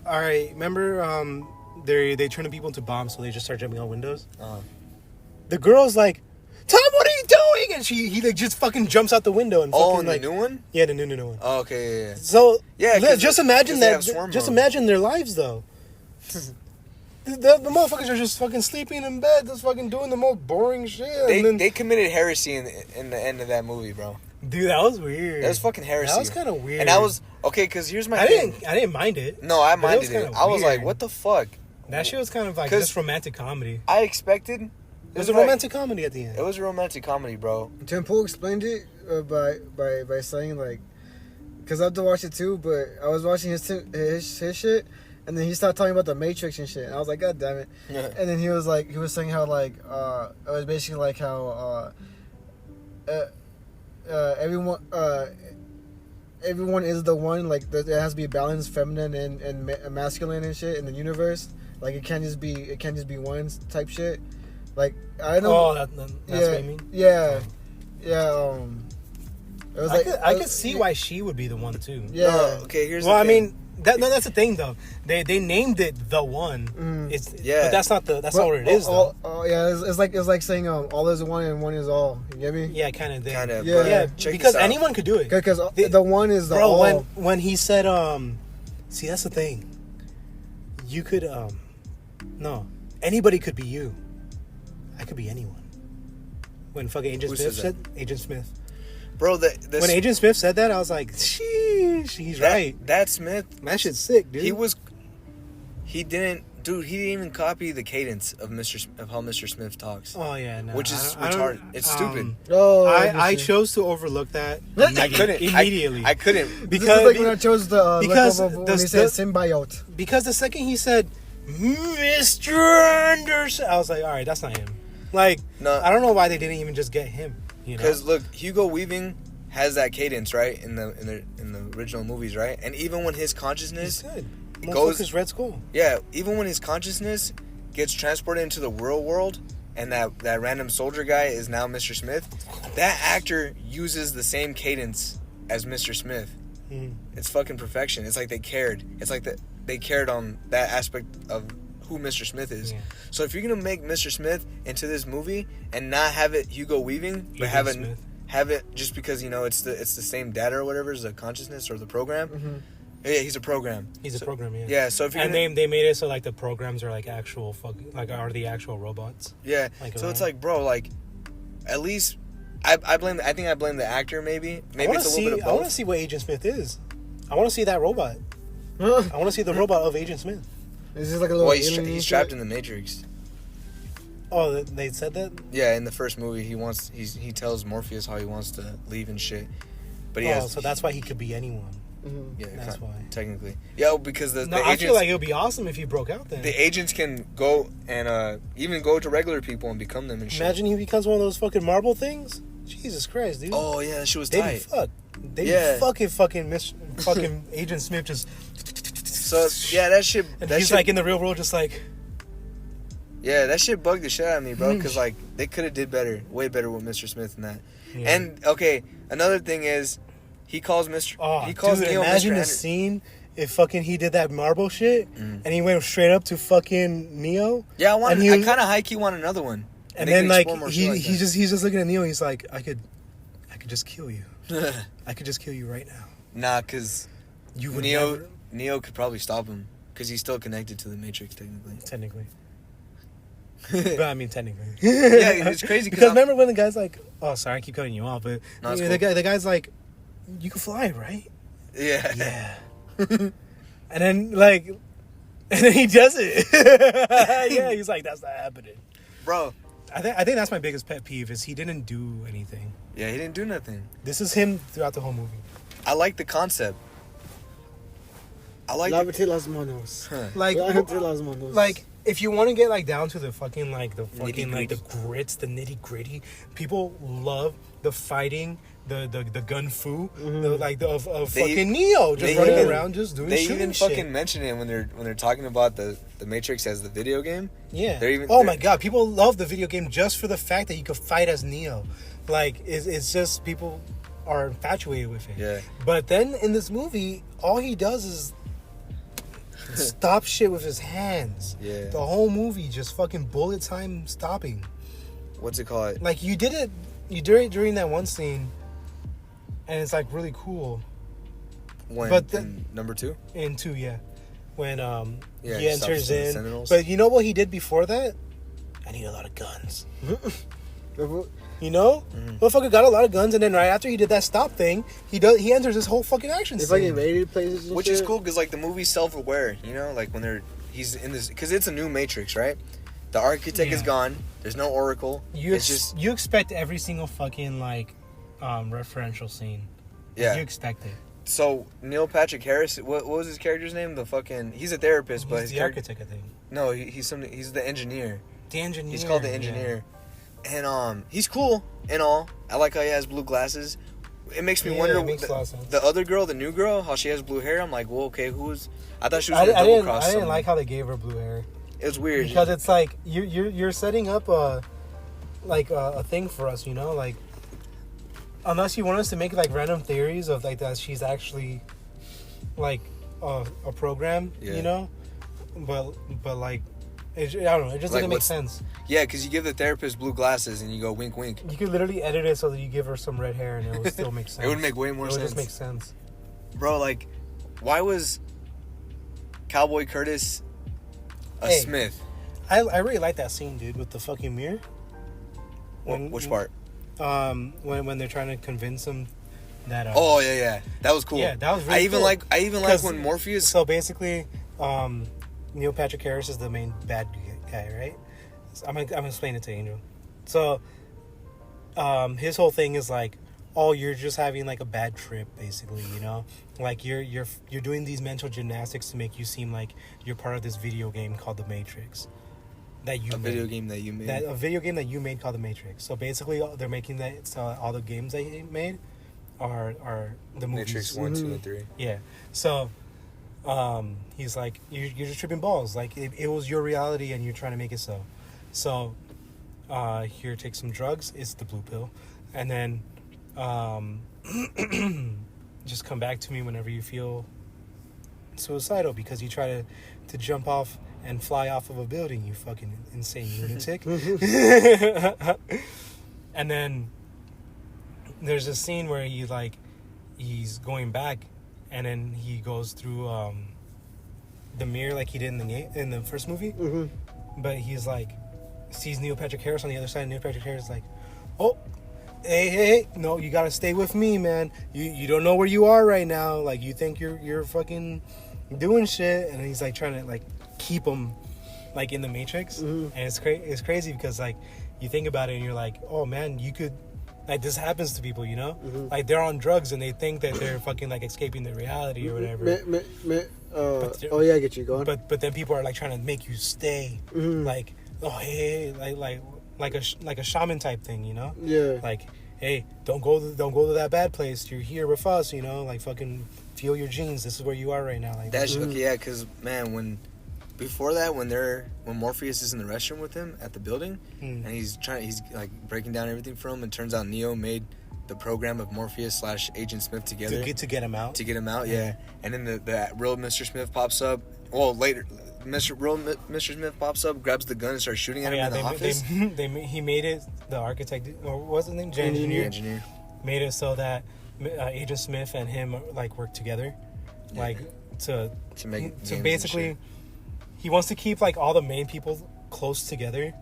they turn people into bombs, so they just start jumping out windows. The girl's like, Tom, what are you doing? And he like just fucking jumps out the window and Oh, fucking and the like new one? yeah, the new one. Oh, okay, yeah. So Yeah, 'cause just they- imagine 'cause they that. have swarm Just mode. imagine their lives though. The motherfuckers are just fucking sleeping in bed, just fucking doing the most boring shit. and then, They committed heresy in the end of that movie, bro. dude, that was weird. That was fucking heresy. That was kind of weird. And I was okay because here's my I thing. didn't mind it. No, I but it was minded it. kinda I was like, weird. what the fuck? That shit was kind of like 'Cause- just romantic comedy. I expected. It was a romantic comedy at the end. It was a romantic comedy, bro. Tim Pool explained it by saying like, because I have to watch it too, but I was watching his shit, and then he started talking about the Matrix and shit, and I was like, God damn it! And then he was saying how like it was basically like how everyone is the one, like there has to be balance, feminine and masculine and shit in the universe. Like it can't just be one type shit. Like I don't know. Oh, that's what you mean. Yeah. It was I could see why she would be the one too. Yeah. No, okay, here's Well, the I thing. mean, that's the thing though. They named it the one. Yeah. But that's not not what it is though. Yeah, it's like saying all is one and one is all. You get me? Yeah, kind of. Kind of. Yeah. Yeah, Check because this out. anyone could do it. Because the one is the Bro, all. when he said see, that's the thing. You could no, anybody could be you. I could be anyone. When fucking Agent Who Smith says said Agent Smith. Bro, When Agent Smith said that, I was like, sheesh, he's right. That Smith, That shit's sick, dude. he didn't even copy the cadence of how Mr. Smith talks. Oh yeah, no. Which is I don't- retarded. It's stupid. Oh, I chose to overlook that I couldn't. immediately I couldn't. This is like when I chose the because look over the- when he said the- symbiote. because the second he said Mr. Anderson, I was like, all right, that's not him. Like, No. I don't know why they didn't even just get him. You know? Because look, Hugo Weaving has that cadence, right, in the original movies, right? And even when his he's consciousness good. goes- Motherfucker's Red Skull. Yeah, even when his consciousness gets transported into the real world and that random soldier guy is now Mr. Smith, that actor uses the same cadence as Mr. Smith. Mhm. It's fucking perfection. It's like they cared. It's like they cared on that aspect of who Mr. Smith is. Yeah. So if you're gonna make Mr. Smith into this movie and not have it Hugo Weaving, but Agent have Smith. it just because it's the same data or whatever is the consciousness or the program. Mm-hmm. Yeah, he's a program. He's a program, yeah. Yeah, so if you're And gonna, they made it so like the programs are like actual are the actual robots. yeah, like so it's around. like, bro, like at least I blame the actor maybe I want it's to a little bit see. of I want to both. see what Agent Smith is. I want to see that robot. I want to see the robot of Agent Smith. It's just like a little. Well, alien he's and trapped shit. in the Matrix. Oh, they said that. Yeah, in the first movie, he tells Morpheus how he wants to leave and shit, but he Oh, has. so that's why he could be anyone. Mhm. Yeah, That's why. technically. Yeah, because the No, I agents, feel like it would be awesome if he broke out then. the agents can go and even go to regular people and become them and shit. Imagine he becomes one of those fucking marble things. Jesus Christ, dude. Oh yeah, that shit was They'd be tight. fucked. Yeah. fucking Agent Smith just. So yeah, that shit. And That he's shit, like in the real world, just like. yeah, that shit bugged the shit out of me, bro. Because like they could have did better, way better with Mr. Smith than that. Yeah. And okay, another thing is, he calls Mr. Oh, he calls dude, Neo imagine Mr. the Anderson. scene if fucking he did that marble shit and he went straight up to fucking Neo. Yeah, I And he was- kind of high key want another one. And they then could like explore more shit like he's just looking at Neo. He's like, I could just kill you. that. I could just kill you right now. Nah, because You would Neo could probably stop him because he's still connected to the Matrix technically. technically. But I mean, technically. Yeah, it's crazy because I'm- remember when the guy's like, "Oh, sorry, I keep cutting you off," but No, it's you know, the guy's like, "You can fly, right?" Yeah. Yeah. And then like, and then he does it. Yeah, he's like, "That's not happening." Bro. I think that's my biggest pet peeve is he didn't do anything. Yeah, he didn't do nothing. This is him throughout the whole movie. I like the concept. I like Lávate las manos. Like, Lávate las manos. like if you want to get like down to the fucking like the Nitty-gritty. grits, the nitty gritty, people love the fighting, the gun fu, the, like the of They- fucking Neo just they running even- around just doing They shooting even shit. fucking mention it when they're talking about the Matrix as the video game. Yeah. They're even- Oh they're- my god, people love the video game just for the fact that you could fight as Neo. Like it's just people are infatuated with it. Yeah. But then in this movie, all he does is stop shit with his hands. Yeah. The whole movie just fucking bullet time stopping. What's it called? Like you did it during that one scene, and it's like really cool. When but the- in number 2? In 2, yeah, when Yeah, he he stops enters the in. Sentinels. But you know what he did before that? I need a lot of guns. You know, motherfucker got a lot of guns, and then right after he did that stop thing, he enters this whole fucking action They scene. fucking invaded places and Which shit. is cool because like the movie's self-aware, you know, like when he's in this because it's a new Matrix, right? The architect is Yeah. gone. There's no Oracle. You It's just you expect every single fucking like referential scene. yeah. You expect it. So Neil Patrick Harris, what was his character's name? The fucking he's a therapist, but He's his the character architect, I think. no, he's the engineer. The engineer. He's called the yeah. engineer, and he's cool and all. I like how he has blue glasses. It makes me Yeah, wonder it makes a lot of sense. the other girl, the new girl, how she has blue hair. I'm like, well, okay, who's? I thought she was I gonna double didn't cross. I didn't someone. like how they gave her blue hair. It was weird Because it's like you're setting up a thing for us, you know, like unless you want us to make like random theories of like that she's actually like a program, Yeah. you know, but like I don't know, it just Like, didn't make what's- sense. Yeah, because you give the therapist blue glasses and you go wink, wink. You could literally edit it so that you give her some red hair and it would still make sense. It would make way more It would sense. just make sense. Bro, like, why was Cowboy Curtis a Hey. Smith? I really like that scene, dude, with the fucking mirror. Which part? When they're trying to convince him that Oh yeah, that was cool. Yeah, that was really I even cool. like 'Cause- when Morpheus. So basically, Neil Patrick Harris is the main bad guy, right? So I'm explaining it to Angel. So, his whole thing is like, oh, you're just having like a bad trip, basically, you know, like you're doing these mental gymnastics to make you seem like you're part of this video game called The Matrix. That you a made. video game that you made. A video game that you made called The Matrix. So basically, they're making that. So all the games they made are the movies. Matrix 1, 2, and 3. Yeah. So, he's like, you're just tripping balls. Like it was your reality, and you're trying to make it so. So, here, take some drugs. It's the blue pill, and then, just come back to me whenever you feel suicidal because you try to jump off and fly off of a building. You fucking insane lunatic. And then there's a scene where he's going back, and then he goes through the mirror like he did in the first movie. Mm-hmm. But he's like sees Neil Patrick Harris on the other side, and Neil Patrick Harris is like, oh, hey, no, you gotta stay with me, man. You don't know where you are right now. Like you think you're fucking doing shit, and he's like trying to like keep him like in the Matrix. Mm-hmm. And it's crazy because like you think about it and you're like, oh man, you could, like, this happens to people, you know? Mm-hmm. Like they're on drugs and they think that they're fucking like escaping their reality or whatever. Oh yeah, I get you going. But then people are like trying to make you stay. Mhm. Like, oh hey, like a shaman type thing, you know? Yeah. Like, hey, don't go to that bad place. You're here with us, you know, like fucking feel your genes. This is where you are right now. Like That's okay, yeah, because man, before that, when Morpheus is in the restroom with him at the building, and he's like breaking down everything for him, and turns out Neo made the program of Morpheus / Agent Smith together to get him out. To get him out, yeah. And then the real Mr. Smith pops up. Well, later, Mr. Smith pops up, grabs the gun, and starts shooting at him in the office. He made it. The architect, or what was his name? Engineer. Made it so that Agent Smith and him like work together, like to basically. He wants to keep like all the main people close together,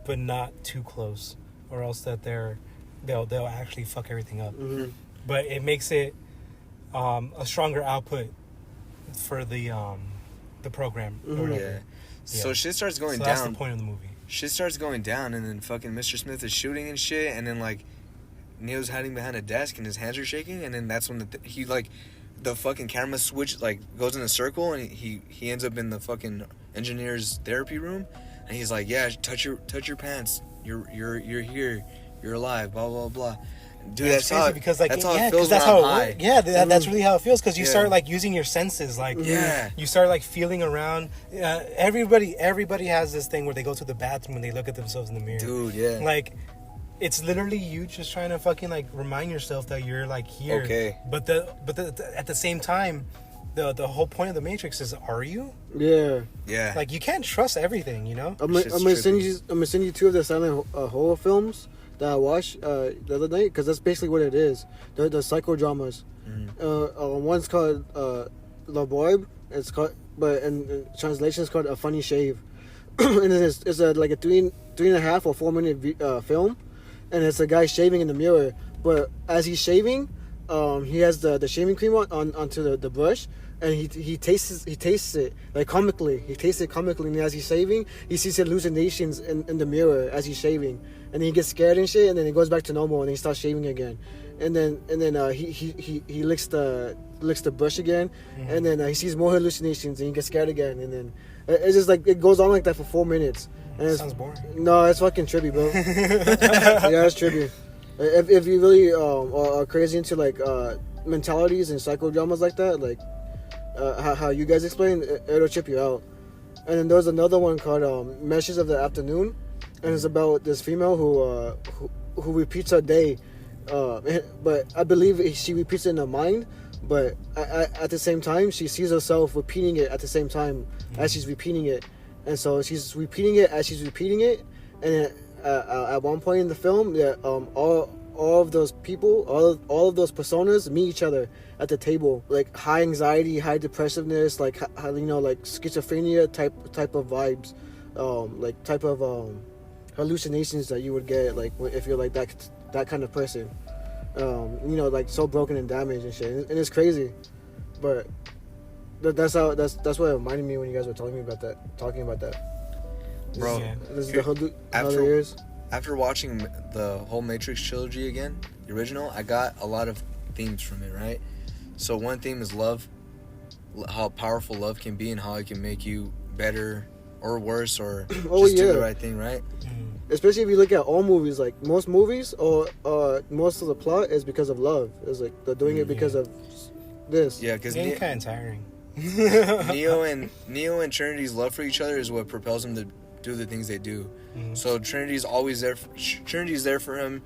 but not too close, or else that they'll actually fuck everything up. But it makes it a stronger output for the program or whatever. Yeah. So shit starts going down. That's the point of the movie. Shit starts going down, and then fucking Mr. Smith is shooting and shit, and then like Neo's hiding behind a desk and his hands are shaking, and then that's when the fucking camera switch like goes in a circle, and he ends up in the fucking engineer's therapy room, and he's like, yeah, touch your pants, you're here, you're alive, blah blah blah. Dude, that's how because like that's how it feels when I'm high. Yeah, that's really how it feels because you start like using your senses, like you start like feeling around. Everybody has this thing where they go to the bathroom and they look at themselves in the mirror. Dude, yeah, like. It's literally you just trying to fucking like remind yourself that you're like here. Okay. But at the same time, the whole point of the Matrix is, are you? Yeah. Yeah. Like you can't trust everything, you know. I'm gonna send you 2 of the silent horror films that I watched the other night because that's basically what it is. The psychodramas. One's called La Barbe. It's called, but in translation it's called A Funny Shave, and it's like a 3.5 or 4 minute film. And it's a guy shaving in the mirror, but as he's shaving, he has the shaving cream onto the brush, and he tastes it like comically. He tastes it comically, and as he's shaving, he sees hallucinations in the mirror as he's shaving, and then he gets scared and shit, and then he goes back to normal, and then he starts shaving again, and then he licks the brush again, and then he sees more hallucinations, and he gets scared again, and then it's just like it goes on like that for 4 minutes. And sounds boring. No, it's fucking trippy, bro. Yeah, it's trippy. If you really are crazy into like mentalities and psychodramas like that, like how you guys explain, it'll trip you out. And then there's another one called Meshes of the Afternoon, and it's about this female who repeats her day, but I believe she repeats it in her mind. But at the same time, she sees herself repeating it at the same time as she's repeating it. And so she's repeating it as she's repeating it, and at one point in the film, all of those people, all of those personas meet each other at the table, like high anxiety, high depressiveness, like like schizophrenia type of vibes, like type of hallucinations that you would get like if you're like that kind of person, like so broken and damaged and shit, and it's crazy, but. That's what it reminded me when you guys were talking about that. Bro, this is the years. After watching the whole Matrix trilogy again, the original, I got a lot of themes from it, right? So one theme is love, how powerful love can be and how it can make you better or worse or do the right thing, right? Especially if you look at all movies, like most movies or most of the plot is because of love. It's like they're doing it because of this. Yeah, because it's kind of tiring. Neo and Trinity's love for each other is what propels them to do the things they do. So Trinity's always there. Trinity's there for him,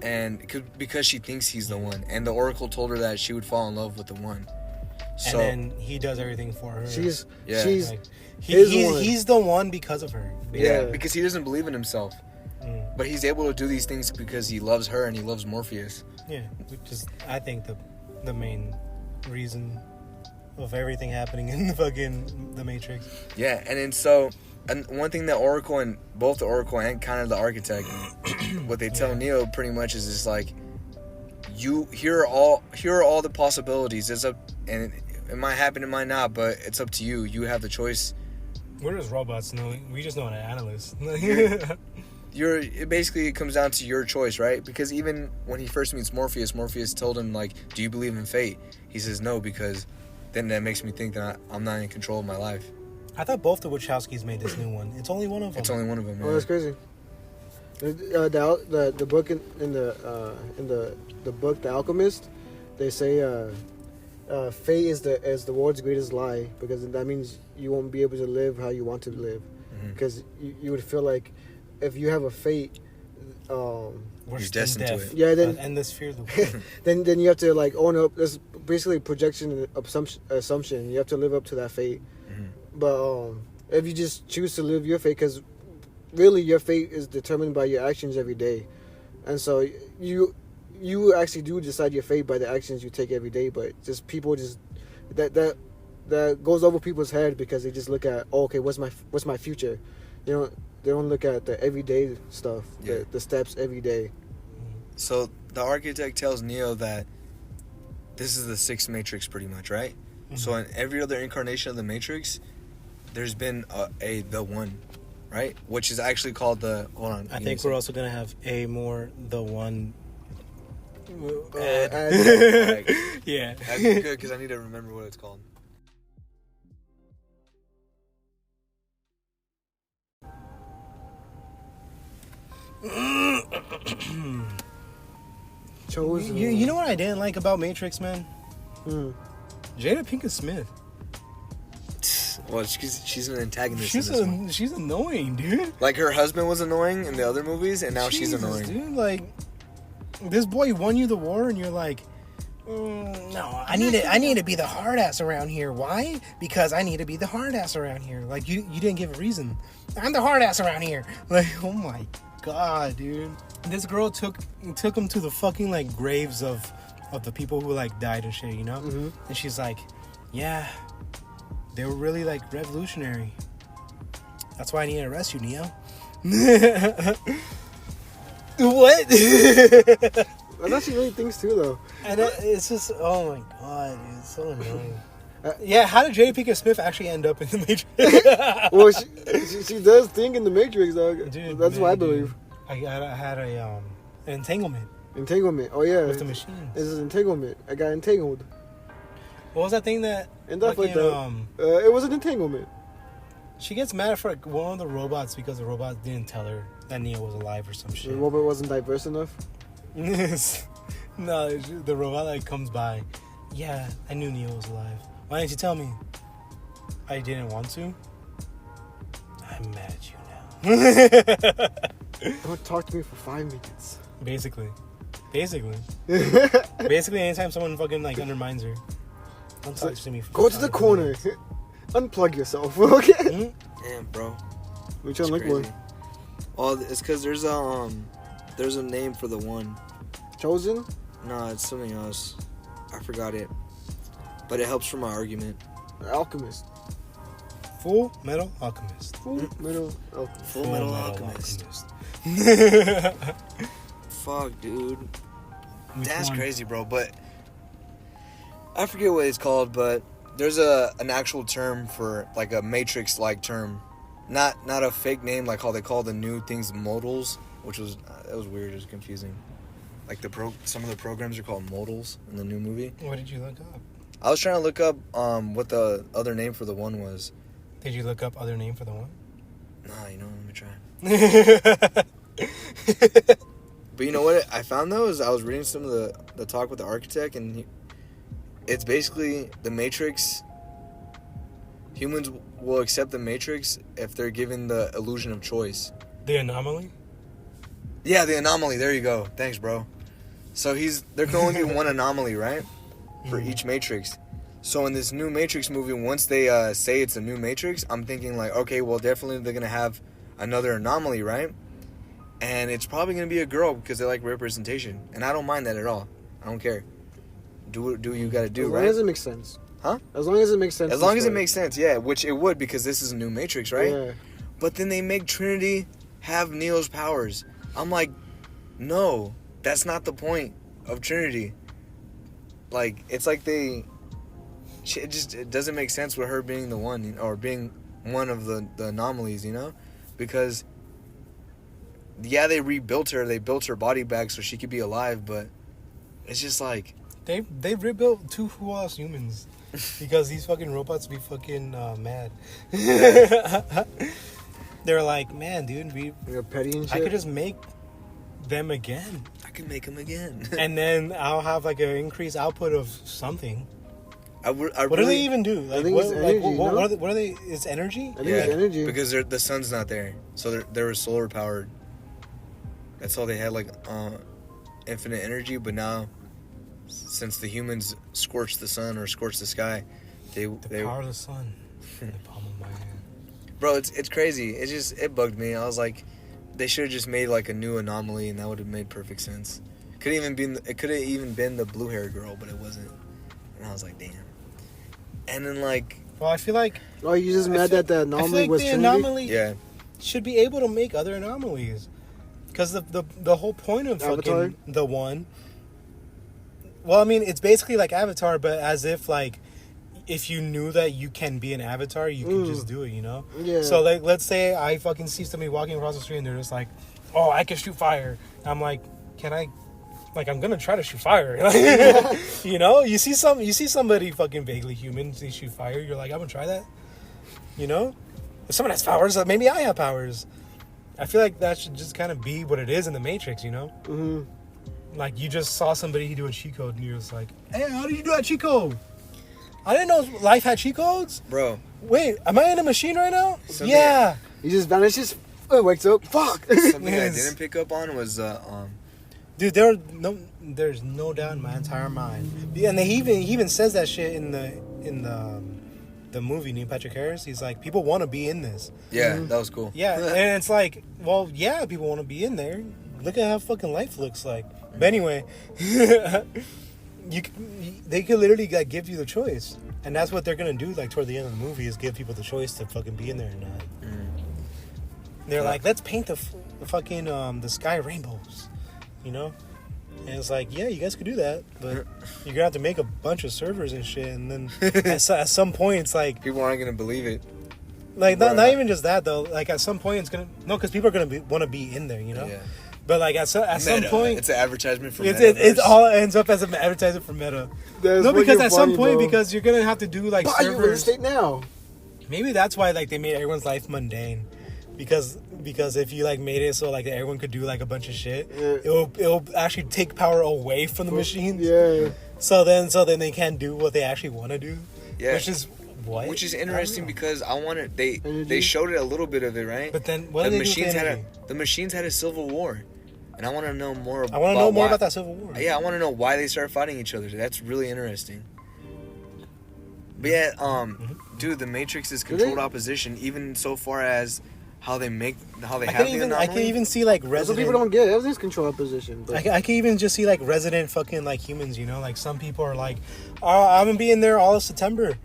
and because she thinks he's the one. And the Oracle told her that she would fall in love with the one. So, and then he does everything for her. She's like, he's the one because of her. Yeah, because he doesn't believe in himself. But he's able to do these things because he loves her and he loves Morpheus. Yeah, which is, I think, the main reason of everything happening in the Matrix. Yeah, and one thing that Oracle and both the Oracle and kind of the Architect, what they tell Neo pretty much is just like, here are all the possibilities. It's up, and it might happen, it might not, but it's up to you. You have the choice. We're just robots, we just know an analyst. It basically comes down to your choice, right? Because even when he first meets Morpheus told him, like, do you believe in fate? He says no, because then that makes me think that I'm not in control of my life. I thought both the Wachowskis made this new one. It's only one of them. It's only one of them, man. Oh, that's crazy. The book in the book The Alchemist, they say fate is the world's greatest lie, because that means you won't be able to live how you want to live, because you would feel like if you have a fate, We're You're destined to it. yeah, then endless fear of the world. then you have to like own up. There's basically projection and assumption. You have to live up to that fate. But if you just choose to live your fate, because really your fate is determined by your actions every day, and so you actually do decide your fate by the actions you take every day. But just people just that goes over people's head, because they just look at, oh, okay, what's my future, they don't look at the everyday stuff, the steps every day. So the architect tells Neo that this is the sixth Matrix, pretty much, right? So in every other incarnation of the Matrix, there's been the one, right? Which is actually called the. Hold on. I think we're also gonna have a more the one. Yeah. That's good, because I need to remember what it's called. Chosen. You know what I didn't like about Matrix, man? Jada Pinkett Smith. Well, she's an antagonist. She's annoying, dude. Like her husband was annoying in the other movies, and now she's annoying. Dude, like this boy won you the war, and you're like, no, I need to be the hard ass around here. Why? Because I need to be the hard ass around here. Like you didn't give a reason. I'm the hard ass around here. Like, oh my god, dude. This girl took him to the fucking like graves of the people who like died and shit, And she's like, yeah, they were really like revolutionary. That's why I need to arrest you, Neo. What? That's what she really thinks too, though. And it's just, oh my god, dude, it's so annoying. Yeah, how did Jada Pinkett Smith actually end up in the Matrix? Well, she does think in the Matrix, dog. Dude, that's what I believe. I had an entanglement. Entanglement. Oh yeah. With the machines. This is entanglement. I got entangled. What was that thing that? And stuff like that. It was an entanglement. She gets mad for one of the robots because the robot didn't tell her that Neo was alive or some shit. The robot wasn't diverse enough. No, the robot like comes by. Yeah, I knew Neo was alive. Why didn't you tell me? I didn't want to. I'm mad at you now. Don't talk to me for 5 minutes. Basically, anytime someone fucking like undermines her, don't talk to me. Go to the corner. Unplug yourself, okay? Damn, bro. We trying to look one. Oh, it's because there's a name for the one. Chosen? No, it's something else. I forgot it. But it helps for my argument. Alchemist. Full Metal Alchemist. Full Metal Alchemist. Full Metal Alchemist. Fuck, dude. That's crazy, bro. But I forget what it's called, but there's an actual term for like a Matrix-like term. Not a fake name like how they call the new things modals, which was that was weird. It was confusing. Like some of the programs are called modals in the new movie. What did you look up? I was trying to look up what the other name for the one was. Did you look up other name for the one? Nah, let me try. But you know what I found though is I was reading some of the talk with the architect, and it's basically the Matrix. Humans will accept the Matrix if they're given the illusion of choice. The anomaly? Yeah, the anomaly. There you go. Thanks, bro. So there can only be one anomaly, right? For each Matrix. So in this new Matrix movie, once they say it's a new Matrix, I'm thinking like, okay, well, definitely they're going to have another anomaly, right? And it's probably going to be a girl because they like representation. And I don't mind that at all. I don't care. Do what you got to do, right? As long as it makes sense. Huh? As long as it makes sense. As long as it makes sense, yeah. Which it would, because this is a new Matrix, right? Yeah. But then they make Trinity have Neo's powers. I'm like, no, that's not the point of Trinity. Like, it's like it doesn't make sense with her being the one, or being one of the anomalies, Because, yeah, they rebuilt her. They built her body back so she could be alive, but it's just like... They rebuilt 2 full-ass humans. Because these fucking robots be fucking mad. they're like, man, dude, You're petty and I shit. could just make them again, I can make them again. and then I'll have like an increased output of something. I What do they even do? Like, think what, it's like, energy, what, no? what are they? It's energy. I think it's energy. because the sun's not there, so they're solar powered. That's all they had, like infinite energy. But now, since the humans scorched the sun or scorched the sky, The power of the sun in the palm of my hand. bro, it's crazy. It bugged me. I was like, they should have just made like a new anomaly, and that would have made perfect sense. It could have even been the blue haired girl, but it wasn't. And I was like, damn. And then like, Well, I feel like Oh, you just mad that the I feel anomaly like was the Trinity? anomaly yeah, should be able to make other anomalies, because the whole point of Avatar? fucking the one. Well, I mean, it's basically like Avatar, but as if like, if you knew that you can be an avatar, you can just do it, you know? Yeah. So like, let's say I fucking see somebody walking across the street and they're just like, "Oh, I can shoot fire." I'm like, "Can I?" Like, I'm gonna try to shoot fire. You know, you see somebody fucking vaguely human, they shoot fire. You're like, I'm gonna try that. You know, if someone has powers, maybe I have powers. I feel like that should just kind of be what it is in the Matrix. You know, Mm-hmm. like you just saw somebody do a cheat code, and you're just like, "Hey, how did you do that cheat code?" I didn't know life had cheat codes. bro. Wait, am I in a machine right now? Something- Yeah. He just vanishes. Wakes up. Fuck. Something I Yes. didn't pick up on was Dude, there's no doubt in my entire mind. Yeah, and he even says that shit in the movie Neil Patrick Harris. He's like, people want to be in this. yeah, that was cool. Yeah, and it's like, well, yeah, people want to be in there. Look at how fucking life looks like. But anyway, they could literally like give you the choice, and that's what they're gonna do. Like toward the end of the movie, is give people the choice to fucking be in there or not. They're like, let's paint the fucking the sky rainbows, you know. And it's like, yeah, you guys could do that, but you're gonna have to make a bunch of servers and shit, and then at some point, it's like, People aren't gonna believe it. like not Right. even just that though. Like at some point, it's gonna because people are gonna want to be in there, you know. Yeah. But like at some Meta. point, It's an advertisement for it Metaverse. all ends up as an advertisement for Meta. That's No, because fucking at some funny, point, bro. because you're gonna have to do like Buy your real servers. estate now. Maybe that's why like they made everyone's life mundane, because if you like made it so like everyone could do like a bunch of shit, Yeah. it'll actually take power away from the machines. Yeah. So then they can't do what they actually want to do. Yeah. Which is what. Which is I don't interesting know. because I wanted they Energy? showed it a little bit of it, right? But then what the do they do with machines the had energy? the machines had a civil war, and I want to know more. I want to know more why- about that civil war. Yeah, I want to know why they started fighting each other. That's really interesting. But yeah, dude, the Matrix is they- controlled opposition, even so far as how they I have can the even anomaly. see like That's what resident. people don't get. Everything's control opposition. But I can even just see like resident fucking like humans, you know, like some people are like, oh, I'm gonna be in there all of September,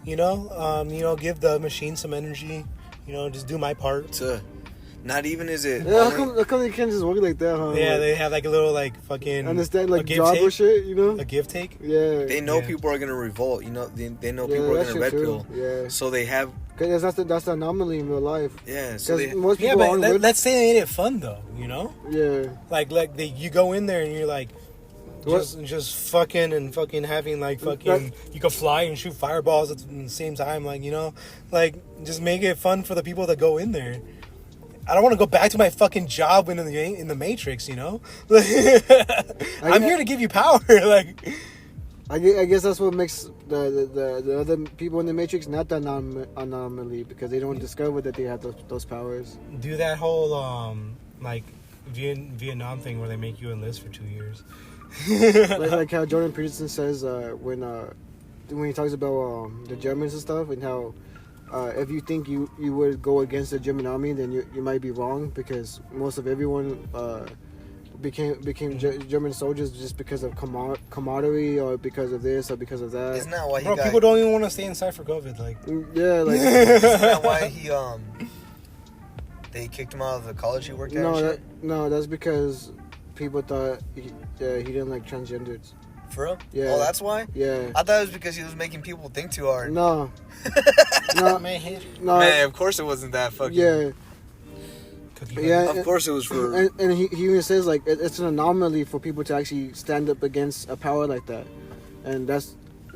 you know, give the machine some energy, you know, just do my part. To not even is it. yeah, only- how come you can't just work like that, huh? Yeah, Like, they have like a little like fucking understand a like give job take, or shit, you know? a give take. Yeah. they know Yeah. people are gonna revolt. You know, they know Yeah, people are that's gonna red true, pill. too. Yeah. So they have, 'Cause that's the anomaly in real life. yeah. So Because they, most Yeah, people but aren't with. let's say they made it fun though, you know, Yeah. you go in there and you're like. What? Just fucking having like fucking you can fly and shoot fireballs at the same time, like, you know, like just make it fun for the people that go in there. I don't want to go back to my fucking job in the Matrix, you know. I'm here to give you power, like. I guess that's what makes the other people in the Matrix not the anomaly, because they don't discover that they have those powers. Do that whole like Vietnam thing where they make you enlist for 2 years. like how Jordan Peterson says when he talks about the Germans and stuff, and how if you think you would go against the German army, then you might be wrong, because most of everyone became German soldiers just because of camaraderie, or because of this or because of that. isn't that why he Bro, got? people don't even want to stay inside for COVID, like. Yeah, like Isn't that why he they kicked him out of the college he worked at? and shit? that's because people thought he didn't like transgenders. For real? Yeah. Oh, that's why? Yeah. I thought it was because he was making people think too hard. No. no. No. Man, of course it wasn't that fucking. Yeah. Yeah. Of course it was for. And he even says like it's an anomaly for people to actually stand up against a power like that, and that's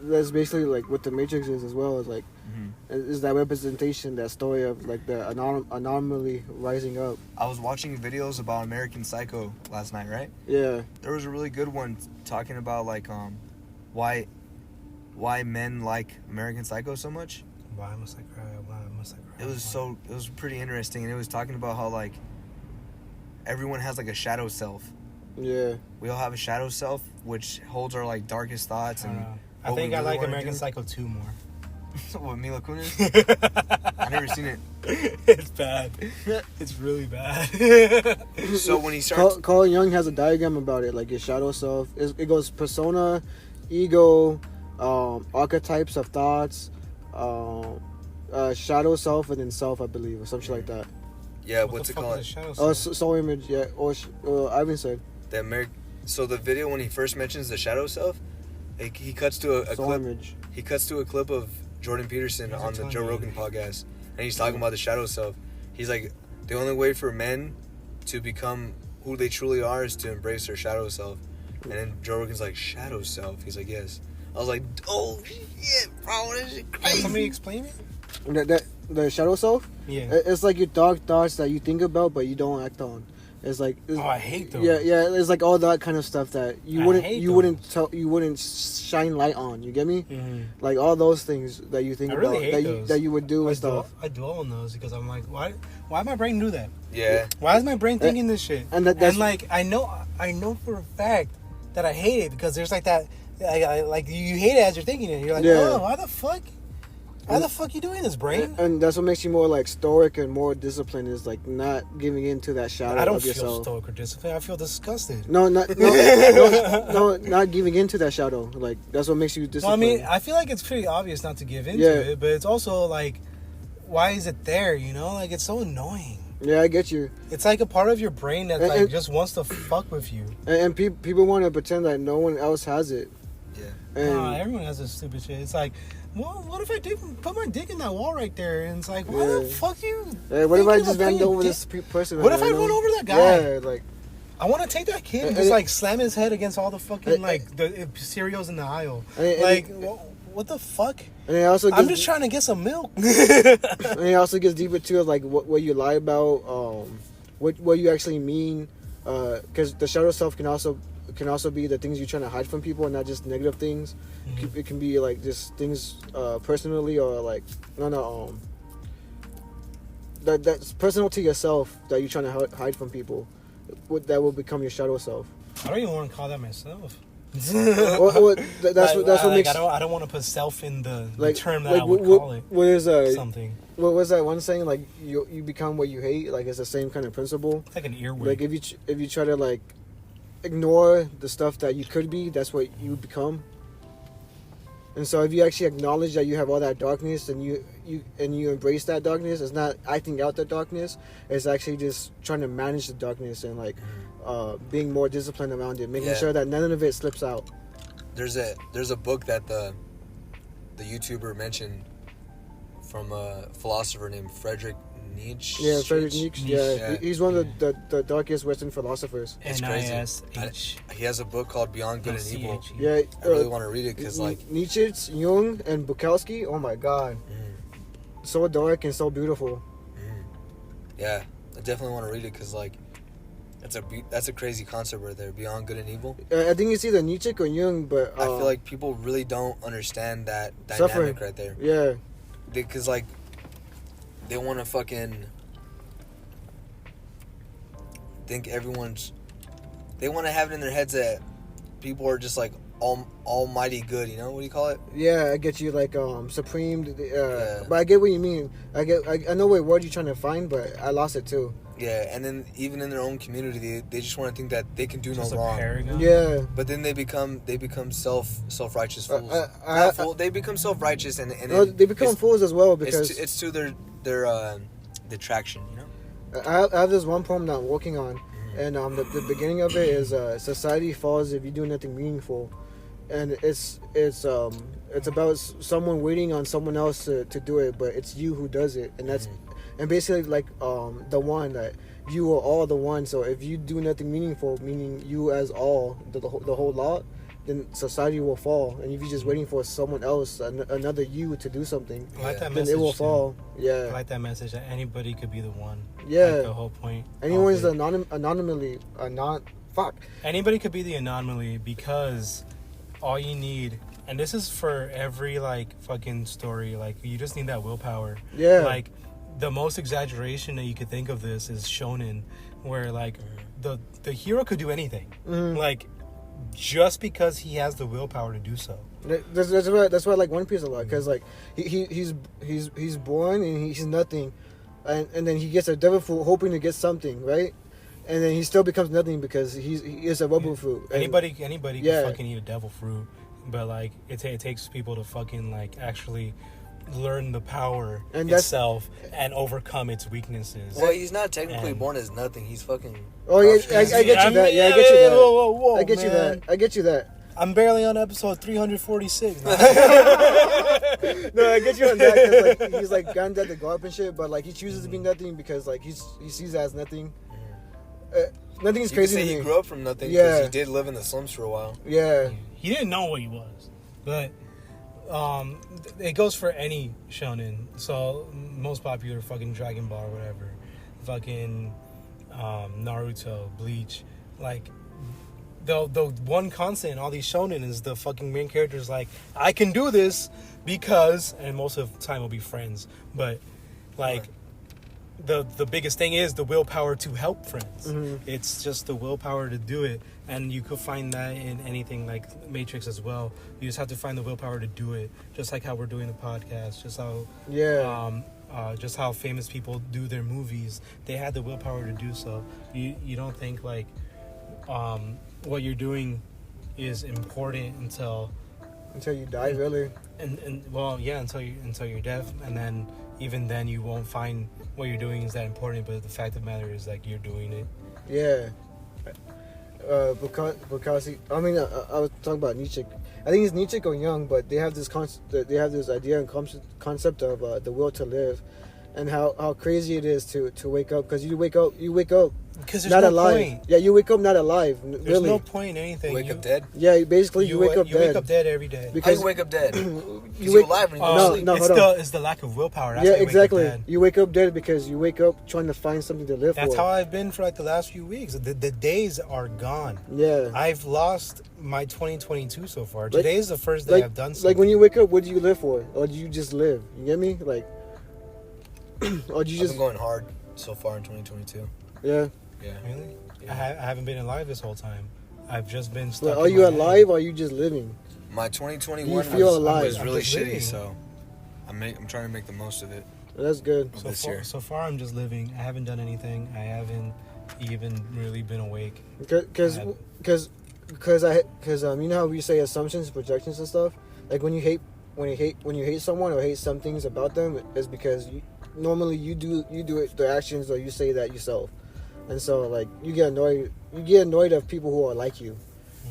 basically like what the Matrix is as well. Is like Is that representation, that story of like the anomaly rising up. I was watching videos about American Psycho last night, right? Yeah. There was a really good one talking about like why men like American Psycho so much. Why must I cry? Why must I cry? It was pretty interesting, and it was talking about how like everyone has like a shadow self. Yeah. We all have a shadow self which holds our like darkest thoughts and I what think we I really like wanna American do. Psycho 2 more. What, Mila Kunis? I never seen it. It's bad. It's really bad. So when he starts, Carl Jung has a diagram about it, like your shadow self. It goes persona, ego, archetypes of thoughts, shadow self, and then self, I believe, or something like that. yeah, What what's the it fuck called? is a shadow Oh, self? soul image, yeah. Or Ivan said So the video when he first mentions the shadow self, he cuts to a soul clip. image. He cuts to a clip of Jordan Peterson These are on the telling Joe me. Rogan podcast, and he's talking about the shadow self. He's like, the only way for men to become who they truly are is to embrace their shadow self. And then Joe Rogan's like, shadow self? He's like, yes. I was like, oh shit, bro, this is Can crazy. somebody explain it? The shadow self. Yeah. It's like your dark thoughts that you think about but you don't act on. It's like Oh, I hate those. Yeah, it's like all that kind of stuff that you I wouldn't hate you those. wouldn't tell you wouldn't shine light on. You get me? Mm-hmm. Like all those things that you think I really about hate those. that you would do and stuff. I dwell on those because I'm like, why my brain do that? Yeah. Why is my brain thinking this shit? And that's like I know for a fact that I hate it because there's like that, like you hate it as you're thinking it. You're like, Yeah. oh, why the fuck? Why the fuck you doing this, brain? and that's what makes you more like stoic and more disciplined, is like not giving into that shadow I don't of feel yourself. stoic or disciplined. I feel disgusted. No, not giving into that shadow. Like that's what makes you Well, I disciplined. mean, I feel like it's pretty obvious not to give into Yeah. it, but it's also like, why is it there? You know, like it's so annoying. yeah, I get you. It's like a part of your brain that And- like and- just wants to fuck with you. And people want to pretend that no one else has it. Yeah. And Nah, everyone has this stupid shit. It's like, well, what if I did put my dick in that wall right there? And it's like, why the Yeah. fuck you? hey, what if I thinking just of ran putting over dick- this person? What if I know? run over that guy? Yeah, like I want to take that kid and And just it- like slam his head against all the fucking And- like the cereals in the aisle. And Like, it- what the fuck? and it also I'm gets, just trying to get some milk. and it also gets deeper too of like what you lie about, what you actually mean, because the shadow self can also be the things you're trying to hide from people and not just negative things. Mhm. It can be like just things personally or like that's personal to yourself that you're trying to hide from people. That will become your shadow self. I don't even want to call that myself. That's what makes I don't want to put self in the like term that like I would call it. what is Something. what was that one saying, like you become what you hate? Like it's the same kind of principle. It's like an earwig. Like if you try to like ignore the stuff that you could be, that's what you become. And so if you actually acknowledge that you have all that darkness and you embrace that darkness, it's not acting out the darkness, it's actually just trying to manage the darkness and like being more disciplined around it, making Yeah. sure that none of it slips out. There's a book that the YouTuber mentioned from a philosopher named Friedrich Nietzsche. Yeah, Friedrich Nietzsche. Yeah, Yeah. he's one of the darkest Western philosophers. It's crazy. NISH. He has a book called Beyond Good and Evil. NCH. Yeah, I really want to read it because like, Nietzsche, Jung, and Bukowski. Oh my God, so dark and so beautiful. yeah, I definitely want to read it because like, that's a crazy concept right there. Beyond Good and Evil. I think it's either Nietzsche or Jung, but I feel like people really don't understand that Suffering. dynamic right there. yeah, Because like, they want to fucking think they want to have it in their heads that people are just like almighty good, you know? What do you call it? yeah. I get you, like supreme. Yeah. But I get what you mean. I know what word you're trying to find, but I lost it too. Yeah, and then even in their own community, they just want to think that they can do Just no a wrong. paragon. Yeah, But then they become self-righteous fools. I- Not fool, they become self-righteous and no, they become it's, fools as well because it's to their detraction, you know? I have this one poem that I'm working on, and the beginning of it is society falls if you do nothing meaningful, and it's about someone waiting on someone else to do it, but it's you who does it, and that's and basically like the one that you are all the one. So if you do nothing meaningful, meaning you as all the whole lot, then society will fall. And if you're just waiting for someone else, another you, to do something, I like that then message. it will too. fall. I Yeah, like that message that anybody could be the one. yeah. Like the whole point. Anyone's of it. anonymally fuck. Anybody could be the anomaly because all you need, and this is for every like fucking story, like you just need that willpower. Yeah. Like the most exaggeration that you could think of this is shonen, where like the hero could do anything, Mhm. like just because he has the willpower to do so. That's why I like One Piece a lot, because like he's born and he's nothing, and then he gets a devil fruit hoping to get something, right? And then he still becomes nothing because he is a rubber fruit. And Anybody Yeah. can fucking eat a devil fruit, but like it takes people to fucking like actually learn the power And that's- itself and overcome its weaknesses. Well, he's not technically And- born as nothing. He's fucking. Oh yeah, I get you that. Yeah, I get you that. Whoa, I get you man. that. I get you that. I'm barely on episode 346. No, I get you on that, because like he's like granddad to go up and shit, but like he chooses to be nothing because like he sees it as nothing. Nothing is You could crazy say to he me. grew up from nothing because Yeah. he did live in the slums for a while. Yeah, He didn't know what he was, but it goes for any shonen. So most popular, fucking Dragon Ball, or whatever, fucking Naruto, Bleach, like. The one constant in all these shonen is the fucking main character's like, I can do this because, and most of the time will be friends, but like the biggest thing is the willpower to help friends. Mhm. It's just the willpower to do it, and you could find that in anything like Matrix as well. You just have to find the willpower to do it, just like how we're doing the podcast, just how just how famous people do their movies. They had the willpower to do so. You don't think like what you're doing is important until until you die, really. and well, yeah, until you're deaf, and then even then you won't find what you're doing is that important. But the fact of the matter is like you're doing it. Yeah. Because I mean, I was talking about Nietzsche. I think it's Nietzsche or Jung, but they have this they have this idea and concept of the will to live, and how crazy it is to wake up, because you wake up Because there's not no alive. point. Yeah, you wake up not alive. There's really. no point in anything. Wake You- up dead. Yeah, basically you wake up you dead. wake up dead every day. How Because you wake up dead? you Because wake you're alive when you go No, to sleep. no. it's hold on. it's the lack of willpower. That's yeah, why you wake up exactly. dead. You wake up dead because you wake up trying to find something to live That's for. how I've been for like the last few weeks. The days are gone. Yeah. I've lost my 2022 so far. Like- Today is the first day like, I've done something. like when you wake up, what do you live for, or do you just live? You get me? Like, or do you I've just been going hard so far in 2022. yeah? Yeah. Really? Yeah. I haven't been alive this whole time. I've just been stuck. But are in you my head. alive, or are you just living? My 2021 You feel alive. was I'm really just shitty, living. so I'm trying to make the most of it. That's good. So this far, year. so far, I'm just living. I haven't done anything. I haven't even really been awake. Because you know how we say assumptions, projections, and stuff. Like when you hate someone or hate some things about them, is because normally you do it, the actions, or you say that yourself, and so like you get annoyed of people who are like you.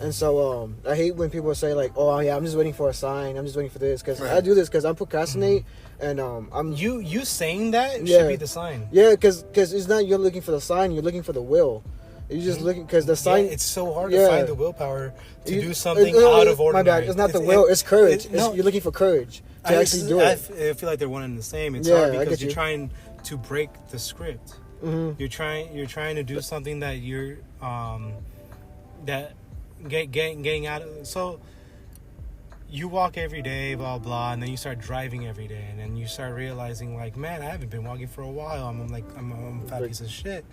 And so I hate when people say like, oh yeah, I'm just waiting for a sign, I'm just waiting for this, because I do this because I'm procrastinate, and I'm You saying that Yeah. should be the sign. yeah, because it's not you're looking for the sign, you're looking for the will. You're just looking because the sign. Yeah, it's so hard Yeah. to find the willpower to You- do something no, out of ordinary. My bad. It's not the will. It's courage. no, You're looking for courage to actually do I it. feel like they're one and the same. It's Yeah, hard I because get you're you. trying to break the script. Hmm. You're trying to do something that you're that getting out of. So you walk every day, blah blah, and then you start driving every day, and then you start realizing like, man, I haven't been walking for a while. I'm a fat piece of shit,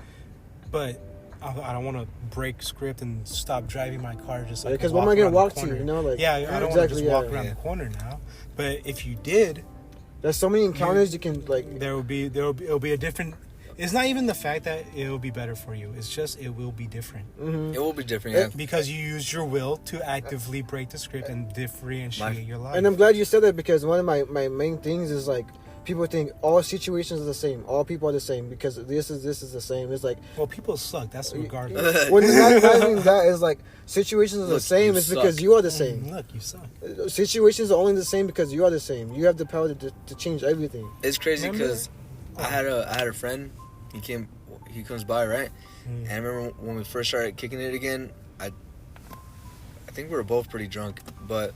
but I don't want to break script and stop driving my car just like. Because what am I gonna walk to? You know, like Yeah, I don't want to exactly, just walk yeah. around the corner now. But if you did, There's so many encounters you can like. it'll be a different. It's not even the fact that it will be better for you. It's just it will be different Mhm. It will be different. Yeah. because you use your will to actively break the script and differentiate your life. And I'm glad you said that, because one of my main things is like, people think all situations are the same, all people are the same, because this is the same. It's like, Well, people suck. That's regardless. when it's not even that, is like situations are the Look, same. you It's because suck. you are the same. Look, you suck. Situations are only the same because you are the same. You have the power to change everything. It's crazy Remember? because I had a friend. He comes by, right? Mm. And I remember when we first started kicking it again, I I think we were both pretty drunk, but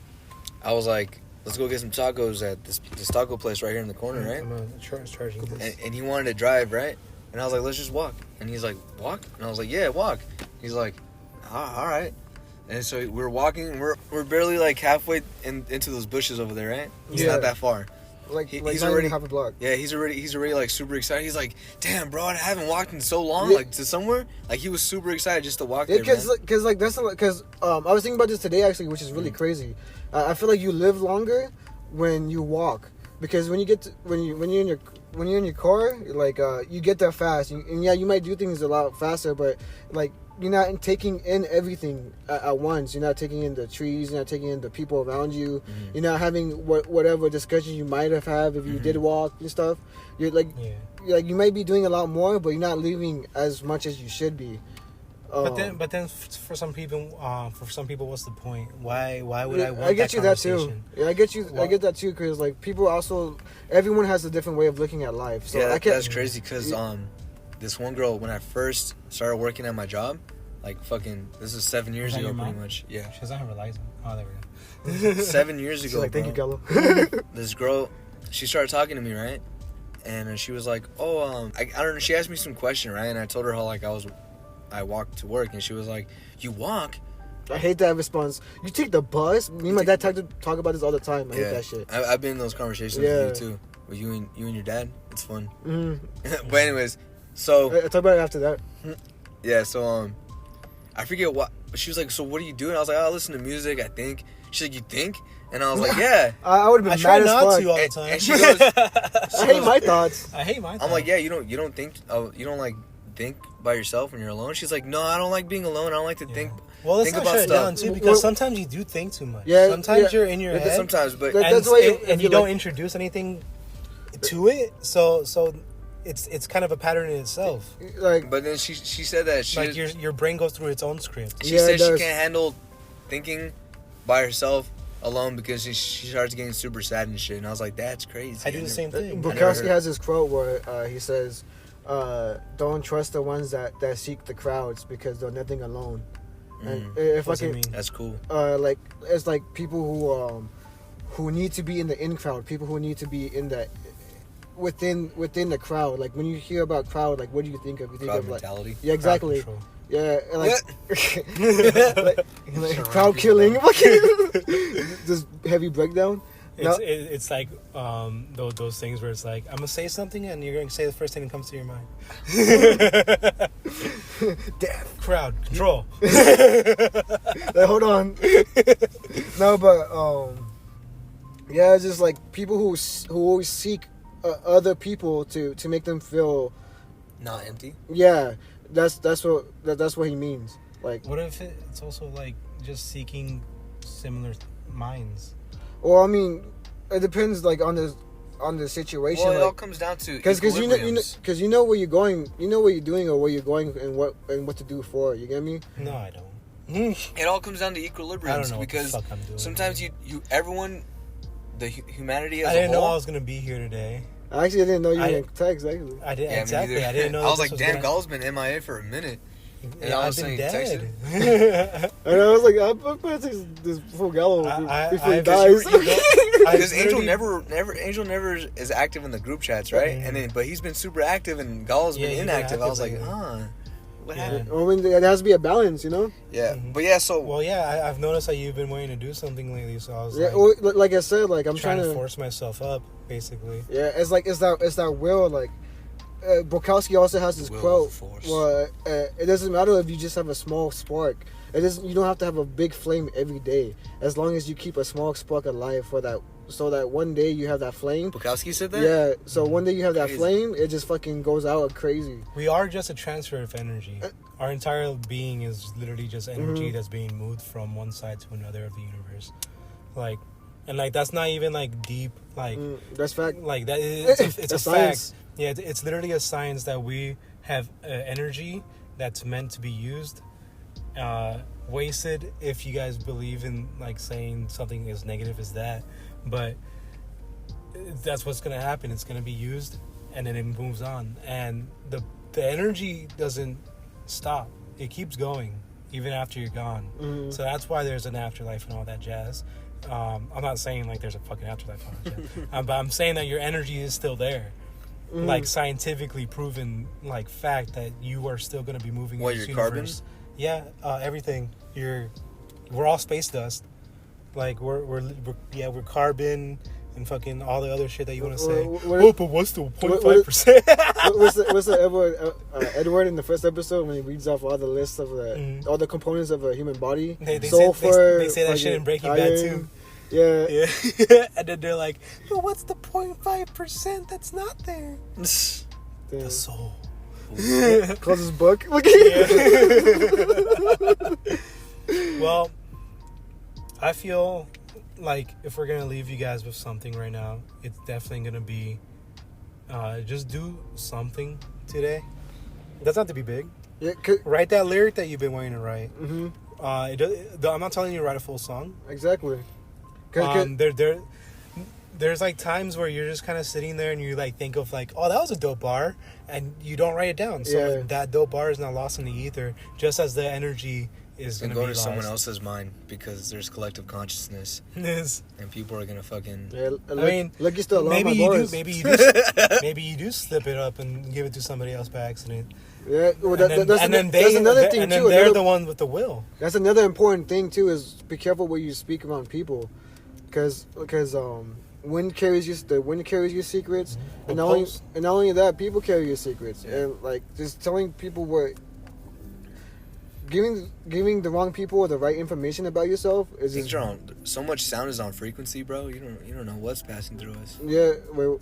I was like, let's go get some tacos at this taco place right here in the corner, right? I'm charging this. And he wanted to drive, right? And I was like, let's just walk. And he's like, walk? And I was like, yeah, walk. He's like, all right. And so we're walking. We're barely like halfway into those bushes over there, right? It's Yeah. not that far. Like He's not already even half a block. Yeah, he's already like super excited. He's like, damn, bro, I haven't walked in so long, Yeah. like to somewhere. Like he was super excited just to walk Yeah, there, man. because like that's because I was thinking about this today actually, which is really crazy. I feel like you live longer when you walk, because when you get to, when you're in your car, like you get there fast, and yeah, you might do things a lot faster, but like you're not taking in everything at once. You're not taking in the trees. You're not taking in the people around you. You're not having whatever discussion you might have had if you did walk and stuff. You're like, you might be doing a lot more, but you're not leaving as much as you should be. But then, for some people, what's the point? Why would I want I get that you that too. conversation? Yeah, I get you. I get that too, because like people also, everyone has a different way of looking at life. So yeah, I can't. that's crazy. Because this one girl, when I first started working at my job, like fucking, this is 7 years that ago, your pretty mom? much. Yeah, She doesn't have her license. Oh, there we go. 7 years She's ago, like, thank you, bro, Gallo. this girl, she started talking to me, right? And she was like, oh, I don't know. She asked me some question, right? And I told her how like I walked to work, and she was like, you walk? I hate that response. You take the bus. Me and my dad talk about this all the time. I hate that shit. I've been in those conversations with you too. With you and your dad. It's fun. Mm-hmm. But anyways, so I talk about it after that. yeah, so I forget what. She was like, so what are you doing? I was like, oh, I listen to music. I think. She's like, you think? And I was like, yeah. I would have I been try mad as not fuck. to all the time. And she goes, I hate my thoughts. I hate my. I'm like, yeah, you don't think, you don't like think by yourself when you're alone. She's like, no, I don't like being alone. I don't like to think. Well, let's think not about shut it stuff. down too, because Well, sometimes you do think too much. Yeah, sometimes yeah. you're in your head. Sometimes, but That's why if and you you don't like- introduce anything to it. So it's kind of a pattern in itself. Like, but then she said that she Like your brain goes through its own script. she Yeah, said it she does. can't handle thinking by herself alone because she starts getting super sad and shit. And I was like, that's crazy. I do the same thing. Bukowski has this quote where he says, "Don't trust the ones that seek the crowds because they're nothing alone." And if What's I it can, mean? That's cool. like it's like people who need to be in the in crowd, people who need to be in the within the crowd. Like when you hear about crowd, like what do you think of? You think Crowd of like mentality. yeah, exactly. Crowd control. Yeah, like crowd killing, just heavy breakdown. No. It's like those things where it's like I'm gonna say something and you're gonna say the first thing that comes to your mind. Death. Crowd control. Like, hold on. No, but yeah, it's just like people who always seek other people to make them feel. Not empty. Yeah, that's what he means. Like, What if it's also like just seeking similar minds? well, I mean, it depends like on the situation. Well, it all like, comes down to because equilibriums. you know where you're going, you know what you're doing or where you're going and what to do for it. You get me? No, I don't. It all comes down to equilibriums I don't know because what the fuck I'm doing. sometimes you everyone, humanity as I a didn't know I whole. was gonna be here today. I actually didn't know you I- were in text. Actually, I didn't Yeah, me exactly. neither. I didn't know. I was that like, this damn, gonna- Gall's been MIA for a minute. And Yeah, I I've was been saying, dead. and I was like, I'm gonna text this full Gallo before he I- dies. Because I Angel literally- Angel never is active in the group chats, right? Mhm. And then, but he's been super active, and Gall's Yeah, been he's been inactive. I was active like, lately. what Yeah. happened? I mean, there has to be a balance, you know. Yeah, Mhm. but yeah, so Well, yeah, I've noticed that you've been wanting to do something lately, so I was Yeah, like, well, like I said, like I'm trying trying to to. force myself up, basically. Yeah, it's that will. Like Bukowski also has this Will quote of the force. where it doesn't matter if you just have a small spark. It doesn't. You don't have to have a big flame every day. As long as you keep a small spark alive for that, so that one day you have that flame. Bukowski said that. Yeah. So one day you have that Crazy. flame, it just fucking goes out crazy. We are just a transfer of energy. Our entire being is literally just energy Mhm. that's being moved from one side to another of the universe. Like, and like that's not even like deep. Like, That's fact. like that. It's a That's fact. Yeah, it's literally a science that we have energy that's meant to be used. Wasted if you guys believe in like saying something as negative as that, but that's what's gonna happen. It's gonna be used, and then it moves on, and the energy doesn't stop. It keeps going, even after you're gone. Mhm. So that's why there's an afterlife and all that jazz. I'm not saying like there's a fucking afterlife, and all that jazz. But I'm saying that your energy is still there. Mhm. Like scientifically proven, like fact that you are still going to be moving. What, in this your carbon? universe. Yeah, everything. We're all space dust. Like we're carbon and fucking all the other shit that you want to say. But what's the 0.5%? What's the Edward in the first episode when he reads off all the lists of all the components of a human body? They Sulfur, say that shit in Breaking Bad iron. too. Yeah. Yeah. And then they're like, but what's the 0.5% that's not there? Damn. The soul. Close his book. Look Well, I feel like if we're gonna leave you guys with something right now, it's definitely gonna be just do something today. It doesn't have to be big. Yeah, Write that lyric that you've been wanting to write. mm-hmm. I'm not telling you to write a full song. Exactly. There's like times where you're just kind of sitting there and you like think of like, oh, that was a dope bar, and you don't write it down. So Yeah. that dope bar is not lost in the ether, just as the energy is And gonna go be to lost. someone else's mind because there's collective consciousness Yes. and people are gonna fucking. Yeah, I mean, look, you still love maybe my you bars. do. Maybe you do slip it up and give it to somebody else by accident. Yeah, well, And that's another thing and too. then they're Another- the one with the will. That's another important thing too. Is be careful what you speak around people, because wind carries your secrets, and not only that, people carry your secrets, Yeah. and like just telling people what. Giving the wrong people the right information about yourself is Things just, are on. So much sound is on frequency, bro. You don't know what's passing through us. yeah. Well,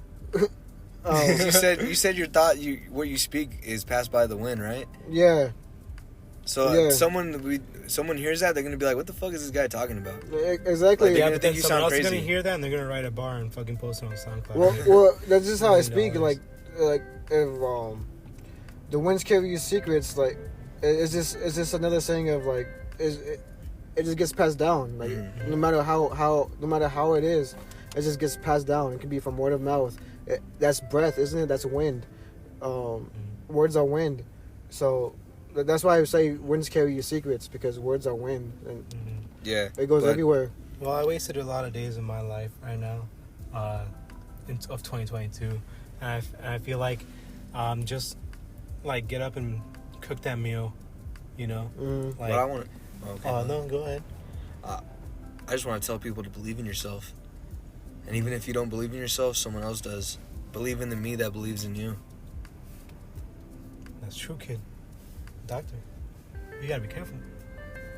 you said your thought, what you speak is passed by the wind, right? yeah, So Yeah. someone hears that, they're gonna be like, "What the fuck is this guy talking about?" exactly. Like, Yeah, gonna but then think you someone sound else is crazy. gonna hear that and they're gonna write a bar and fucking post it on SoundCloud. Well, that's just how I speak. $1 Like if the winds carry your secrets, like it's just another saying of like it just gets passed down. Like Mhm. no matter how it is, it just gets passed down. It can be from word of mouth. That's breath, isn't it? That's wind. Words are wind. So that's why I say winds carry your secrets, because words are wind and Yeah, it goes but- everywhere. Well, I wasted a lot of days in my life right now, of 2022, and I feel like, just like get up and cook that meal, you know. Mm. But Like, I want to. Okay. oh no, go ahead. I just want to tell people to believe in yourself, and even if you don't believe in yourself, someone else does. Believe in the me that believes in you. That's true, kid. Doctor, you gotta be careful.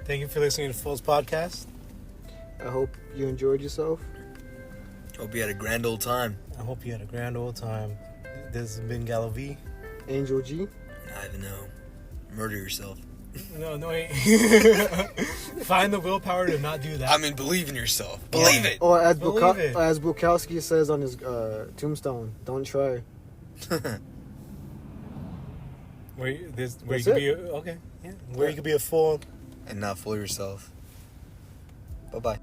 Thank you for listening to Fool's Podcast. I hope you enjoyed yourself. Hope you had a grand old time. I hope you had a grand old time. This has been Gallo V. Angel G. And I even know. Murder yourself. No, wait. Find the willpower to not do that. I mean, believe in yourself. Believe it. Or as Believe it. as Bukowski says on his tombstone, don't try. Where you That's could be okay, yeah. Where you could be a fool. And not fool yourself. Bye-bye.